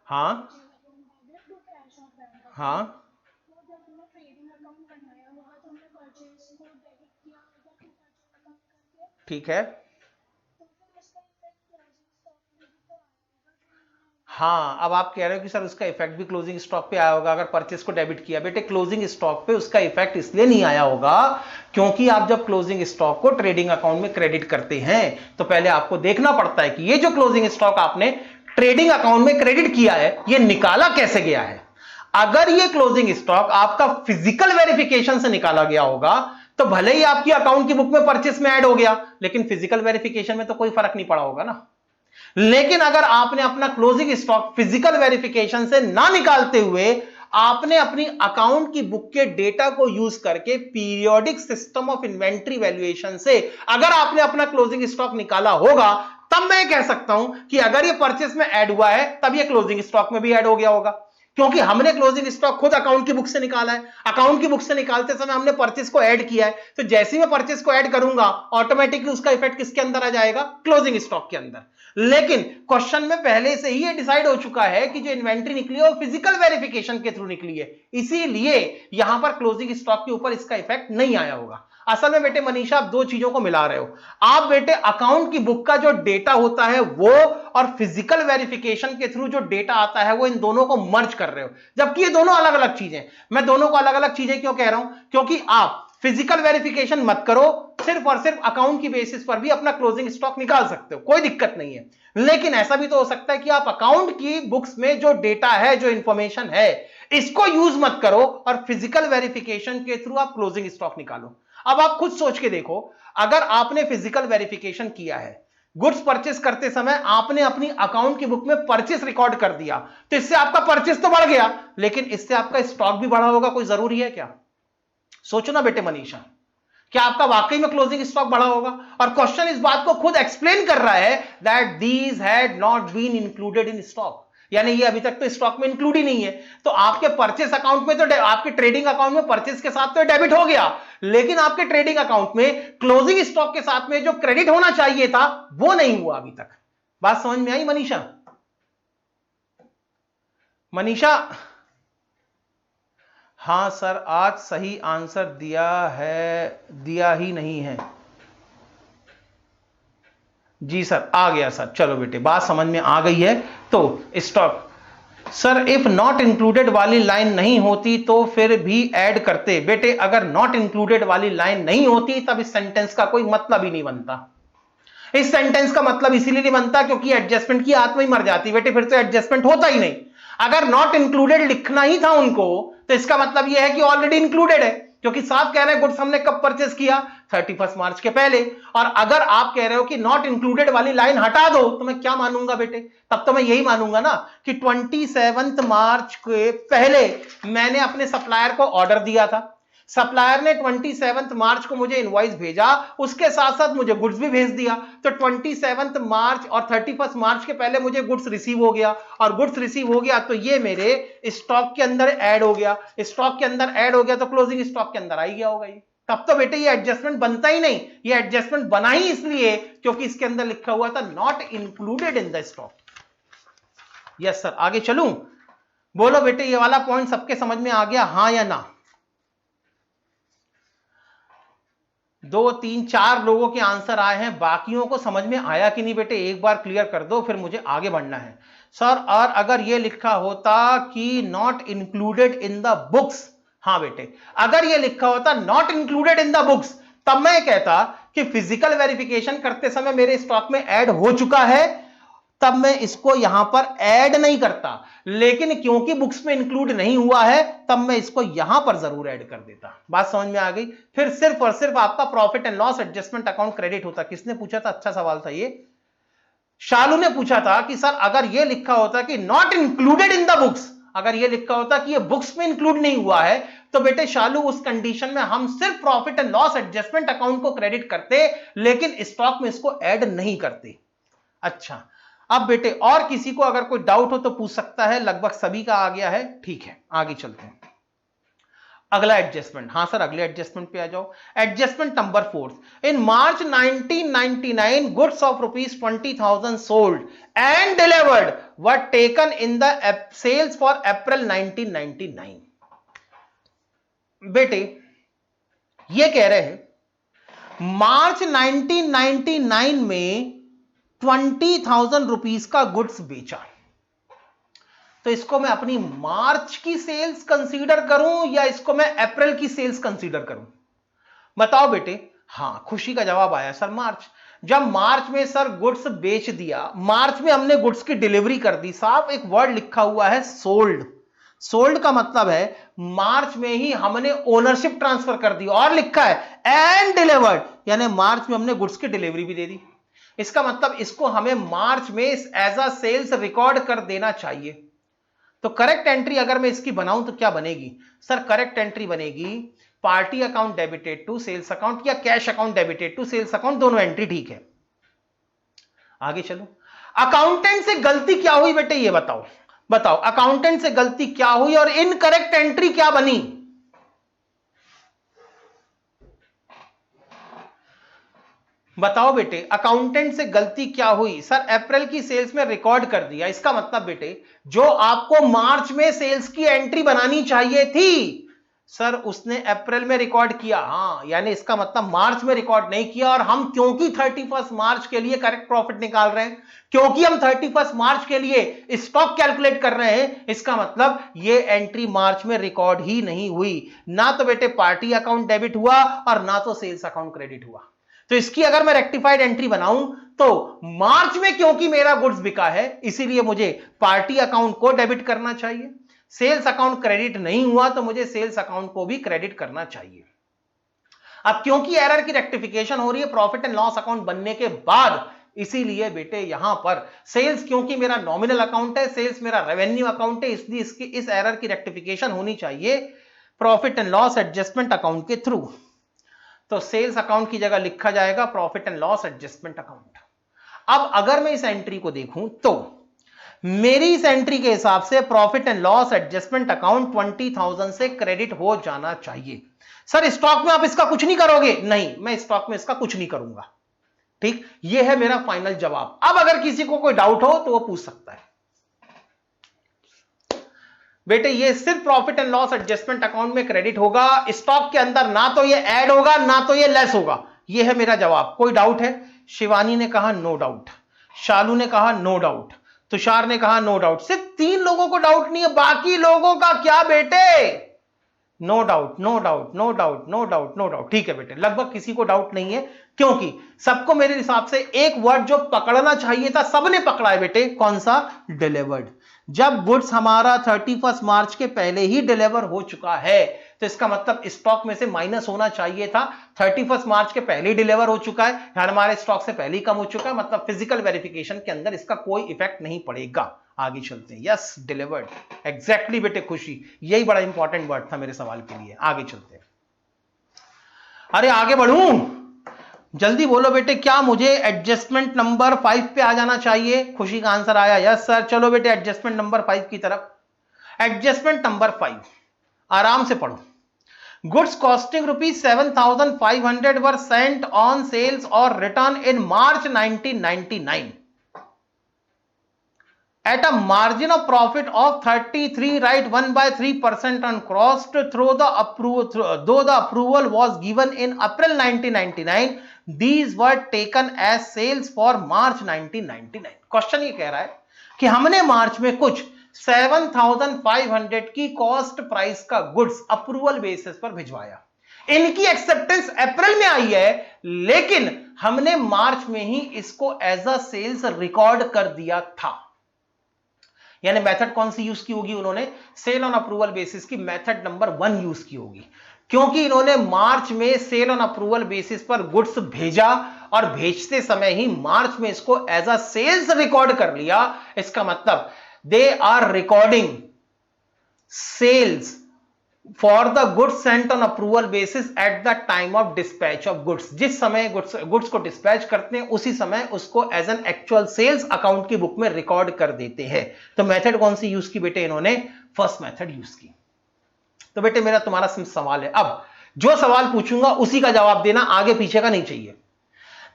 हाँ हाँ ठीक है। हाँ अब आप कह रहे हो कि सर उसका इफेक्ट भी क्लोजिंग स्टॉक पे आया होगा अगर परचेस को डेबिट किया। बेटे क्लोजिंग स्टॉक पे उसका इफेक्ट इसलिए नहीं आया होगा क्योंकि आप जब क्लोजिंग स्टॉक को ट्रेडिंग अकाउंट में क्रेडिट करते हैं तो पहले आपको देखना पड़ता है कि ये जो क्लोजिंग स्टॉक आपने ट्रेडिंग अकाउंट में क्रेडिट किया है ये निकाला कैसे गया है। अगर ये क्लोजिंग स्टॉक आपका फिजिकल वेरिफिकेशन से निकाला गया होगा तो भले ही आपकी अकाउंट की बुक में परचेस में ऐड हो गया लेकिन फिजिकल वेरिफिकेशन में तो कोई फर्क नहीं पड़ा होगा ना। लेकिन अगर आपने अपना क्लोजिंग स्टॉक फिजिकल वेरिफिकेशन से ना निकालते हुए आपने अपनी अकाउंट की बुक के डेटा को यूज करके periodic system of inventory valuation से अगर आपने अपना क्लोजिंग स्टॉक निकाला होगा तब मैं कह सकता हूं कि अगर ये परचेस में ऐड हुआ है तब ये क्लोजिंग स्टॉक में भी ऐड हो गया होगा क्योंकि हमने क्लोजिंग स्टॉक खुद अकाउंट की बुक से निकाला है। अकाउंट की बुक से निकालते समय हमने परचेस को ऐड किया है तो जैसे ही मैं परचेस को ऐड करूंगा ऑटोमेटिकली उसका इफेक्ट किसके अंदर आ जाएगा? क्लोजिंग स्टॉक के अंदर। लेकिन क्वेश्चन में पहले से ही ये डिसाइड हो चुका है कि जो इन्वेंट्री निकली है वो फिजिकल वेरिफिकेशन के थ्रू निकली है, इसीलिए यहां पर क्लोजिंग स्टॉक के ऊपर इसका इफेक्ट नहीं आया होगा। असल में बेटे मनीषा आप दो चीजों को मिला रहे हो। आप बेटे अकाउंट की बुक का जो डेटा होता है वो और फिजिकल वेरिफिकेशन के थ्रू जो डेटा आता है वो इन दोनों को मर्ज कर रहे हो, जबकि ये दोनों अलग अलग चीजें। मैं दोनों को अलग अलग चीजें क्यों कह रहा हूं? क्योंकि आप फिजिकल वेरिफिकेशन मत करो, सिर्फ और सिर्फ अकाउंट की बेसिस पर भी अपना क्लोजिंग स्टॉक निकाल सकते हो, कोई दिक्कत नहीं है। लेकिन ऐसा भी तो हो सकता है कि आप अकाउंट की बुक्स में जो डेटा है, जो इंफॉर्मेशन है, इसको यूज मत करो और फिजिकल वेरिफिकेशन के थ्रू आप क्लोजिंग स्टॉक निकालो। अब आप खुद सोच के देखो, अगर आपने फिजिकल वेरिफिकेशन किया है, गुड्स परचेस करते समय आपने अपनी अकाउंट की बुक में परचेस रिकॉर्ड कर दिया, तो इससे आपका परचेस तो बढ़ गया, लेकिन इससे आपका स्टॉक भी बढ़ा होगा, कोई जरूरी है क्या? सोचो ना बेटे मनीषा, क्या आपका वाकई में क्लोजिंग स्टॉक बढ़ा होगा? और क्वेश्चन इस बात को खुद एक्सप्लेन कर रहा है that these had not been included in stock, यानी ये अभी तक तो स्टॉक में इंक्लूड ही नहीं है। तो आपके परचेस अकाउंट में तो, आपके ट्रेडिंग अकाउंट में परचेस के साथ तो डेबिट हो गया, लेकिन आपके ट्रेडिंग अकाउंट में क्लोजिंग स्टॉक के साथ में जो क्रेडिट होना चाहिए था वो नहीं हुआ अभी तक। बात समझ में आई मनीषा? मनीषा हां सर, आज सही आंसर दिया है, दिया ही नहीं है जी सर, आ गया सर। चलो बेटे बात समझ में आ गई है। तो stock sir if not included वाली लाइन नहीं होती तो फिर भी ऐड करते। बेटे अगर नॉट इंक्लूडेड वाली लाइन नहीं होती तब इस सेंटेंस का कोई मतलब ही नहीं बनता। इस सेंटेंस का मतलब इसीलिए नहीं बनता क्योंकि एडजस्टमेंट की आत्मा ही मर जाती बेटे, फिर तो एडजस्टमेंट होता ही नहीं। अगर नॉट इंक्लूडेड लिखना ही था उनको तो इसका मतलब यह है कि ऑलरेडी इंक्लूडेड है, क्योंकि साफ कह रहे हैं गुड्स हमने कब परचेस किया? 31 मार्च के पहले। और अगर आप कह रहे हो कि नॉट इंक्लूडेड वाली लाइन हटा दो तो मैं क्या मानूंगा बेटे? तब तो मैं यही मानूंगा ना कि 27 मार्च के पहले मैंने अपने सप्लायर को ऑर्डर दिया था, सप्लायर ने 27 मार्च को मुझे इनवॉइस भेजा, उसके साथ साथ मुझे गुड्स भी भेज दिया। तो 27 मार्च और 31 मार्च के पहले मुझे गुड्स रिसीव हो गया, और गुड्स रिसीव हो गया तो ये मेरे स्टॉक के अंदर ऐड हो गया। स्टॉक के अंदर ऐड हो गया तो क्लोजिंग स्टॉक के अंदर आ ही गया होगा ये। तब तो बेटे ये एडजस्टमेंट बनता ही नहीं। ये एडजस्टमेंट बना ही इसलिए क्योंकि इसके अंदर लिखा हुआ था not included in the stock. Yes sir, आगे चलूं? बोलो बेटे ये वाला पॉइंट सबके समझ में आ गया, हां या ना? 2 3 4 लोगों के आंसर आए हैं, बाकियों को समझ में आया कि नहीं बेटे? एक बार क्लियर कर दो, फिर मुझे आगे बढ़ना है। सर और अगर ये लिखा होता कि not included in the books, हाँ बेटे अगर ये लिखा होता not included in the books, तब मैं कहता कि फिजिकल वेरिफिकेशन करते समय मेरे स्टॉक में ऐड हो चुका है, तब मैं इसको यहां पर ऐड नहीं करता। लेकिन क्योंकि बुक्स में इंक्लूड नहीं हुआ है तब मैं इसको यहां पर जरूर ऐड कर देता। बात समझ में आ गई? फिर सिर्फ और सिर्फ आपका profit and loss adjustment account credit होता। किसने पूछा था? अच्छा सवाल था ये, शालू ने पूछा था कि सर अगर ये लिखा होता कि not included in the books, अगर ये लिखा होता कि ये बुक्स में इंक्लूड नहीं हुआ है, तो बेटे शालू उस कंडीशन में हम सिर्फ profit and loss adjustment account को क्रेडिट करते, लेकिन स्टॉक में इसको ऐड नहीं करते। अच्छा अब बेटे और किसी को अगर कोई डाउट हो तो पूछ सकता है, लगभग सभी का आ गया है। ठीक है आगे चलते हैं। अगला एडजस्टमेंट, हां सर अगले एडजस्टमेंट पे आ जाओ। Adjustment number 4, in March 1999 goods of ₹20,000 sold and delivered were taken in the sales for April 1999। बेटे ये कह रहे हैं मार्च 1999 में 20,000 रुपीस का गुड्स बेचा, तो इसको मैं अपनी मार्च की सेल्स कंसीडर करूं या इसको मैं अप्रैल की सेल्स कंसीडर करूं? बताओ बेटे। हां खुशी का जवाब आया सर मार्च। जब मार्च में सर गुड्स बेच दिया, मार्च में हमने गुड्स की डिलीवरी कर दी, साफ एक वर्ड लिखा हुआ है सोल्ड। सोल्ड का मतलब है मार्च में ही हमने ओनरशिप ट्रांसफर कर दी, और लिखा है एंड डिलीवर्ड, यानी मार्च में हमने गुड्स की डिलीवरी भी दे दी। इसका मतलब इसको हमें मार्च में एज अ सेल्स रिकॉर्ड कर देना चाहिए। तो करेक्ट एंट्री अगर मैं इसकी बनाऊं तो क्या बनेगी? सर करेक्ट एंट्री बनेगी party account debited to sales account या cash account debited to sales account, दोनों एंट्री ठीक है। आगे चलो। अकाउंटेंट से गलती क्या हुई बेटे ये बताओ, बताओ अकाउंटेंट से गलती क्या हुई और इनकरेक्ट एंट्री क्या बनी? बताओ बेटे अकाउंटेंट से गलती क्या हुई? सर अप्रैल की सेल्स में रिकॉर्ड कर दिया। इसका मतलब बेटे जो आपको मार्च में सेल्स की एंट्री बनानी चाहिए थी, सर उसने अप्रैल में रिकॉर्ड किया, हाँ, यानी इसका मतलब मार्च में रिकॉर्ड नहीं किया। और हम क्योंकि 31 मार्च के लिए करेक्ट प्रॉफिट निकाल रहे हैं, क्योंकि हम 31 मार्च के लिए स्टॉक कैलकुलेट कर रहे हैं, इसका मतलब ये एंट्री मार्च में रिकॉर्ड ही नहीं हुई। ना तो बेटे पार्टी अकाउंट डेबिट हुआ और ना तो सेल्स अकाउंट क्रेडिट हुआ। तो इसकी अगर मैं रेक्टिफाइड एंट्री बनाऊं तो मार्च में क्योंकि मेरा गुड्स बिका है इसीलिए मुझे पार्टी अकाउंट को डेबिट करना चाहिए, सेल्स अकाउंट क्रेडिट नहीं हुआ तो मुझे सेल्स अकाउंट को भी क्रेडिट करना चाहिए। अब क्योंकि एरर की रेक्टिफिकेशन हो रही है प्रॉफिट एंड लॉस अकाउंट बनने के बाद, इसीलिए बेटे यहां पर सेल्स क्योंकि मेरा नॉमिनल अकाउंट है, सेल्स मेरा रेवेन्यू अकाउंट है, इसलिए इसकी इस एरर की रेक्टिफिकेशन होनी चाहिए profit and loss adjustment account के थ्रू। तो सेल्स अकाउंट की जगह लिखा जाएगा profit and loss adjustment account. अब अगर मैं इस एंट्री को देखूं तो मेरी इस एंट्री के हिसाब से profit and loss adjustment account 20,000 से क्रेडिट हो जाना चाहिए। सर स्टॉक में आप इसका कुछ नहीं करोगे? नहीं, मैं स्टॉक में इसका कुछ नहीं करूंगा। ठीक, यह है मेरा फाइनल जवाब। अब अगर किसी को कोई डाउट हो तो वो पूछ सकता है। बेटे ये सिर्फ profit and loss adjustment account में क्रेडिट होगा, स्टॉक के अंदर ना तो ये ऐड होगा ना तो ये लेस होगा। यह है मेरा जवाब। कोई डाउट है? शिवानी ने कहा नो डाउट, शालू ने कहा नो डाउट, तुषार ने कहा नो डाउट। सिर्फ 3 लोगों को डाउट नहीं है, बाकी लोगों का क्या बेटे? No doubt, no doubt, no doubt, no doubt, no doubt. ठीक है बेटे, लगभग किसी को डाउट नहीं है, क्योंकि सबको मेरे हिसाब से एक वर्ड जो पकड़ना चाहिए था सबने पकड़ा है बेटे। कौन सा? डिलीवर्ड। जब गुड्स हमारा 31 मार्च के पहले ही डिलीवर हो चुका है तो इसका मतलब स्टॉक में से माइनस होना चाहिए था। 31 मार्च के पहले ही डिलीवर हो चुका है, हमारे स्टॉक से पहले ही कम हो चुका है, मतलब फिजिकल वेरिफिकेशन के अंदर इसका कोई इफेक्ट नहीं पड़ेगा। आगे चलते हैं। यस, डिलीवर्ड, एग्जैक्टली बेटे खुशी, यही बड़ा इंपॉर्टेंट वर्ड था मेरे सवाल के लिए। आगे चलते हैं। अरे आगे बढ़ूं, जल्दी बोलो बेटे, क्या मुझे एडजस्टमेंट नंबर 5 पे आ जाना चाहिए? खुशी का आंसर आया यस सर। चलो बेटे एडजस्टमेंट नंबर 5 की तरफ। एडजस्टमेंट नंबर 5 आराम से पढ़ो। Goods costing ₹7,500 were sent on sales और return in March 1999 at a margin of profit of 33 right 1/3% on cost though the approval was given in April 1999, these were taken as sales for March 1999। Question ये कह रहा है कि हमने मार्च में कुछ 7,500 की कॉस्ट प्राइस का गुड्स अप्रूवल बेसिस पर भिजवाया। इनकी एक्सेप्टेंस अप्रैल में आई है, लेकिन हमने मार्च में ही इसको एज अ सेल्स रिकॉर्ड कर दिया था। यानी मेथड कौन सी यूज की होगी? उन्होंने सेल ऑन अप्रूवल बेसिस की मेथड नंबर 1 यूज की होगी, क्योंकि इन्होंने मार्च में सेल ऑन अप्रूवल बेसिस पर गुड्स भेजा और भेजते समय ही मार्च में इसको एज अ सेल्स रिकॉर्ड कर लिया। इसका मतलब they are recording sales for the goods sent on approval basis at the time of dispatch of goods. जिस समय गुड्स को डिस्पैच करते हैं उसी समय उसको as an actual sales account की बुक में रिकॉर्ड कर देते हैं। तो मेथड कौन सी यूज की बेटे? इन्होंने फर्स्ट मेथड यूज की। तो बेटे मेरा तुम्हारा सवाल है, अब जो सवाल पूछूंगा उसी का जवाब देना, आगे पीछे का नहीं चाहिए।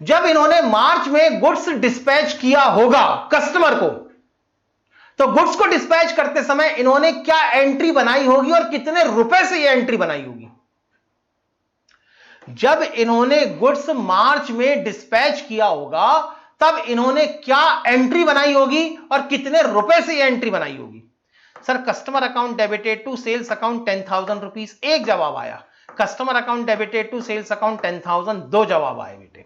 जब इन्होंने मार्च में गुड्स डिस्पैच किया होगा कस्टमर को, तो गुड्स को डिस्पैच करते समय इन्होंने क्या एंट्री बनाई होगी और कितने रुपए से यह एंट्री बनाई होगी? जब इन्होंने गुड्स मार्च में डिस्पैच किया होगा तब इन्होंने क्या एंट्री बनाई होगी और कितने रुपए से यह एंट्री बनाई होगी? Sir customer account debited to sales account 10,000 rupees, एक जवाब आया। Customer account debited to sales account 10,000, 2 जवाब आए बेटे,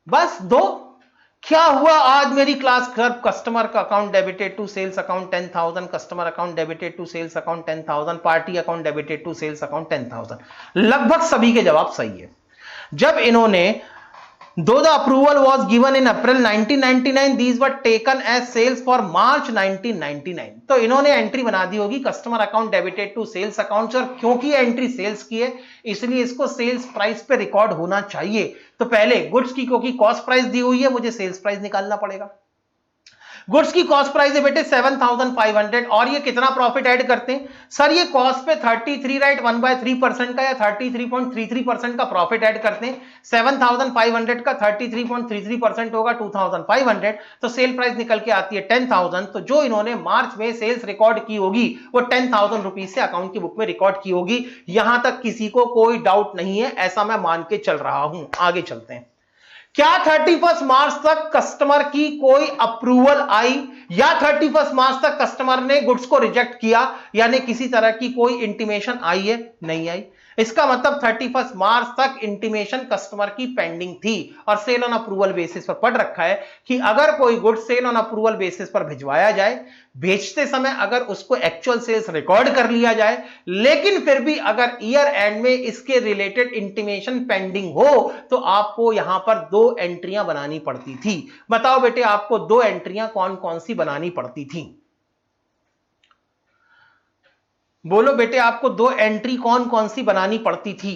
बस 2। क्या हुआ आज मेरी क्लास? कस्टमर का account debited to sales account 10,000, customer account debited to sales account 10,000, party account debited to sales account 10,000। लगभग सभी के जवाब सही है। जब इन्होंने though the approval was given in April 1999, these were taken as sales for March 1999, तो इन्होंने एंट्री बना दी होगी customer account debited to sales account, और क्योंकि एंट्री सेल्स की है इसलिए इसको सेल्स प्राइस पे रिकॉर्ड होना चाहिए। तो पहले गुड्स की क्योंकि कॉस्ट प्राइस दी हुई है, मुझे सेल्स प्राइस निकालना पड़ेगा। गुड्स की कॉस्ट प्राइस है बेटे 7500 और ये कितना प्रॉफिट ऐड करते हैं सर, ये कॉस्ट पे 33 राइट 1/3% का या 33.33% का प्रॉफिट ऐड करते हैं। 7500 का 33.33% होगा 2500, तो सेल प्राइस निकल के आती है 10,000। तो जो इन्होंने मार्च में सेल्स रिकॉर्ड की होगी वो 10,000 रुपीज से अकाउंट की बुक में रिकॉर्ड की होगी। यहां तक किसी को कोई डाउट नहीं है, ऐसा मैं मान के चल रहा हूं। आगे चलते हैं। क्या 31 मार्च तक कस्टमर की कोई अप्रूवल आई या 31 मार्च तक कस्टमर ने गुड्स को रिजेक्ट किया, यानी किसी तरह की कोई इंटीमेशन आई है? नहीं आई। इसका मतलब 31 मार्च तक इंटीमेशन कस्टमर की पेंडिंग थी और सेल ऑन अप्रूवल बेसिस पर पढ़ रखा है कि अगर कोई good sale on approval basis पर भिजवाया जाए, भेजते समय अगर उसको एक्चुअल सेल्स रिकॉर्ड कर लिया जाए, लेकिन फिर भी अगर ईयर एंड में इसके रिलेटेड इंटीमेशन पेंडिंग हो तो आपको यहां पर 2 एंट्रियां बनानी पड़ती थी। बताओ बेटे आपको 2 एंट्रियां कौन कौन सी बनानी पड़ती थी? बोलो बेटे आपको 2 एंट्री कौन कौन सी बनानी पड़ती थी?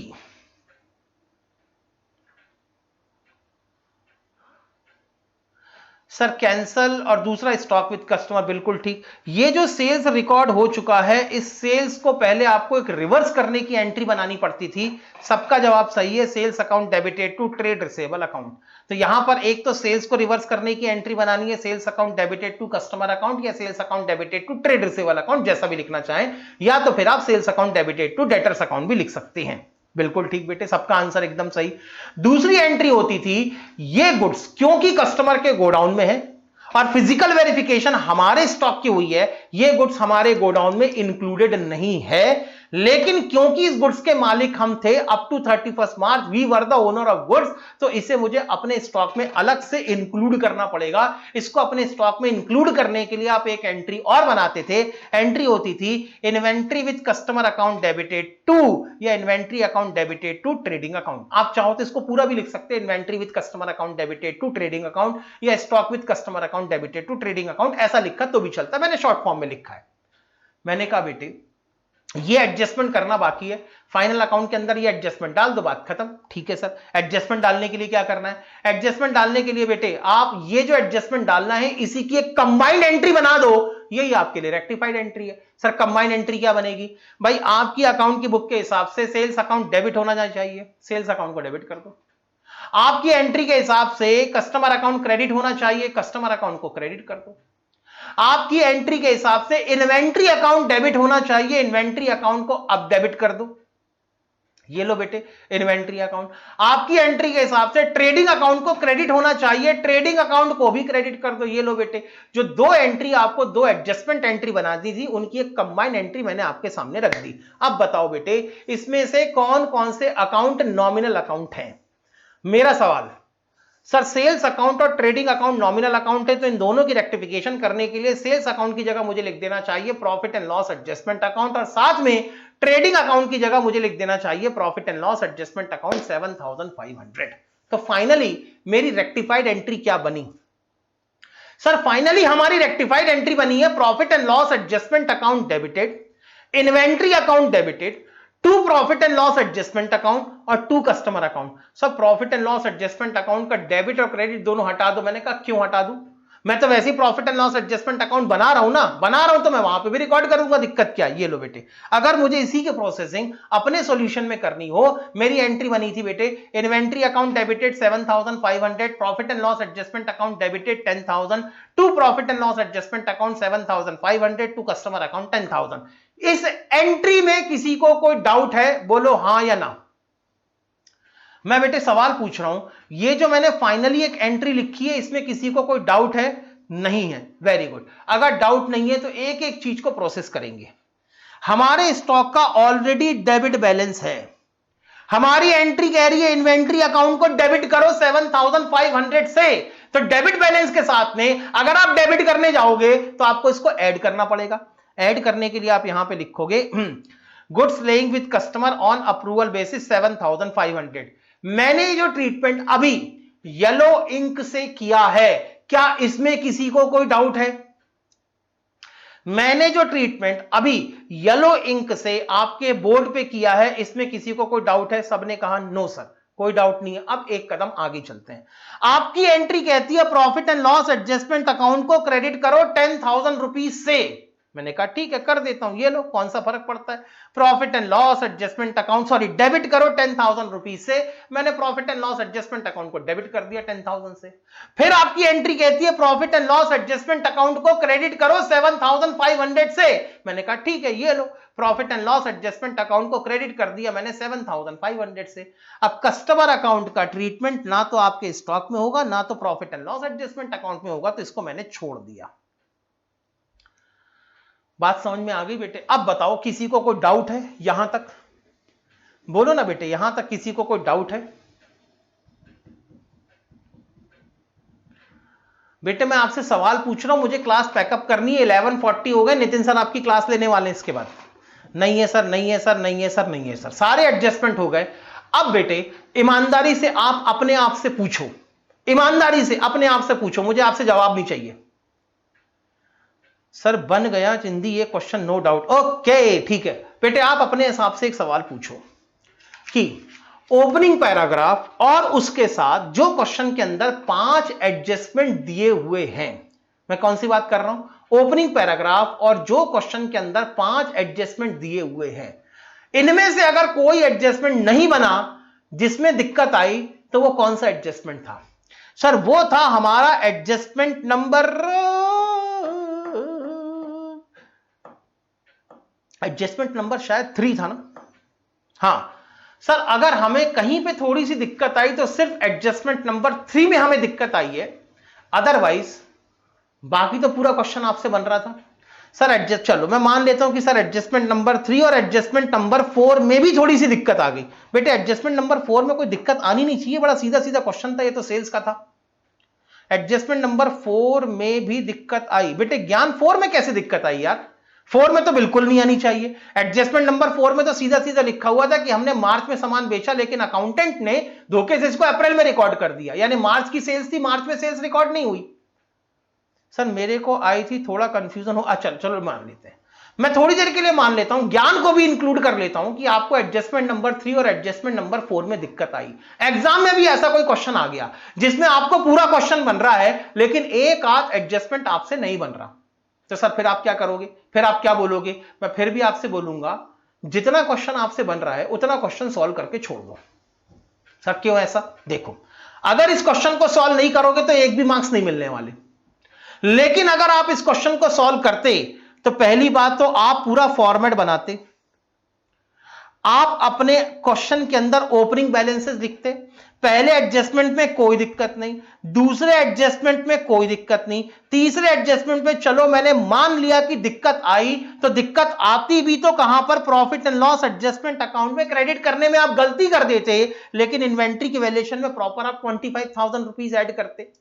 सर कैंसल और दूसरा स्टॉक विद कस्टमर, बिल्कुल ठीक। ये जो सेल्स रिकॉर्ड हो चुका है, इस सेल्स को पहले आपको एक रिवर्स करने की एंट्री बनानी पड़ती थी। सबका जवाब सही है, sales account debited to trade receivable account. तो यहां पर एक तो सेल्स को रिवर्स करने की एंट्री बनानी है, sales account debited to customer account या sales account debited to trade receivable account, जैसा भी लिखना चाहें, या तो फिर आप sales account debited to debtors account भी लिख सकते हैं। बिल्कुल ठीक बेटे, सबका आंसर एकदम सही। दूसरी एंट्री होती थी, ये गुड्स क्योंकि कस्टमर के गोडाउन में है और फिजिकल वेरिफिकेशन हमारे स्टॉक की हुई है, ये गुड्स हमारे गोडाउन में इंक्लूडेड नहीं है, लेकिन क्योंकि इस गुड्स के मालिक हम थे up to 31 March, we were the owner of goods, तो इसे मुझे अपने स्टॉक में अलग से इंक्लूड करना पड़ेगा। इसको अपने स्टॉक में इंक्लूड करने के लिए आप एक एंट्री और बनाते थे। एंट्री होती थी inventory with customer account debited to या inventory account debited to trading account. आप चाहो तो इसको पूरा भी लिख सकते हैं, inventory with customer account debited to trading account या stock with customer account debited to trading account, ऐसा लिखा तो भी चलता। मैंने शॉर्ट फॉर्म में लिखा है। मैंने कहा बेटे ये एडजस्टमेंट करना बाकी है, फाइनल अकाउंट के अंदर ये एडजस्टमेंट डाल दो, बात खत्म। ठीक है सर, एडजस्टमेंट डालने के लिए क्या करना है? एडजस्टमेंट डालने के लिए बेटे आप ये जो एडजस्टमेंट डालना है इसी की एक कंबाइंड एंट्री बना दो, यही आपके लिए रेक्टिफाइड एंट्री है। सर कंबाइंड एंट्री क्या बनेगी? भाई आपकी अकाउंट की बुक के हिसाब से सेल्स अकाउंट डेबिट होना चाहिए, सेल्स अकाउंट को डेबिट कर दो। आपकी एंट्री के हिसाब से कस्टमर अकाउंट क्रेडिट होना चाहिए, कस्टमर अकाउंट को क्रेडिट कर दो। आपकी एंट्री के हिसाब से इन्वेंट्री अकाउंट डेबिट होना चाहिए, इन्वेंट्री अकाउंट को अब डेबिट कर दो। ये लो बेटे इन्वेंट्री अकाउंट। आपकी एंट्री के हिसाब से ट्रेडिंग अकाउंट को क्रेडिट होना चाहिए, ट्रेडिंग अकाउंट को भी क्रेडिट कर दो। ये लो बेटे, जो 2 एंट्री आपको 2 एडजस्टमेंट एंट्री बना दी थी, उनकी एक कंबाइंड एंट्री मैंने आपके सामने रख दी। अब बताओ बेटे इसमें से कौन कौन से अकाउंट नॉमिनल अकाउंट हैं? मेरा सवाल, सर सेल्स अकाउंट और ट्रेडिंग अकाउंट नॉमिनल अकाउंट है, तो इन दोनों की रेक्टिफिकेशन करने के लिए सेल्स अकाउंट की जगह मुझे लिख देना चाहिए profit and loss adjustment account और साथ में ट्रेडिंग अकाउंट की जगह मुझे लिख देना चाहिए profit and loss adjustment account 7500। तो फाइनली मेरी रेक्टिफाइड एंट्री क्या बनी? सर फाइनली हमारी रेक्टिफाइड एंट्री बनी है profit and loss adjustment account debited, inventory account debited, to profit and loss adjustment account और टू कस्टमर अकाउंट। सब profit and loss adjustment account का डेबिट और क्रेडिट दोनों हटा दो। मैंने कहा क्यों हटा दूं, मैं तो वैसे ही profit and loss adjustment account बना रहा हूं ना, बना रहा हूं तो मैं वहां पे भी रिकॉर्ड करूंगा, दिक्कत क्या? ये लो बेटे, अगर मुझे इसी के प्रोसेसिंग अपने सॉल्यूशन में करनी हो, मेरी एंट्री बनी थी बेटे inventory account debited 7500, profit and loss adjustment account debited 10,000, to profit and loss adjustment account 7500, to customer account 10,000। इस एंट्री में किसी को कोई डाउट है? बोलो हां या ना। मैं बेटे सवाल पूछ रहा हूं, ये जो मैंने फाइनली एक एंट्री लिखी है इसमें किसी को कोई डाउट है? नहीं है, वेरी गुड। अगर डाउट नहीं है तो एक एक चीज को प्रोसेस करेंगे। हमारे स्टॉक का ऑलरेडी डेबिट बैलेंस है, हमारी एंट्री कह रही है इन्वेंट्री अकाउंट को डेबिट करो 7500 से, तो डेबिट बैलेंस के साथ में अगर आप डेबिट करने जाओगे तो आपको इसको ऐड करना पड़ेगा। ऐड करने के लिए आप यहां पे लिखोगे goods laying with customer on approval basis 7500। मैंने जो ट्रीटमेंट अभी येलो इंक से किया है, क्या इसमें किसी को कोई डाउट है? मैंने जो ट्रीटमेंट अभी येलो इंक से आपके बोर्ड पे किया है, इसमें किसी को कोई डाउट है? सबने कहा नो सर, कोई डाउट नहीं है। अब एक कदम आगे चलते हैं। आपकी एंट्री कहती है profit and loss adjustment account को क्रेडिट करो 10,000 रुपीज से। मैंने कहा ठीक है कर देता हूं, ये लो कौन सा फर्क पड़ता है। Profit and loss adjustment account sorry debit करो 10,000 रुपीज से। मैंने profit and loss adjustment account को डेबिट कर दिया 10,000 से। फिर आपकी एंट्री कहती है profit and loss adjustment account को क्रेडिट करो 7,500 से। मैंने कहा ठीक है ये लो profit and loss adjustment account को क्रेडिट कर दिया मैंने 7,500 से। अब कस्टमर अकाउंट का ट्रीटमेंट ना तो आपके स्टॉक में होगा ना तो profit and loss adjustment account में होगा, तो इसको मैंने छोड़ दिया। बात समझ में आ गई बेटे? अब बताओ किसी को कोई डाउट है यहां तक? बोलो ना बेटे, यहां तक किसी को कोई डाउट है? बेटे मैं आपसे सवाल पूछ रहा हूं, मुझे क्लास पैकअप करनी है। 11:40 हो गए, नितिन सर आपकी क्लास लेने वाले हैं इसके बाद। नहीं है सर, नहीं है सर, नहीं है सर, नहीं है सर, सारे एडजस्टमेंट हो गए। अब बेटे ईमानदारी से आप अपने आप से पूछो, ईमानदारी से अपने आप से पूछो, मुझे आपसे जवाब नहीं चाहिए। सर बन गया चिंदी ये क्वेश्चन, नो डाउट। ओके ठीक है बेटे, आप अपने हिसाब से एक सवाल पूछो कि ओपनिंग पैराग्राफ और उसके साथ जो क्वेश्चन के अंदर 5 एडजस्टमेंट दिए हुए हैं, मैं कौन सी बात कर रहा हूं? ओपनिंग पैराग्राफ और जो क्वेश्चन के अंदर 5 एडजस्टमेंट दिए हुए हैं, इनमें से अगर कोई एडजस्टमेंट नहीं बना जिसमें दिक्कत आई, तो वो कौन सा एडजस्टमेंट था? सर वो था हमारा एडजस्टमेंट नंबर शायद 3 था ना? हां सर, अगर हमें कहीं पे थोड़ी सी दिक्कत आई तो सिर्फ एडजस्टमेंट नंबर 3 में हमें दिक्कत आई है, अदरवाइज बाकी तो पूरा क्वेश्चन आपसे बन रहा था। सर एडजस्ट, चलो मैं मान लेता हूं कि सर एडजस्टमेंट नंबर 3 और एडजस्टमेंट नंबर 4 में भी थोड़ी सी दिक्कत आ गई। बेटे एडजस्टमेंट नंबर 4 में कोई दिक्कत आनी नहीं चाहिए, बड़ा सीधा सीधा क्वेश्चन था, ये तो सेल्स का था। एडजस्टमेंट नंबर 4 में भी दिक्कत आई। बेटे ज्ञान 4 में कैसे दिक्कत आई यार? 4 में तो बिल्कुल नहीं आनी चाहिए। एडजस्टमेंट नंबर 4 में तो सीधा सीधा लिखा हुआ था कि हमने मार्च में सामान बेचा, लेकिन अकाउंटेंट ने धोखे से इसको अप्रैल में रिकॉर्ड कर दिया, यानी मार्च की सेल्स थी, मार्च में सेल्स रिकॉर्ड नहीं हुई। सर मेरे को आई थी, थोड़ा कंफ्यूजन हो। अच्छा चलो मान लेते हैं, मैं थोड़ी देर के लिए मान लेता हूं, ज्ञान को भी इंक्लूड कर लेता हूं कि आपको एडजस्टमेंट नंबर 3 और एडजस्टमेंट नंबर 4 में दिक्कत आई। एग्जाम में भी ऐसा कोई क्वेश्चन आ गया जिसमें आपको पूरा क्वेश्चन बन रहा है लेकिन एक आध एडजस्टमेंट आपसे नहीं बन रहा, तो सर फिर आप क्या करोगे? फिर आप क्या बोलोगे? मैं फिर भी आपसे बोलूंगा जितना क्वेश्चन आपसे बन रहा है उतना क्वेश्चन सॉल्व करके छोड़ दो। सर क्यों ऐसा? देखो अगर इस क्वेश्चन को सॉल्व नहीं करोगे तो एक भी मार्क्स नहीं मिलने वाले, लेकिन अगर आप इस क्वेश्चन को सॉल्व करते तो पहली बात तो आप पूरा फॉर्मेट बनाते, आप अपने क्वेश्चन के अंदर ओपनिंग बैलेंसेस लिखते, पहले एडजस्टमेंट में कोई दिक्कत नहीं, दूसरे एडजस्टमेंट में कोई दिक्कत नहीं, तीसरे एडजस्टमेंट में चलो मैंने मान लिया कि दिक्कत आई, तो दिक्कत आती भी तो कहां पर? Profit and loss adjustment account में क्रेडिट करने में आप गलती कर देते, लेकिन इन्वेंट्री की वैल्यूएशन में प्रॉपर आप 25,000 रुपीज ऐड करते।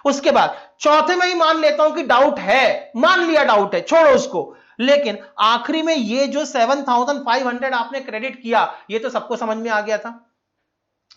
उसके बाद चौथे में ही मान लेता हूं कि डाउट है, मान लिया डाउट है, छोड़ो उसको, लेकिन आखिरी में ये जो 7,500 आपने क्रेडिट किया, ये तो सबको समझ में आ गया था।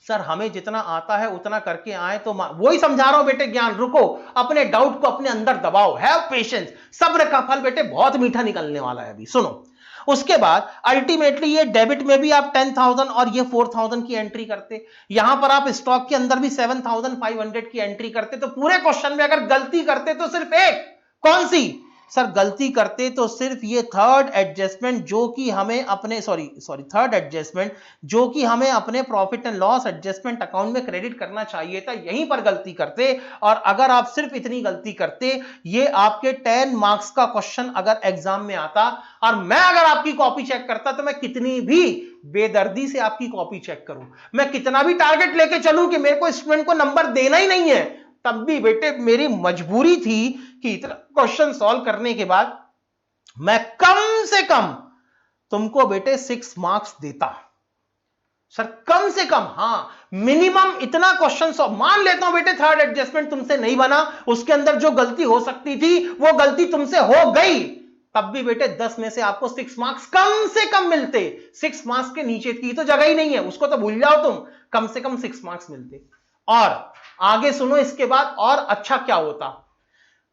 सर हमें जितना आता है उतना करके आए, तो वही समझा रहा हूं बेटे ज्ञान, रुको, अपने डाउट को अपने अंदर दबाओ, हैव पेशेंस, सब्र का फल बेटे बहुत मीठा निकलने वाला है अभी, सुनो। उसके बाद अल्टीमेटली ये डेबिट में भी आप 10,000 और ये 4,000 की एंट्री करते, यहां पर आप स्टॉक के अंदर भी 7,500 की एंट्री करते, तो पूरे क्वेश्चन में अगर गलती करते तो सिर्फ एक, कौन सी? सर गलती करते तो सिर्फ ये थर्ड एडजस्टमेंट जो कि हमें अपने थर्ड एडजस्टमेंट जो कि हमें अपने profit and loss adjustment account में क्रेडिट करना चाहिए था, यहीं पर गलती करते। और अगर आप सिर्फ इतनी गलती करते, ये आपके 10 मार्क्स का क्वेश्चन अगर एग्जाम में आता, और मैं अगर आपकी कॉपी चेक करता तो मैं कितनी भी बेदर्दी से आपकी कॉपी चेक करूं, मैं कितना भी टारगेट लेके चलूं कि मेरे को स्टूडेंट को नंबर देना ही नहीं है, तब भी बेटे मेरी मजबूरी थी कि इतना क्वेश्चन सॉल्व करने के बाद मैं कम से कम तुमको बेटे 6 मार्क्स देता। सर कम से कम, हां मिनिमम इतना क्वेश्चन सॉल्व, मान लेता हूं बेटे थर्ड एडजस्टमेंट तुमसे नहीं बना, उसके अंदर जो गलती हो सकती थी वो गलती तुमसे हो गई, तब भी बेटे 10 में से आपको 6 मार्क्स कम से कम मिलते। 6 मार्क्स के नीचे की तो जगह ही नहीं है, उसको तो भूल जाओ तुम, कम से कम 6 मार्क्स मिलते। और आगे सुनो इसके बाद और अच्छा क्या होता।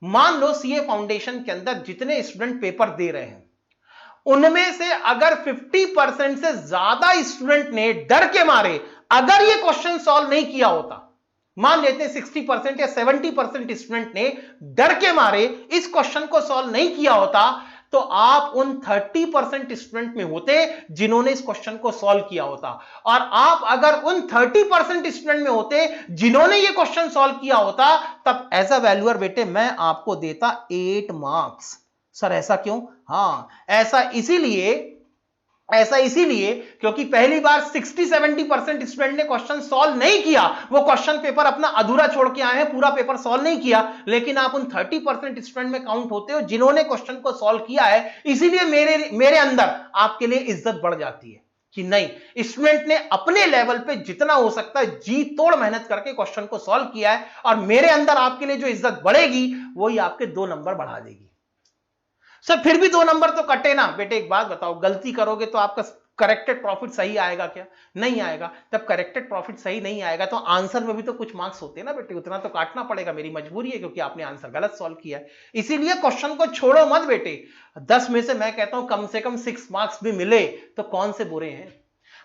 मान लो सीए फाउंडेशन के अंदर जितने स्टूडेंट पेपर दे रहे हैं, उनमें से अगर 50% से ज्यादा स्टूडेंट ने डर के मारे अगर ये क्वेश्चन सॉल्व नहीं किया होता, मान लेते हैं 60% या 70% स्टूडेंट ने डर के मारे इस क्वेश्चन को सॉल्व नहीं किया होता, तो आप उन 30% स्टूडेंट में होते जिन्होंने इस क्वेश्चन को सॉल्व किया होता, और आप अगर उन 30% स्टूडेंट में होते जिन्होंने ये क्वेश्चन सॉल्व किया होता, तब एज अ वैल्यूअर बेटे मैं आपको देता 8 मार्क्स। सर ऐसा क्यों? हां, ऐसा इसीलिए क्योंकि पहली बार 60-70% स्टूडेंट ने क्वेश्चन सॉल्व नहीं किया, वो क्वेश्चन पेपर अपना अधूरा छोड़ के आए हैं, पूरा पेपर सॉल्व नहीं किया, लेकिन आप उन 30% स्टूडेंट में काउंट होते हो जिन्होंने क्वेश्चन को सॉल्व किया है। इसीलिए मेरे अंदर आपके लिए इज्जत बढ़ जाती है कि नहीं, स्टूडेंट ने अपने लेवल पे जितना हो सकता है जी तोड़ मेहनत करके क्वेश्चन को सॉल्व किया है, और मेरे अंदर आपके लिए जो इज्जत बढ़ेगी वही आपके 2 नंबर बढ़ा देगी। सर फिर भी 2 नंबर तो कटे ना। बेटे एक बात बताओ, गलती करोगे तो आपका करेक्टेड प्रॉफिट सही आएगा क्या? नहीं आएगा। तब करेक्टेड प्रॉफिट सही नहीं आएगा तो आंसर में भी तो कुछ मार्क्स होते हैं ना बेटे, उतना तो काटना पड़ेगा, मेरी मजबूरी है क्योंकि आपने आंसर गलत सॉल्व किया है। इसीलिए क्वेश्चन को छोड़ो मत बेटे, 10 में से मैं कहता हूं कम से कम 6 मार्क्स भी मिले तो कौन से बुरे हैं।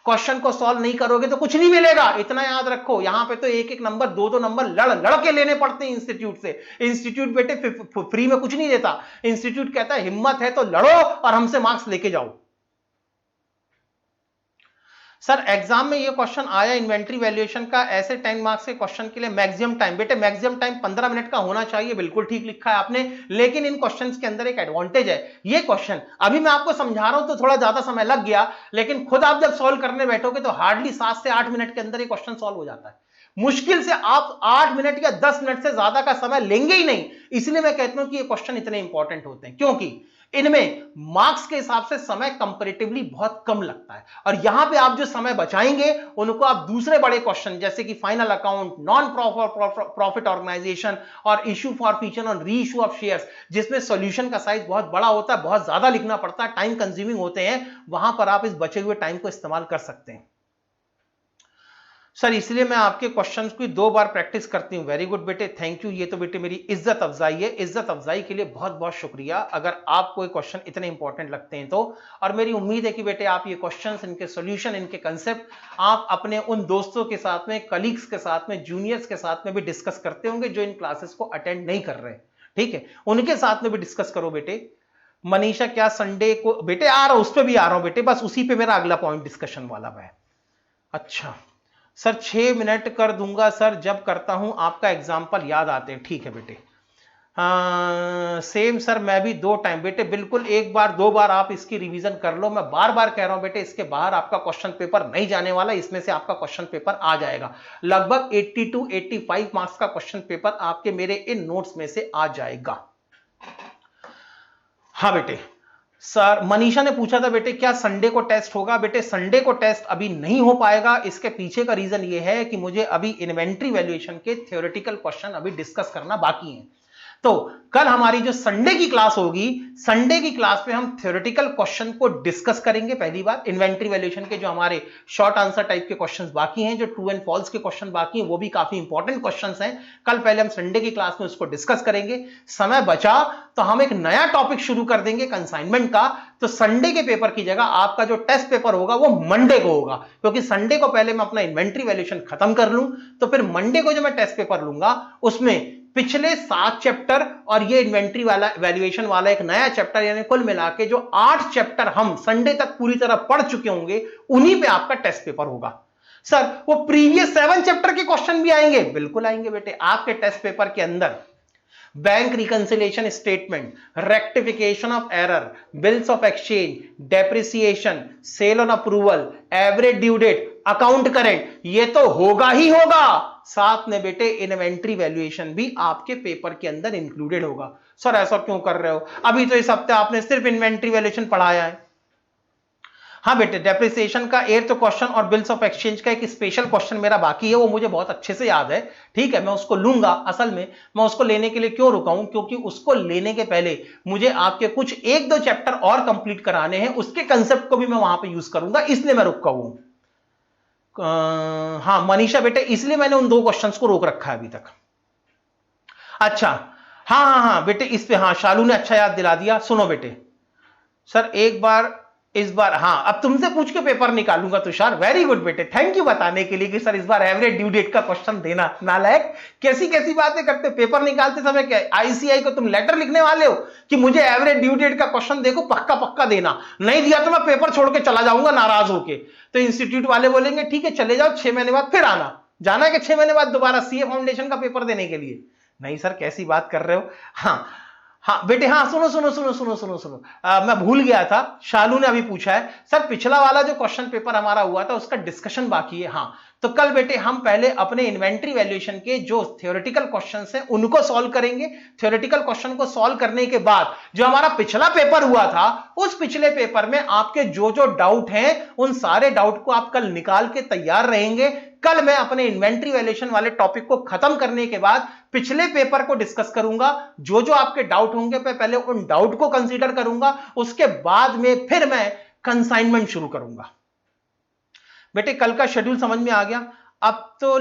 क्वेश्चन को सॉल्व नहीं करोगे तो कुछ नहीं मिलेगा, इतना याद रखो। यहां पे तो एक एक नंबर 2-2 नंबर लड़ के लेने पड़ते हैं इंस्टीट्यूट से। इंस्टीट्यूट बेटे फ्री में कुछ नहीं देता। इंस्टीट्यूट कहता है हिम्मत है तो लड़ो और हमसे मार्क्स लेके जाओ। सर एग्जाम में ये क्वेश्चन आया इन्वेंट्री वैल्यूएशन का, ऐसे 10 मार्क्स के क्वेश्चन के लिए मैक्सिमम टाइम, बेटे मैक्सिमम टाइम 15 मिनट का होना चाहिए, बिल्कुल ठीक लिखा है आपने। लेकिन इन क्वेश्चंस के अंदर एक एडवांटेज है, ये क्वेश्चन अभी मैं आपको समझा रहा हूं तो थोड़ा ज्यादा समय लग गया, लेकिन खुद आप जब सॉल्व करने बैठोगे तो हार्डली 7 से 8 मिनट के अंदर ये क्वेश्चन सॉल्व हो जाता है। मुश्किल से आप 8 मिनट या 10 मिनट से ज्यादा का समय लेंगे ही नहीं। इसलिए मैं कहता हूं कि ये क्वेश्चन इतने इंपॉर्टेंट होते हैं क्योंकि इनमें मार्क्स के हिसाब से समय कंपैरेटिवली बहुत कम लगता है, और यहां पे आप जो समय बचाएंगे उनको आप दूसरे बड़े क्वेश्चन जैसे कि final account, non profit organisation और इशू फॉरफिशन और री इशू ऑफ शेयर्स, जिसमें सॉल्यूशन का साइज बहुत बड़ा होता है, बहुत ज्यादा लिखना पड़ता है, टाइम कंज्यूमिंग होते हैं, वहां पर आप इस बचे हुए टाइम को इस्तेमाल कर सकते हैं। सर इसलिए मैं आपके क्वेश्चंस की 2 बार प्रैक्टिस करती हूं। वेरी गुड बेटे, थैंक यू। ये तो बेटे मेरी इज्जत अफजाई है, इज्जत अफजाई के लिए बहुत बहुत शुक्रिया अगर आपको ये क्वेश्चन इतने इंपॉर्टेंट लगते हैं तो। और मेरी उम्मीद है कि बेटे आप ये क्वेश्चंस, इनके सॉल्यूशन, इनके कंसेप्ट आप अपने उन दोस्तों के साथ में, कलीग्स के साथ में, जूनियर्स के साथ में भी डिस्कस करते होंगे जो इन क्लासेस को अटेंड नहीं कर रहे, ठीक है, उनके साथ में भी डिस्कस करो बेटे। मनीषा क्या संडे को? बेटे आ रहा हूं, उस पर भी आ रहा हूं बेटे, बस उसी पे मेरा अगला पॉइंट डिस्कशन वाला है। अच्छा सर 6 मिनट कर दूंगा सर, जब करता हूं आपका एग्जाम्पल याद आते हैं। ठीक है बेटे, सेम सर, मैं भी 2 टाइम बेटे, बिल्कुल 1 बार 2 बार आप इसकी रिवीजन कर लो। मैं बार बार कह रहा हूं बेटे, इसके बाहर आपका क्वेश्चन पेपर नहीं जाने वाला, इसमें से आपका क्वेश्चन पेपर आ जाएगा। लगभग 80-85 मार्क्स का क्वेश्चन पेपर आपके मेरे इन नोट्स में से आ जाएगा। हाँ बेटे, सर मनीषा ने पूछा था बेटे क्या संडे को टेस्ट होगा? बेटे संडे को टेस्ट अभी नहीं हो पाएगा। इसके पीछे का रीजन ये है कि मुझे अभी इन्वेंट्री वैल्यूएशन के थ्योरेटिकल क्वेश्चन अभी डिस्कस करना बाकी है। तो कल हमारी जो संडे की क्लास होगी, संडे की क्लास में हम थ्योरेटिकल क्वेश्चन को डिस्कस करेंगे। पहली बार इन्वेंट्री वैल्यूएशन के जो हमारे शॉर्ट आंसर टाइप के क्वेश्चंस बाकी हैं, जो ट्रू एंड फॉल्स के क्वेश्चन बाकी हैं, वो भी काफी इंपॉर्टेंट क्वेश्चंस हैं। कल पहले हम संडे की क्लास में उसको डिस्कस करेंगे। समय बचा तो हम एक नया टॉपिक शुरू कर देंगे कंसाइनमेंट का। तो संडे के पेपर की जगह आपका जो टेस्ट पेपर होगा वो मंडे को होगा, क्योंकि संडे को पहले मैं अपना इन्वेंट्री वैल्यूएशन खत्म कर लूं, तो फिर मंडे को जो मैं टेस्ट पेपर लूंगा उसमें पिछले 7 चैप्टर और ये इन्वेंट्री वाला वैल्यूएशन वाला एक नया चैप्टर, यानी कुल मिला के जो 8 चैप्टर हम संडे तक पूरी तरह पढ़ चुके होंगे, उन्हीं पे आपका टेस्ट पेपर होगा। सर वो प्रीवियस 7 चैप्टर के क्वेश्चन भी आएंगे? बिल्कुल आएंगे बेटे। आपके टेस्ट पेपर के अंदर bank reconciliation statement, rectification of error, bills of exchange, depreciation, sale on approval, average due date, account current, ये तो होगा ही होगा। साथ में बेटे इन्वेंट्री वैल्यूएशन भी आपके पेपर के अंदर इंक्लूडेड होगा। सर ऐसा क्यों कर रहे हो? अभी तो इस हफ्ते आपने सिर्फ इन्वेंट्री वैल्यूएशन पढ़ाया है। हाँ बेटे, डेप्रिसिएशन का 8th क्वेश्चन और बिल्स ऑफ एक्सचेंज का एक स्पेशल क्वेश्चन मेरा बाकी है, वो मुझे बहुत अच्छे से याद है। ठीक है, मैं उसको लूंगा। असल में मैं उसको लेने के लिए क्यों रुका हूं, क्योंकि उसको लेने के पहले मुझे आपके कुछ 1-2 चैप्टर और कंप्लीट कराने हैं, उसके कंसेप्ट को भी मैं वहां पे यूज करूंगा, इसलिए मैं रुका हूं। हाँ मनीषा बेटे, इसलिए मैंने उन 2 क्वेश्चंस को रोक रखा है अभी तक। अच्छा हाँ बेटे, इस पे हाँ शालू ने अच्छा याद दिला दिया। सुनो बेटे, सर एक बार इस बार हाँ, अब तुमसे पूछ के पेपर निकालूंगा तुषार। वेरी गुड बेटे, थैंक यू बताने के लिए कि सर इस बार एवरेज ड्यू डेट का क्वेश्चन देना। नालायक, कैसी कैसी बातें करते, पेपर निकालते समय क्या आईसीआई को तुम लेटर लिखने वाले हो कि मुझे एवरेज ड्यू डेट का क्वेश्चन देखो, पक्का पक्का देना, नहीं दिया तो मैं पेपर छोड़ के चला जाऊंगा नाराज होके। तो इंस्टीट्यूट वाले बोलेंगे ठीक है चले जाओ, 6 महीने बाद फिर आना। जाना है कि 6 महीने बाद दोबारा सीए फाउंडेशन का पेपर देने के लिए? नहीं सर, कैसी बात कर रहे हो। हाँ हाँ बेटे, हाँ सुनो सुनो सुनो सुनो सुनो सुनो, मैं भूल गया था, शालू ने अभी पूछा है सर पिछला वाला जो क्वेश्चन पेपर हमारा हुआ था उसका डिस्कशन बाकी है। हाँ, तो कल बेटे हम पहले अपने इन्वेंट्री वैल्यूएशन के जो थ्योरेटिकल क्वेश्चंस हैं उनको सॉल्व करेंगे। थ्योरेटिकल क्वेश्चन को सॉल्व करने के बाद जो हमारा पिछला पेपर हुआ था, उस पिछले पेपर में आपके जो जो डाउट हैं उन सारे डाउट को आप कल निकाल के तैयार रहेंगे। कल मैं अपने इन्वेंट्री वैल्यूएशन वाले टॉपिक को खत्म करने के बाद पिछले पेपर को डिस्कस करूंगा। जो जो आपके डाउट होंगे मैं पहले उन डाउट को कंसीडर करूंगा, उसके बाद में फिर मैं कंसाइनमेंट शुरू करूंगा। बेटे कल का शेड्यूल समझ में आ गया? अब तो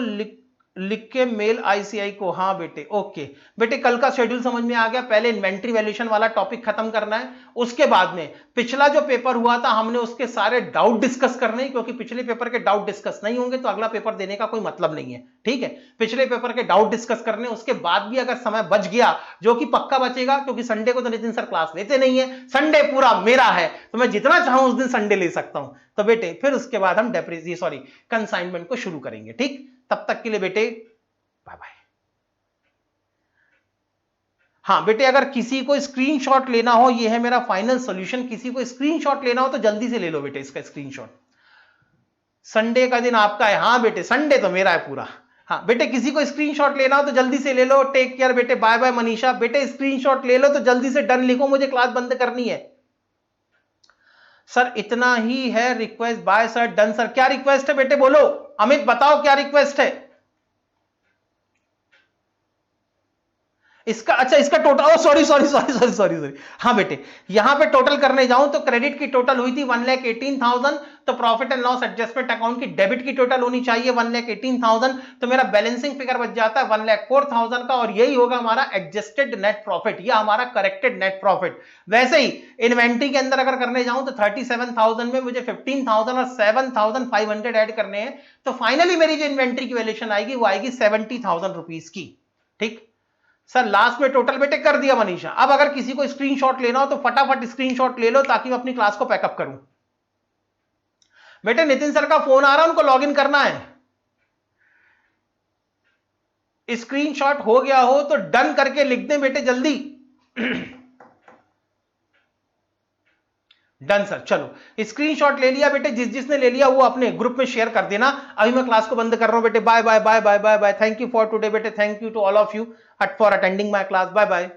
लिख के मेल आईसीआई को। हाँ बेटे, ओके बेटे, कल का शेड्यूल समझ में आ गया। पहले इन्वेंट्री वैल्यूएशन वाला टॉपिक खत्म करना है, उसके बाद में पिछला जो पेपर हुआ था हमने उसके सारे डाउट डिस्कस करने, क्योंकि पिछले पेपर के डाउट डिस्कस नहीं होंगे तो अगला पेपर देने का कोई मतलब नहीं है। ठीक है, पिछले पेपर के डाउट डिस्कस करने, उसके बाद भी अगर समय बच गया, जो कि पक्का बचेगा क्योंकि संडे को तो नितिन सर क्लास लेते नहीं है, संडे पूरा मेरा है, तो मैं जितना चाहूं उस दिन संडे ले सकता हूं। तो बेटे फिर उसके बाद हम कंसाइनमेंट को शुरू करेंगे। ठीक, तब तक के लिए बेटे बाय बाय। हाँ बेटे, अगर किसी को स्क्रीनशॉट लेना हो, ये है मेरा फाइनल सॉल्यूशन, किसी को स्क्रीनशॉट लेना हो तो जल्दी से ले लो बेटे इसका स्क्रीनशॉट। संडे का दिन आपका है। हाँ बेटे, संडे तो मेरा है पूरा। हाँ बेटे, किसी को स्क्रीनशॉट लेना हो तो जल्दी से ले लो। टेक केयर बेटे, बाय बाय। मनीषा बेटे स्क्रीनशॉट ले लो तो जल्दी से डन लिखो, मुझे क्लास बंद करनी है। सर इतना ही है request, bye sir, done sir. क्या रिक्वेस्ट है बेटे बोलो, अमित बताओ क्या रिक्वेस्ट है इसका? अच्छा इसका total, oh sorry sorry sorry sorry sorry sorry, हाँ बेटे यहां पे टोटल करने जाऊं तो क्रेडिट की टोटल हुई थी 1,18,000, तो profit and loss adjustment account की डेबिट की टोटल होनी चाहिए 1,18,000, तो मेरा बैलेंसिंग फिगर बच जाता है 1,04,000 का, और यही होगा हमारा एडजस्टेड नेट प्रॉफिट या हमारा करेक्टेड नेट प्रॉफिट। वैसे ही इन्वेंट्री के अंदर अगर करने जाऊं तो 37,000 में मुझे 15,000 और 7,500 ऐड करने हैं, तो फाइनली मेरी जो इन्वेंट्री की वैल्यूएशन आएगी वो आएगी 70,000 रुपीज की। ठीक सर, लास्ट में टोटल बेटे कर दिया मनीषा। अब अगर किसी को स्क्रीनशॉट लेना हो तो फटाफट स्क्रीनशॉट ले लो ताकि मैं अपनी क्लास को पैकअप करूं। बेटे नितिन सर का फोन आ रहा है, उनको लॉगिन करना है। स्क्रीनशॉट हो गया हो तो डन करके लिख दें बेटे जल्दी। डन सर, चलो स्क्रीनशॉट ले लिया बेटे, जिसने ले लिया वो अपने ग्रुप में शेयर कर देना। अभी मैं क्लास को बंद कर रहा हूं बेटे। Bye bye bye bye bye bye. Thank you for today बेटे, thank you to all of you for attending my class. Bye bye.